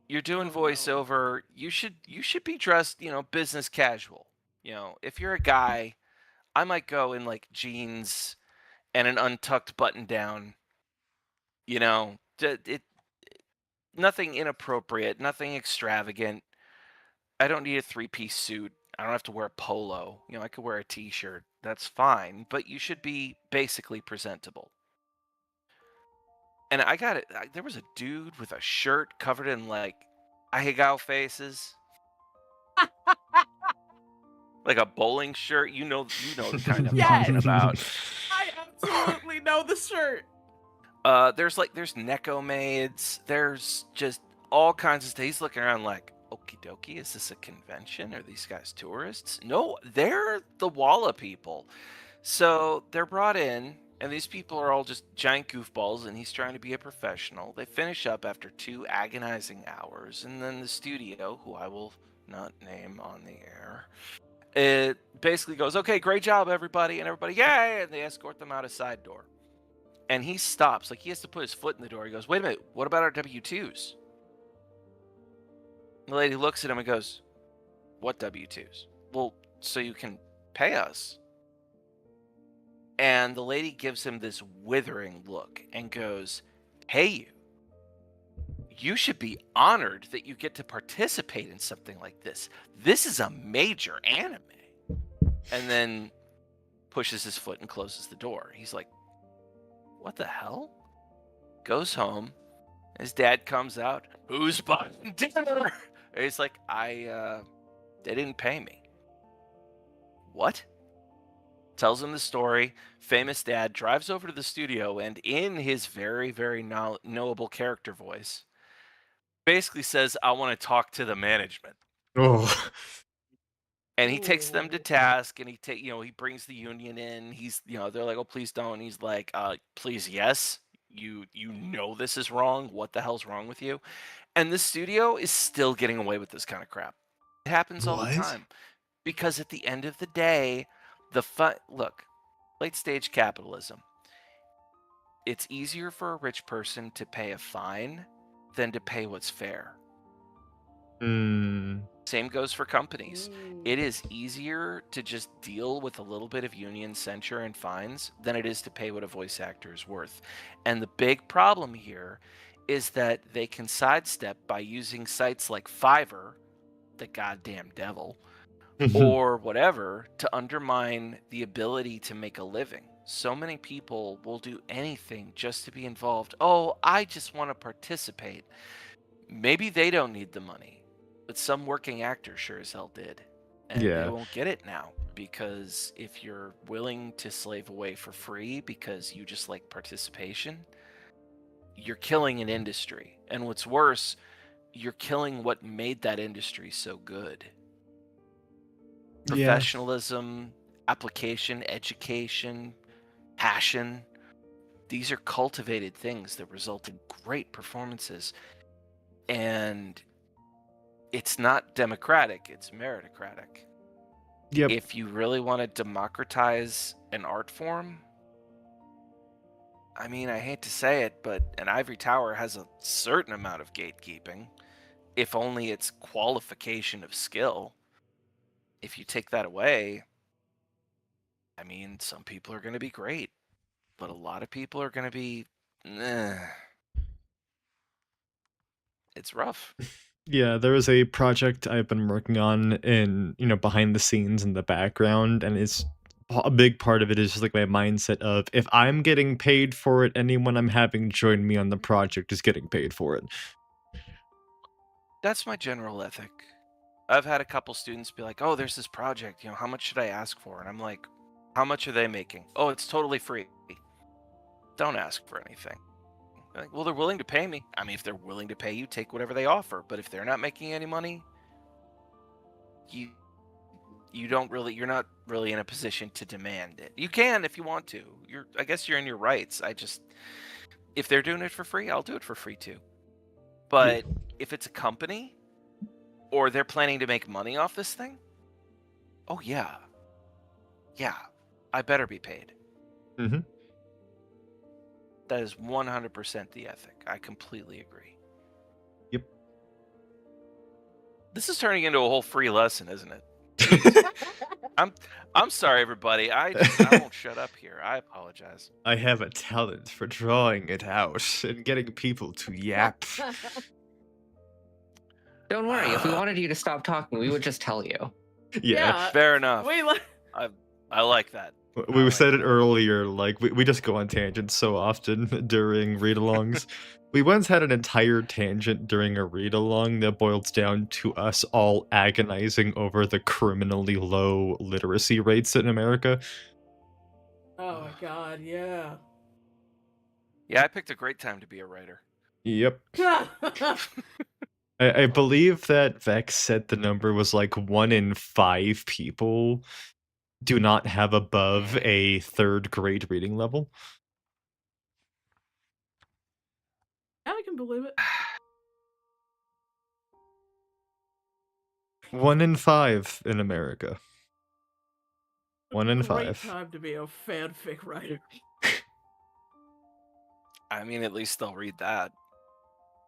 You're doing Oh, no. voiceover. You should be dressed, business casual. If you're a guy, I might go in like jeans and an untucked button down. Nothing inappropriate, nothing extravagant. I don't need a 3-piece suit. I don't have to wear a polo. I could wear a t-shirt. That's fine, but you should be basically presentable. And I got it. There was a dude with a shirt covered in like ahegao faces. Like a bowling shirt. You know the kind I'm Yes. talking about. I absolutely know the shirt. There's Neko maids. There's just all kinds of stuff. He's looking around like, okie dokie, is this a convention? Are these guys tourists? No, they're the Walla people. So they're brought in, and these people are all just giant goofballs, and he's trying to be a professional. They finish up after 2 agonizing hours, and then the studio, who I will not name on the air, it basically goes, okay, great job, everybody, and everybody, yay, and they escort them out a side door. And he stops, like he has to put his foot in the door. He goes, wait a minute, what about our W-2s? The lady looks at him and goes, what W-2s? Well, so you can pay us. And the lady gives him this withering look and goes, pay you? You should be honored that you get to participate in something like this. This is a major anime. And then pushes his foot and closes the door. He's like, what the hell? Goes home. His dad comes out. Who's buying dinner? And he's like, they didn't pay me. What? Tells him the story. Famous dad drives over to the studio and in his very, very knowable character voice, basically says, I want to talk to the management. Oh. And he takes them to task, and he brings the union in. They're like, oh, please don't. He's like, please, yes. You know this is wrong. What the hell's wrong with you? And the studio is still getting away with this kind of crap. It happens all the time. Because at the end of the day, look, late stage capitalism. It's easier for a rich person to pay a fine than to pay what's fair. Same goes for companies. It is easier to just deal with a little bit of union censure and fines than it is to pay what a voice actor is worth. And the big problem here is that they can sidestep by using sites like Fiverr, the goddamn devil, or whatever, to undermine the ability to make a living. So many people will do anything just to be involved. Oh, I just want to participate. Maybe they don't need the money. But some working actors sure as hell did. And Yeah. they won't get it now. Because if you're willing to slave away for free because you just like participation, you're killing an industry. And what's worse, you're killing what made that industry so good. Yeah. Professionalism, application, education, passion. These are cultivated things that result in great performances. And it's not democratic, it's meritocratic. Yep. If you really want to democratize an art form, I mean, I hate to say it, but an ivory tower has a certain amount of gatekeeping, if only its qualification of skill. If you take that away, I mean, some people are going to be great, but a lot of people are going to be, it's rough. Yeah, there is a project I've been working on in, behind the scenes in the background, and a big part of it is just like my mindset of if I'm getting paid for it, anyone I'm having join me on the project is getting paid for it. That's my general ethic. I've had a couple students be like, "Oh, there's this project, how much should I ask for?" And I'm like, "How much are they making?" "Oh, it's totally free." Don't ask for anything. Like, well, they're willing to pay me. I mean, if they're willing to pay you, take whatever they offer. But if they're not making any money, you're not really in a position to demand it. You can if you want to. I guess you're in your rights. If they're doing it for free, I'll do it for free too. But if it's a company or they're planning to make money off this thing, oh yeah, I better be paid. Mm-hmm. That is 100% the ethic. I completely agree. Yep. This is turning into a whole free lesson, isn't it? I'm sorry, everybody. I won't shut up here. I apologize. I have a talent for drawing it out and getting people to yap. Don't worry. If we wanted you to stop talking, we would just tell you. Yeah. Fair enough. Wait, I like that. We like said it that. earlier, like, we just go on tangents so often during read-alongs. We once had an entire tangent during a read-along that boils down to us all agonizing over the criminally low literacy rates in America. oh my god, yeah. Yeah, I picked a great time to be a writer. Yep. I believe that Vex said the number was like 1 in 5 people do not have above a 3rd grade reading level. I can believe it. 1 in 5 in America. 1 in Great 5. time to be a fanfic writer. I mean, at least they'll read that.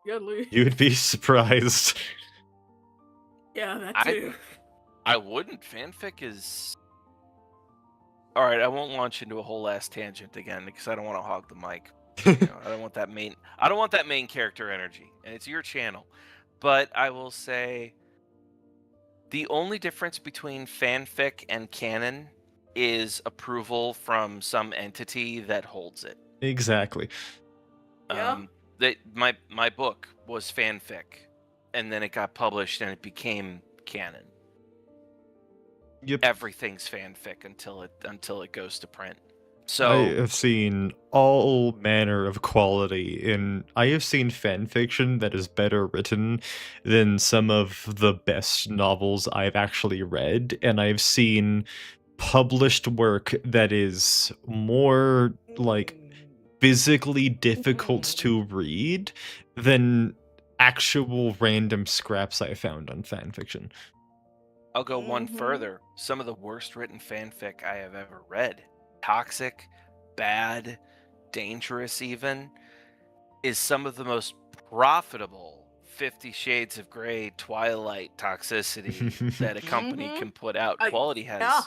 Good Lord. You'd be surprised. Yeah, that too. I wouldn't. Fanfic is... Alright, I won't launch into a whole ass tangent again because I don't want to hog the mic. I don't want that main character energy, and it's your channel. But I will say the only difference between fanfic and canon is approval from some entity that holds it. Exactly. Yeah. My book was fanfic, and then it got published and it became canon. Yep. Everything's fanfic until it goes to print. I So have seen all manner of quality I have seen fan fiction that is better written than some of the best novels I've actually read, and I've seen published work that is more like physically difficult to read than actual random scraps I found on fan fiction. I'll go one Mhm. further. Some of the worst written fanfic I have ever read, toxic, bad, dangerous even, is some of the most profitable 50 Shades of Grey Twilight toxicity that a company Mhm. can put out. Yeah.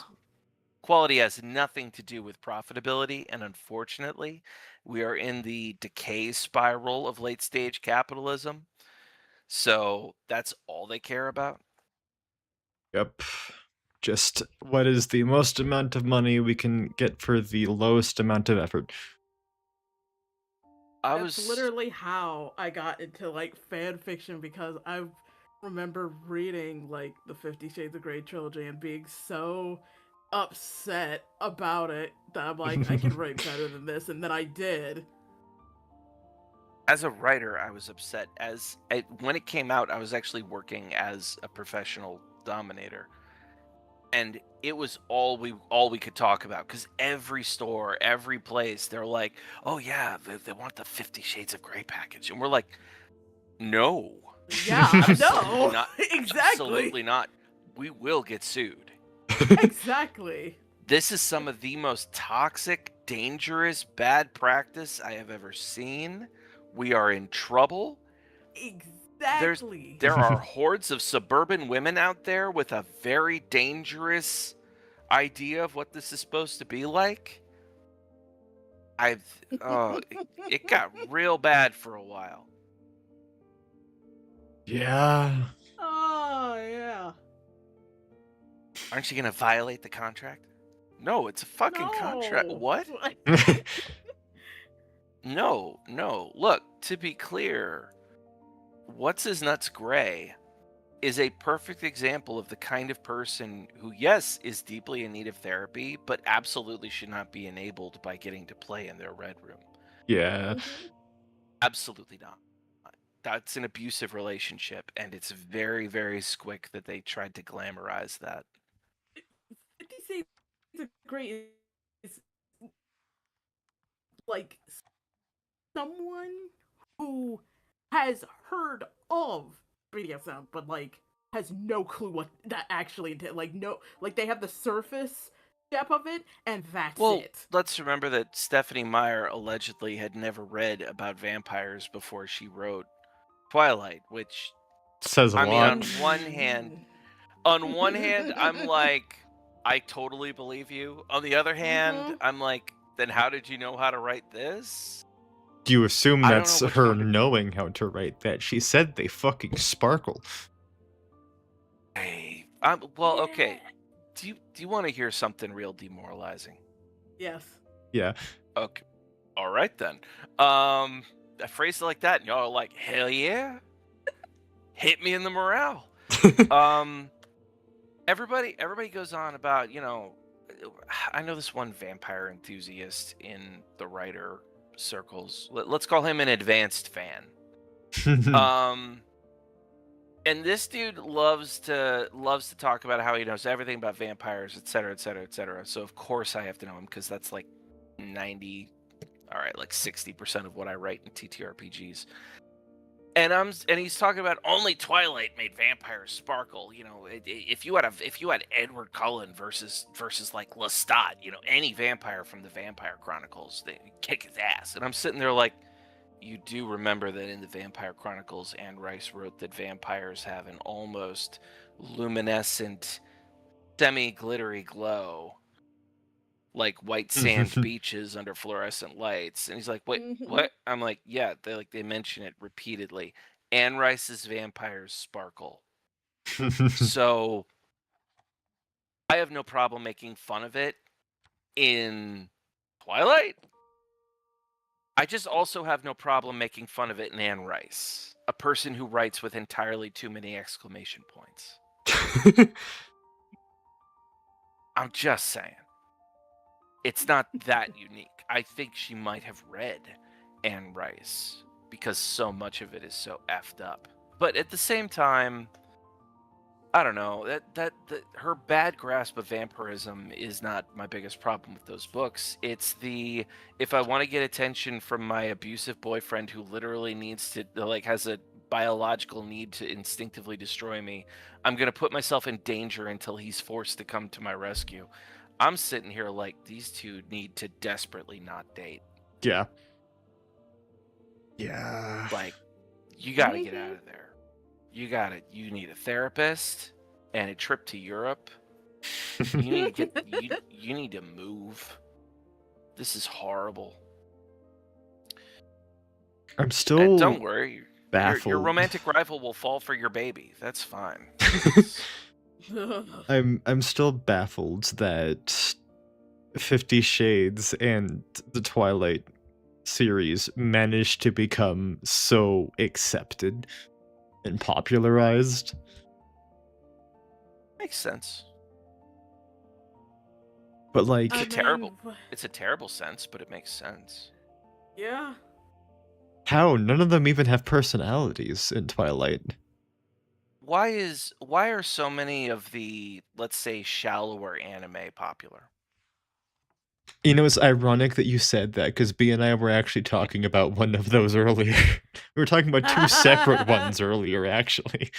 Quality has nothing to do with profitability, and unfortunately, we are in the decay spiral of late stage capitalism. So that's all they care about. Yep. Just what is the most amount of money we can get for the lowest amount of effort. That's literally how I got into like fan fiction because I've remember reading like the 50 Shades of Grey trilogy and being so upset about it that I'm like, I can write better than this, and then I did. As a writer, I was upset. When it came out, I was actually working as a professional dominator, and it was all we could talk about, because every store, every place, they're like, "Oh yeah, they want the 50 Shades of Grey package," and we're like, "No, Yeah, absolutely no, not, exactly, absolutely not. We will get sued." exactly. This is some of the most toxic, dangerous, bad practice I have ever seen. We are in trouble. Exactly. There are hordes of suburban women out there with a very dangerous idea of what this is supposed to be like. It got real bad for a while. Yeah. Oh yeah. Aren't you gonna violate the contract? No, it's a fucking contract. No. What? No. Look, to be clear, What's His Nuts Gray is a perfect example of the kind of person who, yes, is deeply in need of therapy, but absolutely should not be enabled by getting to play in their red room. Yeah. Absolutely not. That's an abusive relationship, and it's very, very squick that they tried to glamorize that. 50 Shades of Grey is like someone who has heard of BDSM, but like has no clue what that actually entails. Like no, like they have the surface step of it, and that's Well, it. let's remember that Stephanie Meyer allegedly had never read about vampires before she wrote Twilight, which, Says a I mean, lot. on one hand, I'm like, I totally believe you. On the other hand, I'm like, then how did you know how to write this? Do you assume I don't that's know which her one to- knowing how to write that? She said they fucking sparkle. Hey, well, okay. Do you want to hear something real demoralizing? Yes. Yeah. Okay. All right then. I phrased it like that, and y'all are like, hell yeah. Hit me in the morale. Everybody goes on about, I know this one vampire enthusiast in the writer circles. Let's call him an advanced fan. And this dude loves to talk about how he knows everything about vampires, et cetera, et cetera, et cetera. So of course I have to know him, because that's like 60% of what I write in TTRPGs. And he's talking about only Twilight made vampires sparkle. If you had Edward Cullen versus like Lestat, any vampire from the Vampire Chronicles, they kick his ass. And I'm sitting there like, you do remember that in the Vampire Chronicles, Anne Rice wrote that vampires have an almost luminescent, semi-glittery glow, like white sand beaches under fluorescent lights. And he's like, wait, what? I'm like, yeah, they mention it repeatedly. Anne Rice's vampires sparkle. So I have no problem making fun of it in Twilight. I just also have no problem making fun of it in Anne Rice, a person who writes with entirely too many exclamation points. I'm just saying. It's not that unique. I think she might have read Anne Rice, because so much of it is so effed up. But at the same time, I don't know, that her bad grasp of vampirism is not my biggest problem with those books. It's if I want to get attention from my abusive boyfriend who literally needs to, has a biological need to instinctively destroy me, I'm going to put myself in danger until he's forced to come to my rescue. I'm sitting here like, these two need to desperately not date. Yeah. Yeah. Like, you got to get out of there. You need a therapist and a trip to Europe. You need to you need to move. This is horrible. I'm And still don't worry, baffled. your romantic rival will fall for your baby. That's fine. I'm still baffled that 50 Shades and the Twilight series managed to become so accepted. and popularized. Makes sense. But like, I terrible. mean, It's a terrible sense, but it makes sense. yeah. how none of them even have personalities in Twilight? Why are so many of the, let's say, shallower anime popular? You know, it's ironic that you said that because B and I were actually talking about one of those earlier. We were talking about two separate ones earlier, actually.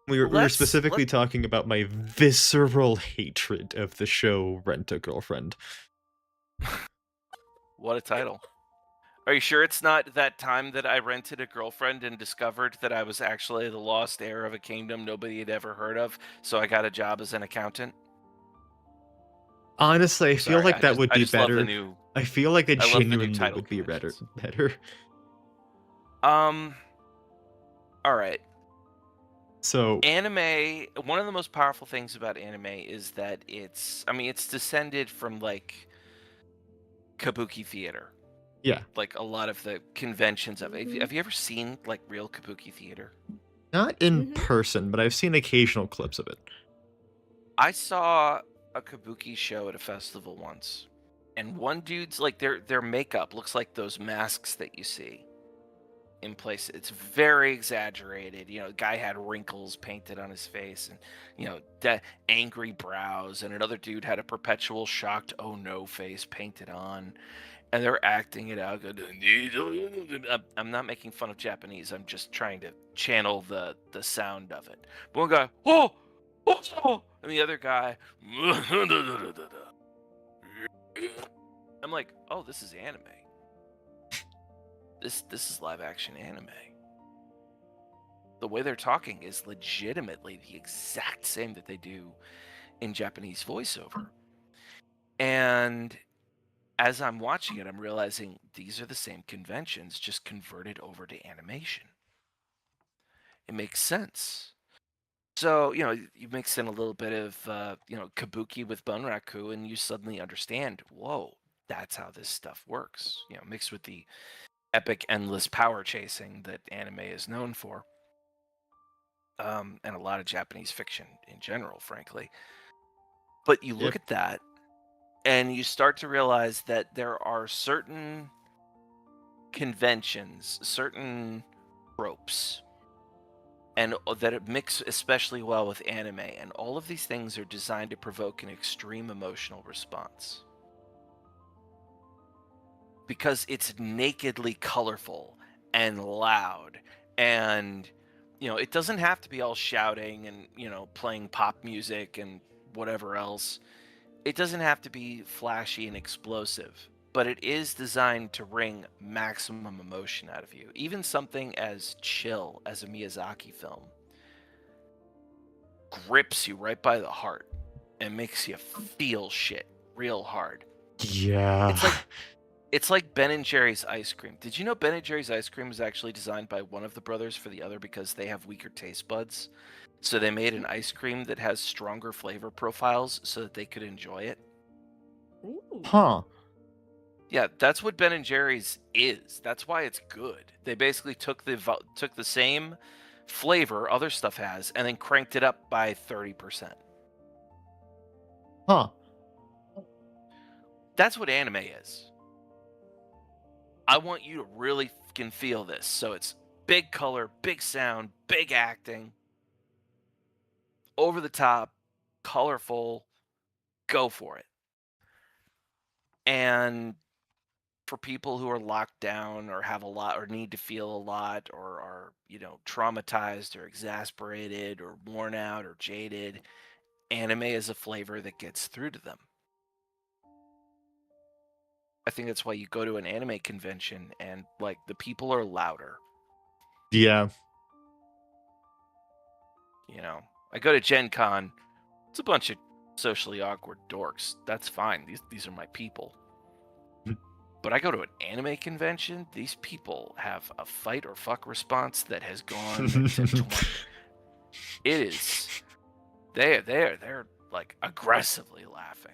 We were Let's- specifically talking about my visceral hatred of the show Rent a Girlfriend. What a title. Are you sure it's not that time that I rented a girlfriend and discovered that I was actually the lost heir of a kingdom nobody had ever heard of, so I got a job as an accountant? Honestly, I feel Sorry, like that would I be just love the better. new. I feel like it I love the new genuinely title would be better. conventions. All right. So, Anime, one of the most powerful things about anime is that it's descended from like kabuki theater. yeah, Like a lot of the conventions of it. Mhm. Have you ever seen like real kabuki theater? not in Mhm. person, but I've seen occasional clips of it. I saw a kabuki show at a festival once, and one dude's like their makeup looks like those masks that you see in places. It's very exaggerated. You know, the guy had wrinkles painted on his face, and angry brows, and another dude had a perpetual shocked "oh no" face painted on, and they're acting it out. I'm not making fun of Japanese. I'm just trying to channel the sound of it. But one guy, oh, and the other guy, I'm like, oh, this is anime. This is live action anime. The way they're talking is legitimately the exact same that they do in Japanese voiceover. And as I'm watching it, I'm realizing these are the same conventions, just converted over to animation. It makes sense. So, you mix in a little bit of, kabuki with Bunraku, and you suddenly understand, whoa, that's how this stuff works. Mixed with the epic, endless power chasing that anime is known for. And a lot of Japanese fiction in general, frankly. But you look Yep. at that, and you start to realize that there are certain conventions, certain tropes, and that it mix especially well with anime, and all of these things are designed to provoke an extreme emotional response. Because it's nakedly colorful and loud, and it doesn't have to be all shouting and playing pop music and whatever else. It doesn't have to be flashy and explosive, but it is designed to wring maximum emotion out of you. Even something as chill as a Miyazaki film grips you right by the heart and makes you feel shit real hard. Yeah. It's like Ben and Jerry's ice cream. Did you know Ben and Jerry's ice cream was actually designed by one of the brothers for the other because they have weaker taste buds? So they made an ice cream that has stronger flavor profiles so that they could enjoy it. Ooh. Huh. Yeah, that's what Ben and Jerry's is. That's why it's good. They basically took the same flavor other stuff has and then cranked it up by 30%. Huh. That's what anime is. I want you to really fucking feel this. So it's big color, big sound, big acting, over the top, colorful, go for it. And for people who are locked down or have a lot or need to feel a lot or are, traumatized or exasperated or worn out or jaded, anime is a flavor that gets through to them. I think that's why you go to an anime convention and like the people are louder. Yeah. I go to Gen Con. It's a bunch of socially awkward dorks. That's fine. These are my people. But I go to an anime convention. These people have a fight or fuck response that has gone to 20. It is. They're like aggressively laughing.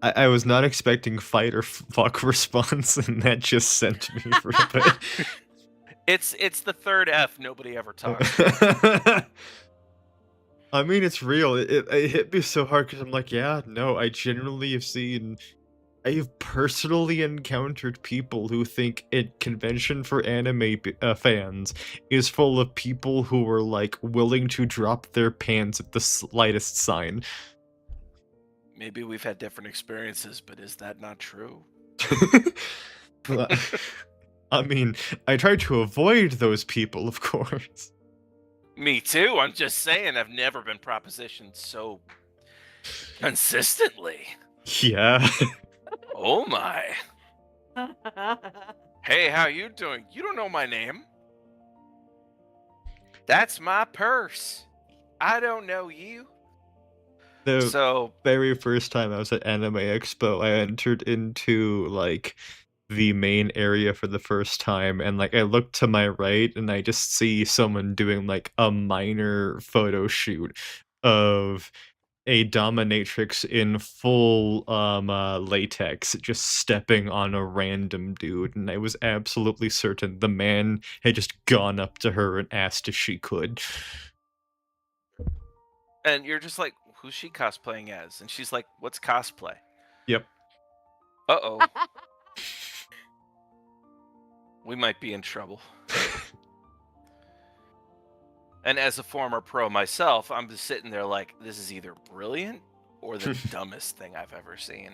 I was not expecting fight or fuck response, and that just sent me for a bit. It's the third F nobody ever talks. I mean, it's real. It hit me so hard because I'm like, yeah, no, I genuinely have seen. I've personally encountered people who think a convention for anime fans is full of people who are like willing to drop their pants at the slightest sign. Maybe we've had different experiences, but is that not true? But, I mean, I try to avoid those people, of course. Me too. I'm just saying I've never been propositioned so consistently. Yeah. Oh my. Hey, how you doing? You don't know my name. That's my purse. I don't know you. The So, very first time I was at Anime Expo, I entered into like the main area for the first time, and like I look to my right and I just see someone doing like a minor photo shoot of a dominatrix in full latex just stepping on a random dude, and I was absolutely certain the man had just gone up to her and asked if she could. and you're just like, who's she cosplaying as? And she's like, what's cosplay? Yep. Uh-oh. We might be in trouble. And as a former pro myself, I'm just sitting there like, this is either brilliant or the dumbest thing I've ever seen.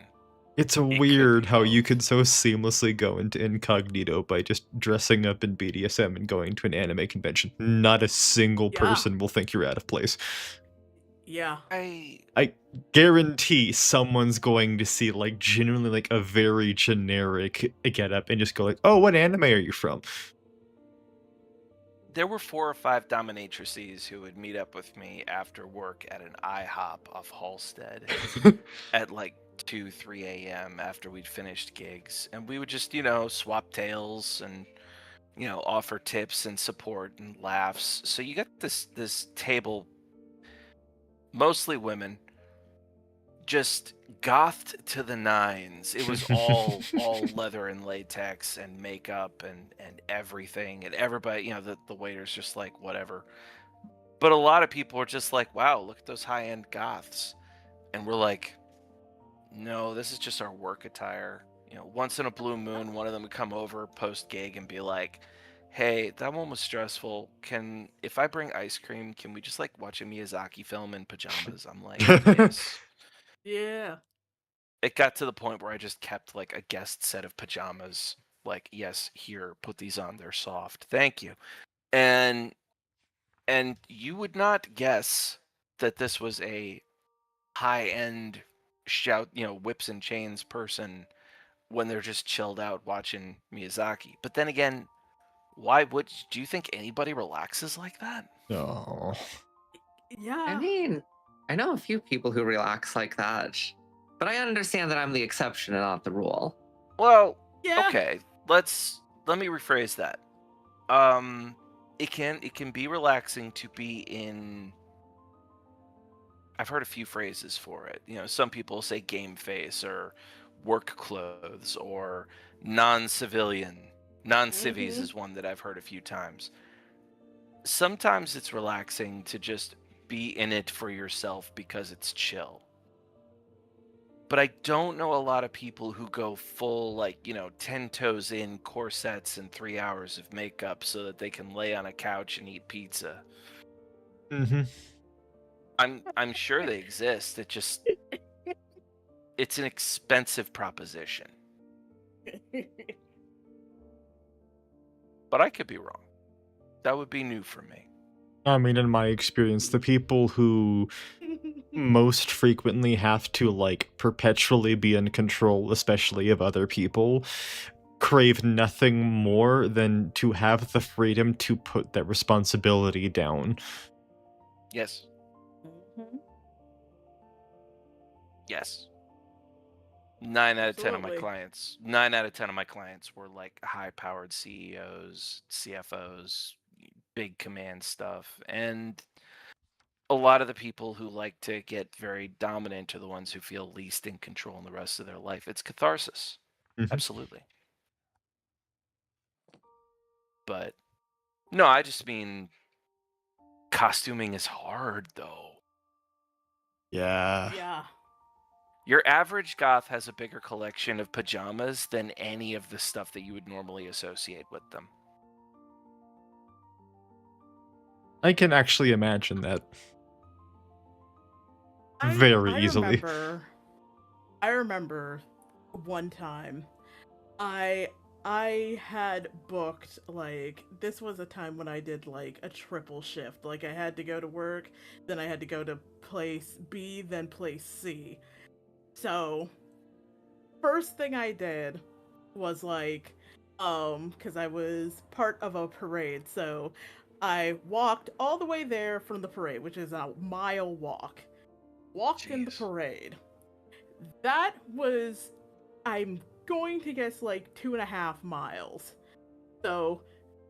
It's could weird be how you both. could so seamlessly go into incognito by just dressing up in BDSM and going to an anime convention. Not a single Yeah. person will think you're out of place. Yeah. I guarantee someone's going to see like genuinely like a very generic getup and just go like, "Oh, what anime are you from?" There were 4 or 5 dominatrices who would meet up with me after work at an IHOP off Halstead at like 2, 3 a.m. after we'd finished gigs. And we would just, swap tales and, offer tips and support and laughs. So you got this table, mostly women, just gothed to the nines. It was all leather and latex and makeup and everything, and everybody, the waiter's just like whatever. But a lot of people are just like, wow, look at those high-end goths. And we're like, no, this is just our work attire. Once in a blue moon, one of them would come over post gig and be like, hey, that one was stressful. If I bring ice cream, can we just like watch a Miyazaki film in pajamas? I'm like, yes. Yeah. It got to the point where I just kept like a guest set of pajamas. Like, yes, here, put these on. They're soft. Thank you. And you would not guess that this was a high-end shout, whips and chains person when they're just chilled out watching Miyazaki. But then again, do you think anybody relaxes like that? Oh. Yeah. I mean, I know a few people who relax like that, but I understand that I'm the exception and not the rule. Well, Yeah. okay. Let me rephrase that. It can be relaxing to be in. I've heard a few phrases for it. Some people say game face or work clothes or non-civilian. Non-civies Mhm. is one that I've heard a few times. Sometimes it's relaxing to just be in it for yourself because it's chill. But I don't know a lot of people who go full, like, 10 toes in corsets and 3 hours of makeup so that they can lay on a couch and eat pizza. Mm-hmm. I'm sure they exist. It's an expensive proposition. But I could be wrong. That would be new for me. I mean, in my experience, the people who most frequently have to like perpetually be in control, especially of other people, crave nothing more than to have the freedom to put that responsibility down. Yes. Mhm. Yes. 9 out of 10 of my Absolutely. clients. 9 out of 10 of my clients were like high-powered CEOs, CFOs, big command stuff, and a lot of the people who like to get very dominant are the ones who feel least in control in the rest of their life. It's catharsis. Mhm. Absolutely. But no, I just mean costuming is hard though. Yeah. Yeah. Your average goth has a bigger collection of pajamas than any of the stuff that you would normally associate with them. I can actually imagine that very easily. I remember one time I had booked, like, this was a time when I did like a triple shift. Like, I had to go to work, then I had to go to place B, then place C. So first thing I did was like, because I was part of a parade, so I walked all the way there from the parade, which is a mile walk. Walked in the Jeez. parade. That was, I'm going to guess, like 2.5 miles. So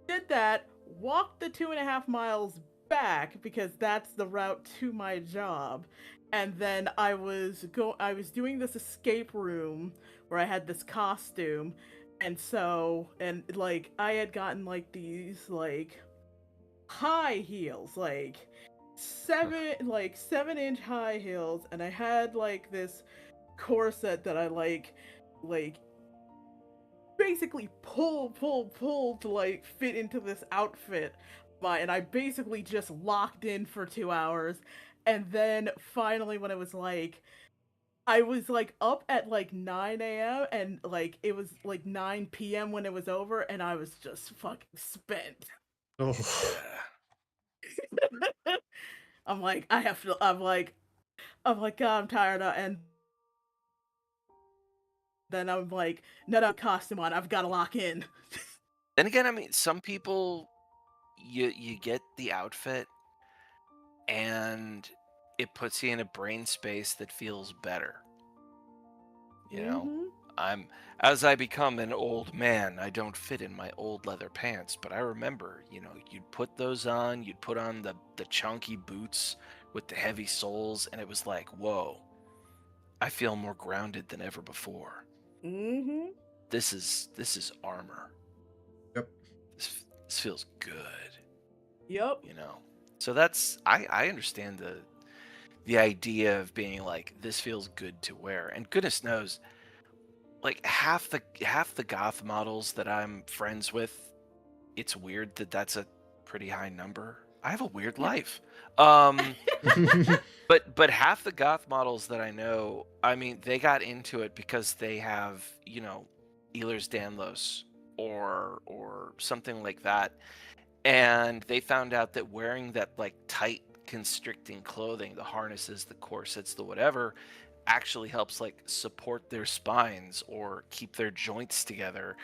did that, walked the 2.5 miles back because that's the route to my job, and then I was doing this escape room where I had this costume, and like I had gotten like these like high heels, like 7-inch high heels, and I had like this corset that I like basically pull to like fit into this outfit. And I basically just locked in for 2 hours. And then finally when it was like, I was like up at like 9 a.m. and like it was like 9 p.m. when it was over, and I was just fucking spent. Oh. I'm like, God, I'm tired of, and then I'm like, no, costume on, I've got to lock in. Then again, I mean, some people, you get the outfit and it puts you in a brain space that feels better. You know, as I become an old man, I don't fit in my old leather pants, but I remember, you'd put those on, you'd put on the chunky boots with the heavy soles, and it was like, whoa, I feel more grounded than ever before. Mm-hmm. This is armor. Yep. This feels good. Yep. So that's, I understand the idea of being like, this feels good to wear, and goodness knows, like half the goth models that I'm friends with, it's weird that that's a pretty high number. I have a weird life. But half the goth models that I know, I mean, they got into it because they have, Ehlers Danlos or something like that. And they found out that wearing that like tight constricting clothing, the harnesses, the corsets, the whatever, actually helps like support their spines or keep their joints together.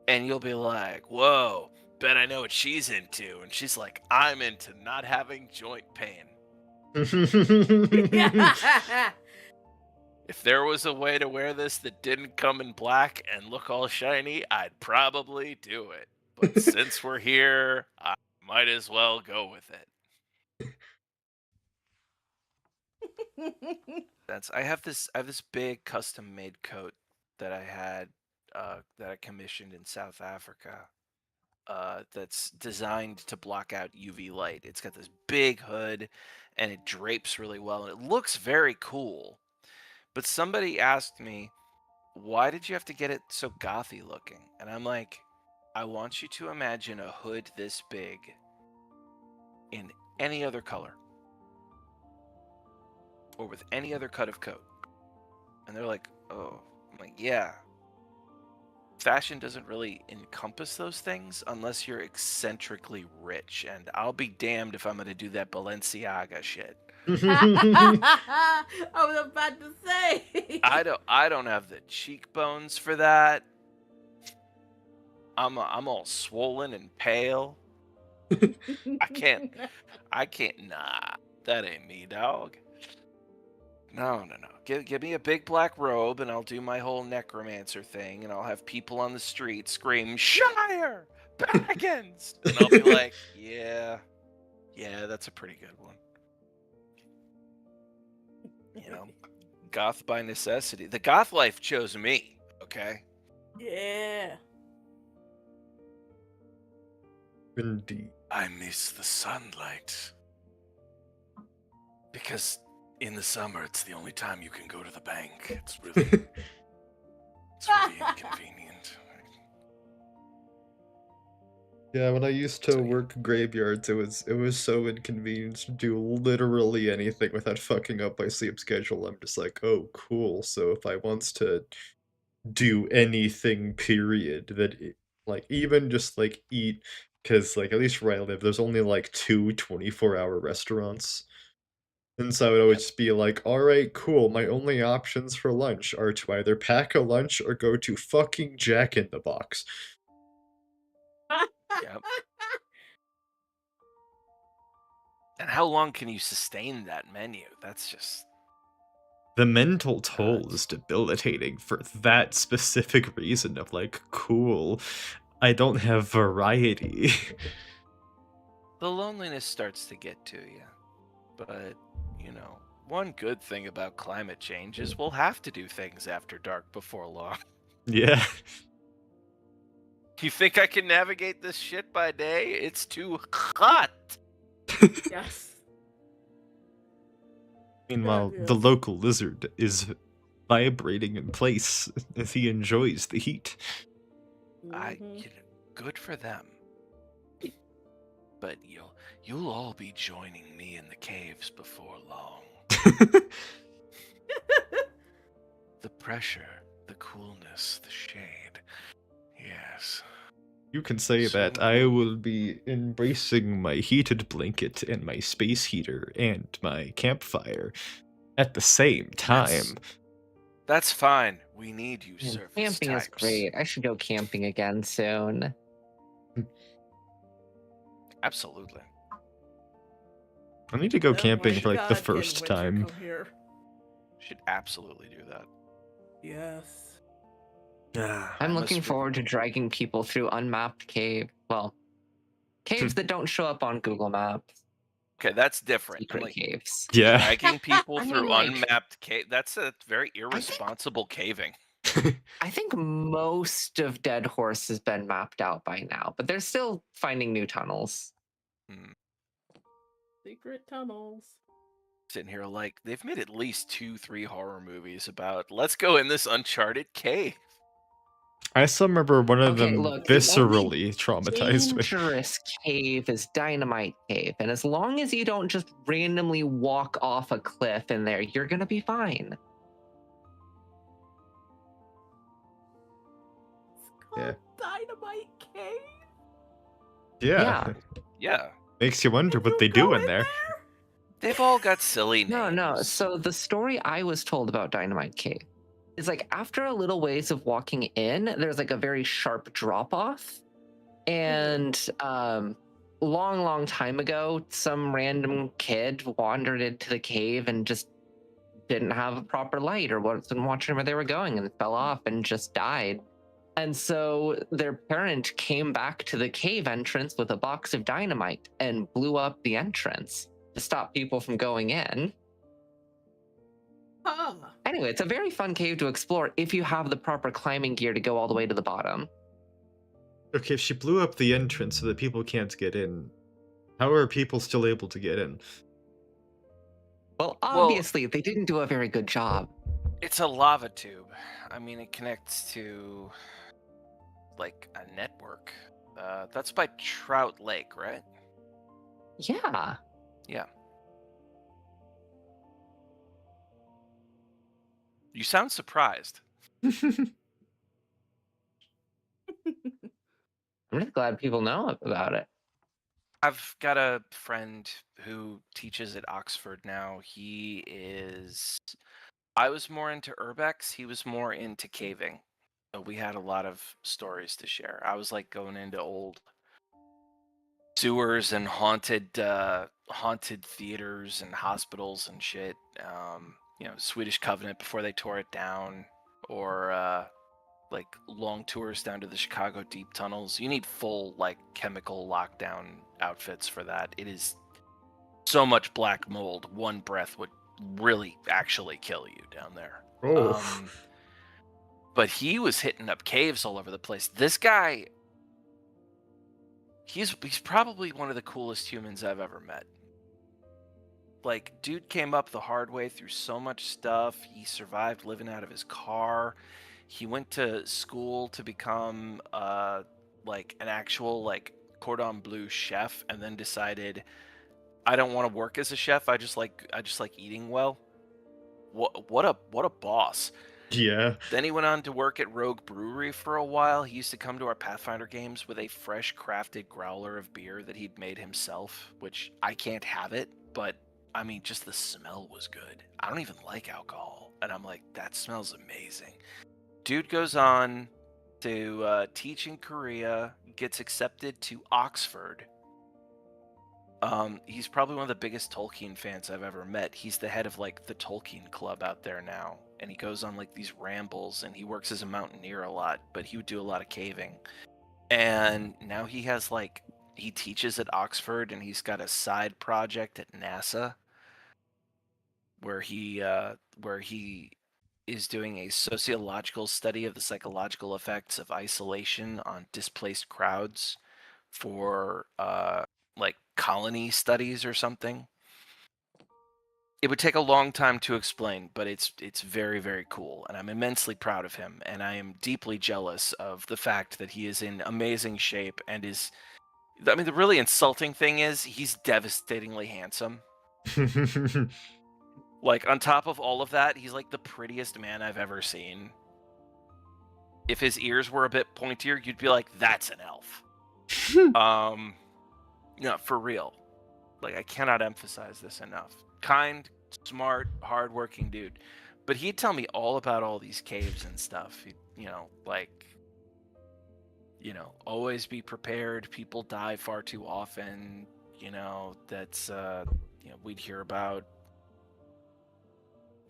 And you'll be like, whoa, bet I know what she's into. And she's like, I'm into not having joint pain. If there was a way to wear this that didn't come in black and look all shiny, I'd probably do it. But since we're here, I might as well go with it. I have this big custom made coat that I had that I commissioned in South Africa. That's designed to block out UV light. It's got this big hood and it drapes really well and it looks very cool. But somebody asked me, why did you have to get it so gothy looking? And I'm like, I want you to imagine a hood this big in any other color or with any other cut of coat. And they're like, oh. I'm like, yeah. Fashion doesn't really encompass those things unless you're eccentrically rich, and I'll be damned if I'm going to do that Balenciaga shit. I was about to say. I don't have the cheekbones for that. I'm all swollen and pale. I can't. Nah, that ain't me, dog. No. Give me a big black robe and I'll do my whole necromancer thing and I'll have people on the street scream, Shire! Baggins! And I'll be like, yeah, that's a pretty good one. You know, goth by necessity. The goth life chose me, okay? Yeah. Indeed. I miss the sunlight. Because in the summer, it's the only time you can go to the bank. It's really inconvenient. Yeah, when I used to So, yeah. work graveyards, it was so inconvenient to do literally anything without fucking up my sleep schedule. I'm just like, oh, cool. So if I wants to do anything, period, like even just like eat, because like at least where I live, there's only like 24-hour restaurants. And so I would always just be like, all right, cool. My only options for lunch are to either pack a lunch or go to fucking Jack in the Box. Yep. And how long can you sustain that menu? That's just The mental toll nuts. is debilitating for that specific reason of like, cool, I don't have variety. The loneliness starts to get to you. But, you know, one good thing about climate change is we'll have to do things after dark before long. Yeah. You think I can navigate this shit by day? It's too hot. Yes. Meanwhile, Yeah. the local lizard is vibrating in place as he enjoys the heat. Mhm. Good for them. But you'll all be joining me in the caves before long. The pressure, the coolness, the shade. Yes. You can say that So- I will be embracing my heated blanket and my space heater and my campfire at the same time. That's fine. We need you, Man, service camping is types. great. I should go camping again soon. Absolutely. I need to go Oh my camping for like the God, can first Winter time. come here? Should absolutely do that. Yes. I'm I looking must forward to dragging people through unmapped caves that don't show up on Google Maps. Okay, that's different. Secret Like, caves. Yeah. dragging people I mean, through like- unmapped cave. That's a very irresponsible caving. I think most of Dead Horse has been mapped out by now, but they're still finding new tunnels. Secret tunnels. Sitting here like they've made at least 2-3 horror movies about let's go in this uncharted cave. I still remember one of Okay, them look, the only viscerally traumatized me. Dangerous cave is Dynamite Cave, and as long as you don't just randomly walk off a cliff in there, you're gonna be fine. It's called Yeah. Dynamite Cave. Yeah. Yeah, Makes you wonder Did what you they do go in there. they've all got silly names. No. So the story I was told about Dynamite Cave is like after a little ways of walking in, there's like a very sharp drop off. And long time ago, some random kid wandered into the cave and just didn't have a proper light or wasn't watching where they were going and fell off and just died. And so their parent came back to the cave entrance with a box of dynamite and blew up the entrance to stop people from going in. Huh. Anyway, it's a very fun cave to explore if you have the proper climbing gear to go all the way to the bottom. Okay, if she blew up the entrance so that people can't get in, how are people still able to get in? Well, obviously, they didn't do a very good job. It's a lava tube. I mean, it connects to like a network. That's by Trout Lake, right? Yeah. Yeah. You sound surprised. I'm really glad people know about it. I've got a friend who teaches at Oxford now. I was more into urbex. He was more into caving. So we had a lot of stories to share. I was like going into old sewers and haunted theaters and hospitals and shit. Swedish Covenant before they tore it down, or like long tours down to the Chicago deep tunnels. You need full like chemical lockdown outfits for that. It is so much black mold. One breath would really actually kill you down there. Oh. But he was hitting up caves all over the place. This guy, he's probably one of the coolest humans I've ever met. Like, dude came up the hard way through so much stuff. He survived living out of his car. He went to school to become like an actual like cordon bleu chef, and then decided, I don't want to work as a chef. I just like eating well. What a boss. Yeah. Then he went on to work at Rogue Brewery for a while. He used to come to our Pathfinder games with a fresh crafted growler of beer that he'd made himself, which I can't have it, but I mean, just the smell was good. I don't even like alcohol. And I'm like, that smells amazing. Dude goes on to teach in Korea, gets accepted to Oxford. He's probably one of the biggest Tolkien fans I've ever met. He's the head of like the Tolkien Club out there now. And he goes on like these rambles, and he works as a mountaineer a lot, but he would do a lot of caving. And now he has like, he teaches at Oxford, and he's got a side project at NASA where he is doing a sociological study of the psychological effects of isolation on displaced crowds for like colony studies or something. It would take a long time to explain, but it's very, very cool, and I'm immensely proud of him, and I am deeply jealous of the fact that he is in amazing shape and is, I mean, the really insulting thing is he's devastatingly handsome. Like, on top of all of that, he's like the prettiest man I've ever seen. If his ears were a bit pointier, you'd be like, that's an elf. No, for real. Like, I cannot emphasize this enough. Kind, smart, hardworking dude. But he'd tell me all about all these caves and stuff. Always be prepared. People die far too often. That's, we'd hear about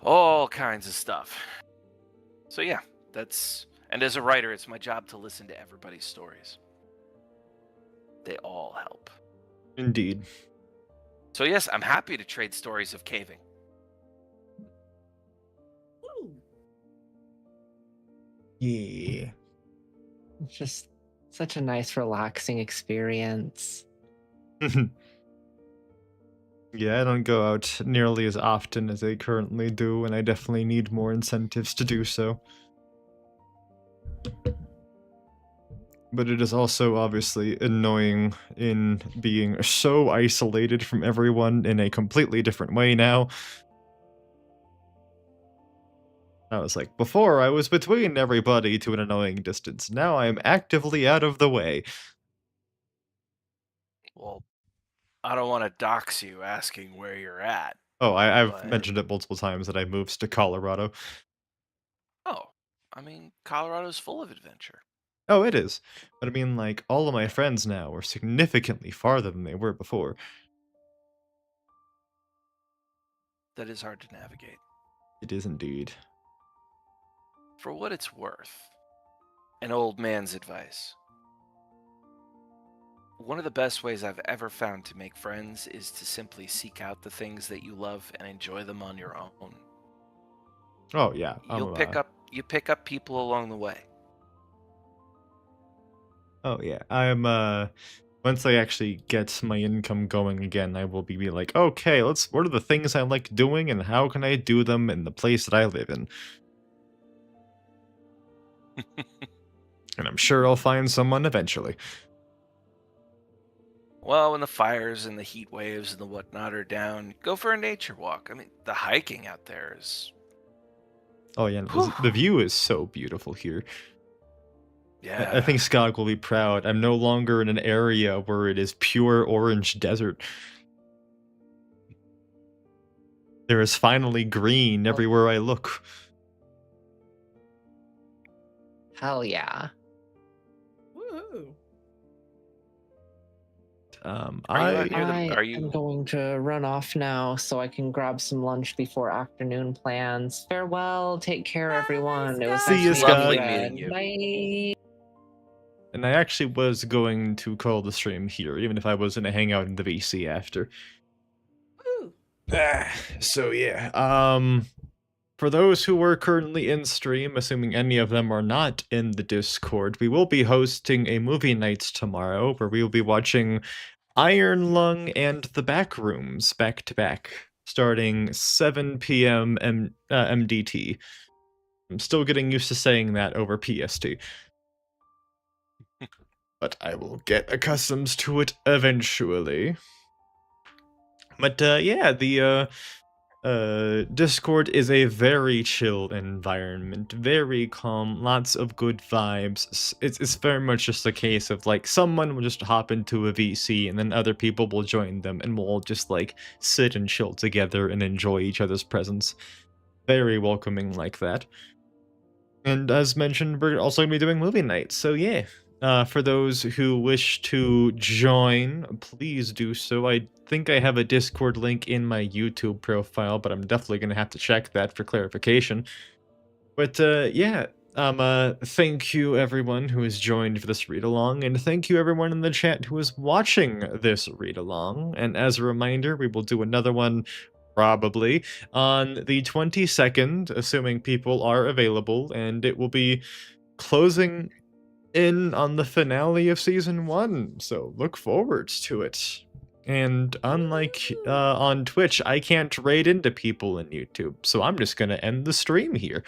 all kinds of stuff. So yeah, and as a writer, it's my job to listen to everybody's stories. They all help. Indeed. So yes, I'm happy to trade stories of caving. Ooh. Yeah. It's just such a nice, relaxing experience. Yeah, I don't go out nearly as often as I currently do, and I definitely need more incentives to do so. But it is also obviously annoying in being so isolated from everyone in a completely different way now. I was like, before I was between everybody to an annoying distance. Now I am actively out of the way. Well, I don't want to dox you asking where you're at. Oh, I've But- mentioned it multiple times that I moved to Colorado. Oh, I mean, Colorado's full of adventure. Oh, it is. But I mean, like, all of my friends now are significantly farther than they were before. That is hard to navigate. It is indeed. For what it's worth, an old man's advice. One of the best ways I've ever found to make friends is to simply seek out the things that you love and enjoy them on your own. Oh, yeah. You pick up people along the way. Oh, yeah. I'm, once I actually get my income going again, I will be like, okay, what are the things I like doing and how can I do them in the place that I live in? And I'm sure I'll find someone eventually. Well, when the fires and the heat waves and the whatnot are down, go for a nature walk. I mean, the hiking out there is... Oh, yeah. The view is so beautiful here. Yeah. I think Skog will be proud. I'm no longer in an area where it is pure orange desert. There is finally green everywhere I look. Hell yeah. Woohoo. Are you- I'm going to run off now so I can grab some lunch before afternoon plans. Farewell. Take care, Bye, everyone. It was Scott. See you, nice Scott. meeting Lovely Bye. And I actually was going to call the stream here, even if I was going to hang out in the VC after. Woo. So yeah, for those who are currently in stream, assuming any of them are not in the Discord, we will be hosting a movie night tomorrow where we will be watching Iron Lung and The Backrooms back to back, starting 7 p.m. MDT. I'm still getting used to saying that over PST. But I will get accustomed to it eventually. But yeah, the Discord is a very chill environment, very calm, lots of good vibes. It's very much just a case of like someone will just hop into a VC and then other people will join them and we'll all just like sit and chill together and enjoy each other's presence. Very welcoming like that. And as mentioned, we're also going to be doing movie nights, so yeah. For those who wish to join, please do so. I think I have a Discord link in my YouTube profile, but I'm definitely going to have to check that for clarification. But yeah, thank you everyone who has joined for this read-along, and thank you everyone in the chat who is watching this read-along. And as a reminder, we will do another one probably on the 22nd, assuming people are available, and it will be closing in on the finale of season 1, so look forward to it. And unlike on Twitch, I can't raid into people in YouTube, so I'm just gonna end the stream here.